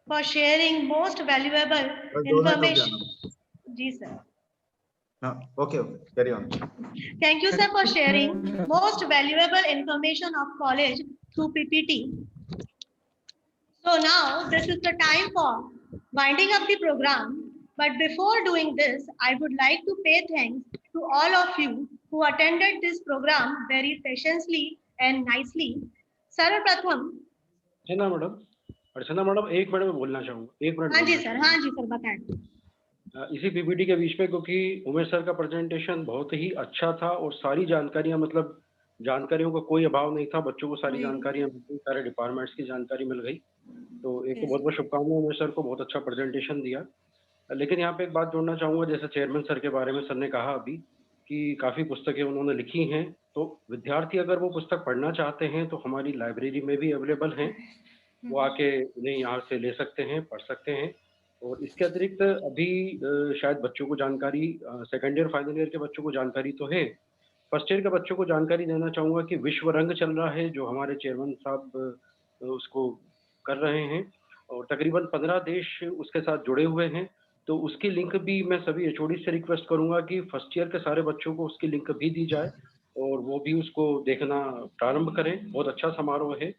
for sharing most valuable information. Ji sir. हाँ, okay, carry on. Thank you, sir, for sharing most valuable information of college through PPT. So now this is the time for winding up the program. But before doing this, I would like to pay thanks to all of you who attended this program very patiently and nicely. सर्वप्रथम है ना मैडम? अर्चना मैडम, 1 मिनट में बोलना चाहूँगा, 1 मिनट हाँ जी बोलना सर, चाहूँगा। हाँ जी सर, बताएं। इसी पीपीटी के बीच में, क्योंकि उमेश सर का प्रेजेंटेशन बहुत ही अच्छा था और सारी जानकारियां, मतलब जानकारियों का कोई अभाव नहीं था, बच्चों को सारी जी। जानकारियां मिल गई, सारे डिपार्टमेंट्स की जानकारी मिल गई। तो एक तो जी। बहुत बहुत शुभकामनाएं उमेश सर को, बहुत अच्छा प्रेजेंटेशन दिया। लेकिन यहाँ पे एक बात जोड़ना चाहूंगा, जैसे चेयरमैन सर के बारे में सर ने कहा अभी कि काफी पुस्तकें उन्होंने लिखी हैं, तो विद्यार्थी अगर वो पुस्तक पढ़ना चाहते हैं तो हमारी लाइब्रेरी में भी अवेलेबल हैं, वो आके उन्हें यहाँ से ले सकते हैं, पढ़ सकते हैं। और इसके अतिरिक्त अभी शायद बच्चों को जानकारी, सेकेंड ईयर फाइनल ईयर के बच्चों को जानकारी तो है, फर्स्ट ईयर के बच्चों को जानकारी देना चाहूंगा कि विश्व रंग चल रहा है, जो हमारे चेयरमैन साहब उसको कर रहे हैं, और तकरीबन 15 देश उसके साथ जुड़े हुए हैं। तो उसकी लिंक भी मैं सभी एचओडी से रिक्वेस्ट करूंगा कि फर्स्ट ईयर के सारे बच्चों को उसकी लिंक भी दी जाए और वो भी उसको देखना प्रारंभ करें। बहुत अच्छा समारोह है।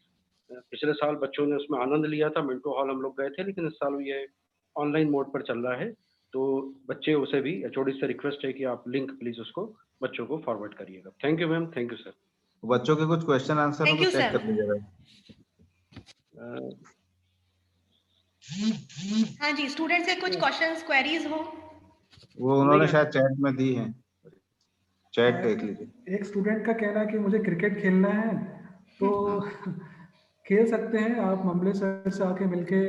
पिछले साल बच्चों ने उसमें आनंद लिया था, मिंटो हॉल हम लोग गए थे, लेकिन इस साल ये ऑनलाइन मोड पर चल रहा है। तो बच्चे उसे भी, एचओडी से रिक्वेस्ट है कि आप लिंक प्लीज उसको बच्चों को फॉरवर्ड करिएगा। Thank you ma'am, thank you sir. बच्चों के कुछ क्वेश्चन आंसर Thank को you, चेक sir. कर लीजिएगा। हाँ जी, स्टूडेंट से कुछ क्वेश्चंस, क्वेरीज हो? वो उन्होंने शायद चैट में दी है, चैट देख लीजिए। एक स्टूडेंट का कहना है कि मुझे क्रिकेट खेलना है, तो खेल सकते हैं आप, ममले सर से आके मिलके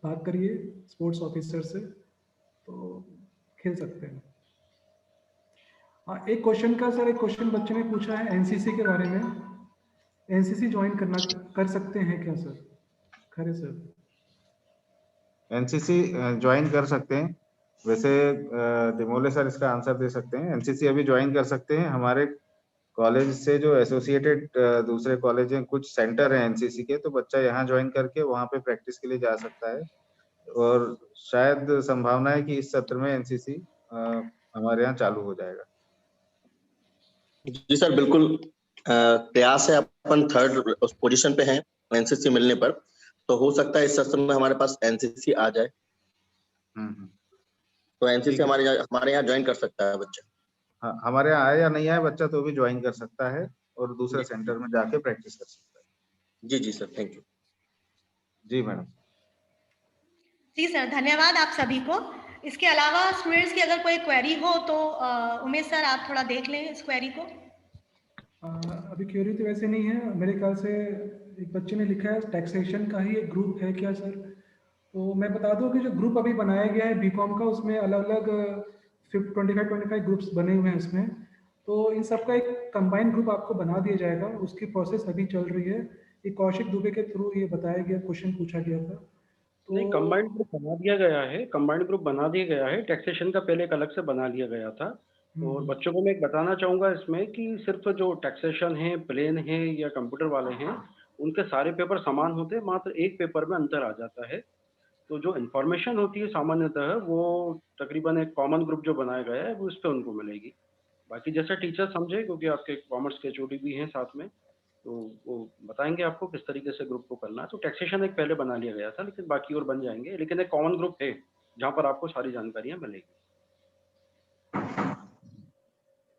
बात करिए, स्पोर्ट्स ऑफिसर से, तो खेल सकते हैं। हाँ, एक क्वेश्चन का सर, एक क्वेश्चन बच्चे ने पूछा है एनसीसी के बारे में। एनसीसी ज्वाइन कर सकते हैं क्या सर? खरे सर। एनसीसी ज्वाइन कर सकते हैं, वैसे दिमोले सर इसका आंसर दे सकते हैं। एनसीसी अभी ज्वाइन कर सकते हैं, हमारे कॉलेज से जो एसोसिएटेड दूसरे कॉलेज हैं, कुछ सेंटर हैं एनसीसी के, तो बच्चा यहाँ ज्वाइन करके वहाँ पे प्रैक्टिस के लिए जा सकता है। और शायद संभावना है कि इस सत्र में एनसीसी हमारे यहाँ चालू हो जाएगा। जी सर, बिल्कुल प्रयास है, अपन 3rd पोजीशन पे हैं एनसीसी मिलने पर, तो हो सकता है इस सत्र में हमारे पास एनसीसी आ जाए। तो एनसीसी हमारे यहाँ ज्वाइन कर सकता है बच्चा। हाँ, हमारे यहाँ आए या नहीं आए बच्चा तो भी ज्वाइन कर सकता है और दूसरे सेंटर में जाके प्रैक्टिस कर सकता है। जी जी सर, थैंक यू। जी मैडम। जी सर, धन्यवाद आप सभी को। इसके अलावा स्टूडेंट्स की अगर कोई क्वेरी हो तो उमेश सर आप थोड़ा देख लें इस क्वेरी को। अभी क्वेरी तो वैसे नहीं है मेरे ख्याल से। एक बच्चे ने लिखा है टैक्सेशन का ही एक ग्रुप है क्या सर? तो मैं बता दूं कि जो ग्रुप अभी बनाया गया है बीकॉम का, उसमें अलग अलग 25 ग्रुप्स बने हुए हैं इसमें। तो इन सब का एक कंबाइंड ग्रुप आपको बना दिया जाएगा, उसकी प्रोसेस अभी चल रही है। ये कौशिक दुबे के थ्रू ये बताया गया, क्वेश्चन पूछा गया था। तो नहीं, कंबाइंड ग्रुप बना दिया गया है, कंबाइंड ग्रुप बना दिया गया है। टैक्सेशन का पहले एक अलग से बना लिया गया था। और बच्चों को मैं एक बताना चाहूंगा इसमें कि सिर्फ जो टैक्सेशन है, प्लेन है या कंप्यूटर वाले हैं, उनके सारे पेपर समान होते हैं, मात्र एक पेपर में अंतर आ जाता है। तो जो इन्फॉर्मेशन होती है सामान्यतः वो तकरीबन एक कॉमन ग्रुप जो बनाया गया है वो उस पर उनको मिलेगी। बाकी जैसे टीचर समझे, क्योंकि आपके कॉमर्स के एचओडी भी हैं साथ में, तो वो बताएंगे आपको किस तरीके से ग्रुप को करना है। तो टैक्सेशन एक पहले बना लिया गया था, लेकिन बाकी और बन जाएंगे, लेकिन एक कॉमन ग्रुप है जहाँ पर आपको सारी जानकारियां मिलेगी।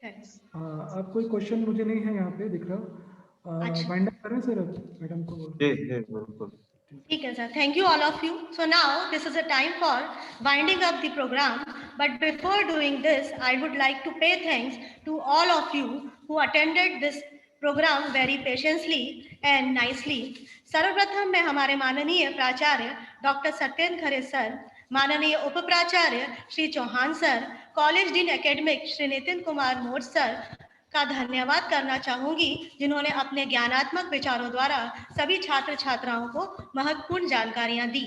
अब कोई क्वेश्चन मुझे नहीं है यहाँ पे दिख रहा। वाइंड अप करें सर मैडम को? जी जी बिल्कुल। ठीक है sir, thank you all of you. So now this is a time for winding up the programme, but before doing this I would like to pay thanks to all of you who attended this programme very patiently and nicely. सर्वप्रथम मैं हमारे माननीय प्राचार्य डॉक्टर सत्येंद्र खरे सर, माननीय उप प्राचार्य Shri Chauhan sir, college dean academic Shri Nitin Kumar More sir का धन्यवाद करना चाहूंगी, जिन्होंने अपने ज्ञानात्मक विचारों द्वारा सभी छात्र छात्राओं को महत्वपूर्ण जानकारियां दी।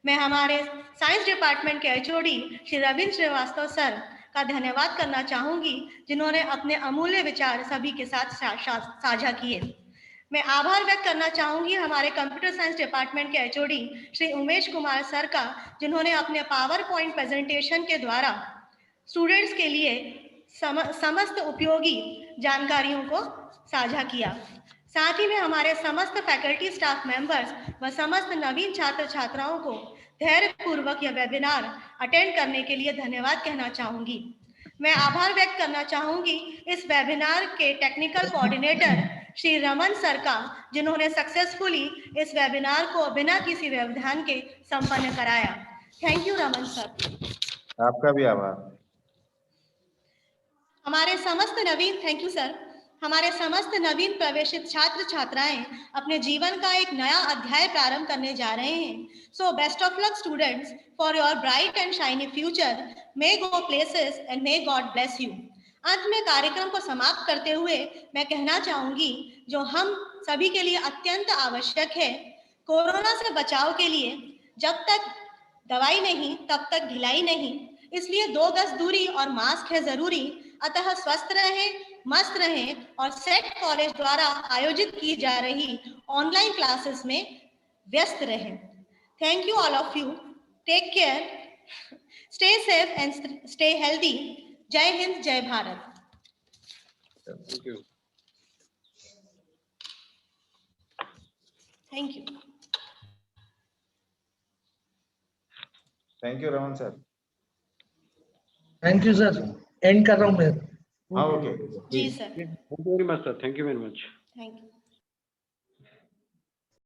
मैं हमारे साइंस डिपार्टमेंट के एचओडी श्री रविंद्र श्रीवास्तव सर का धन्यवाद करना चाहूंगी, जिन्होंने अपने अमूल्य विचार सभी के साथ साझा किए। मैं आभार व्यक्त करना चाहूंगी हमारे कंप्यूटर साइंस डिपार्टमेंट के एचओडी श्री उमेश कुमार सर का, जिन्होंने अपने पावर पॉइंट प्रेजेंटेशन के द्वारा स्टूडेंट्स के लिए समस्त उपयोगी जानकारियों को साझा किया। साथ ही मैं हमारे समस्त फैकल्टी स्टाफ मेंबर्स व समस्त नवीन छात्र छात्राओं को धैर्य पूर्वक यह वेबिनार अटेंड करने के लिए धन्यवाद कहना चाहूंगी। मैं आभार व्यक्त करना चाहूंगी इस वेबिनार के technical coordinator Shri Raman sir का, जिन्होंने सक्सेसफुली इस वेबिनार को बिना किसी व्यवधान के संपन्न कराया। Thank you Raman sir. आपका भी आभार। Thank you sir. हमारे समस्त नवीन प्रवेशित छात्र छात्राएं अपने जीवन का एक नया अध्याय प्रारंभ करने जा रहे हैं। So best of luck students for your bright and shiny future. May go places and may God bless you. अंत में कार्यक्रम को समाप्त करते हुए मैं कहना चाहूंगी, जो हम सभी के लिए अत्यंत आवश्यक है, कोरोना से बचाव के लिए जब तक दवाई नहीं तब तक ढिलाई नहीं, इसलिए 2 गज दूरी और मास्क है जरूरी। अतः स्वस्थ रहें, मस्त रहें और सेट कॉलेज द्वारा आयोजित की जा रही ऑनलाइन क्लासेस में व्यस्त रहें। Thank you all of you. Take care, stay safe and stay healthy. जय हिंद, जय Bharat. Thank you. Thank you. Thank you Raman sir. Thank you sir. End कर रहा हूँ मैं। हाँ, ओके। जी sir. Thank you very much sir. Thank you very much. Thank you.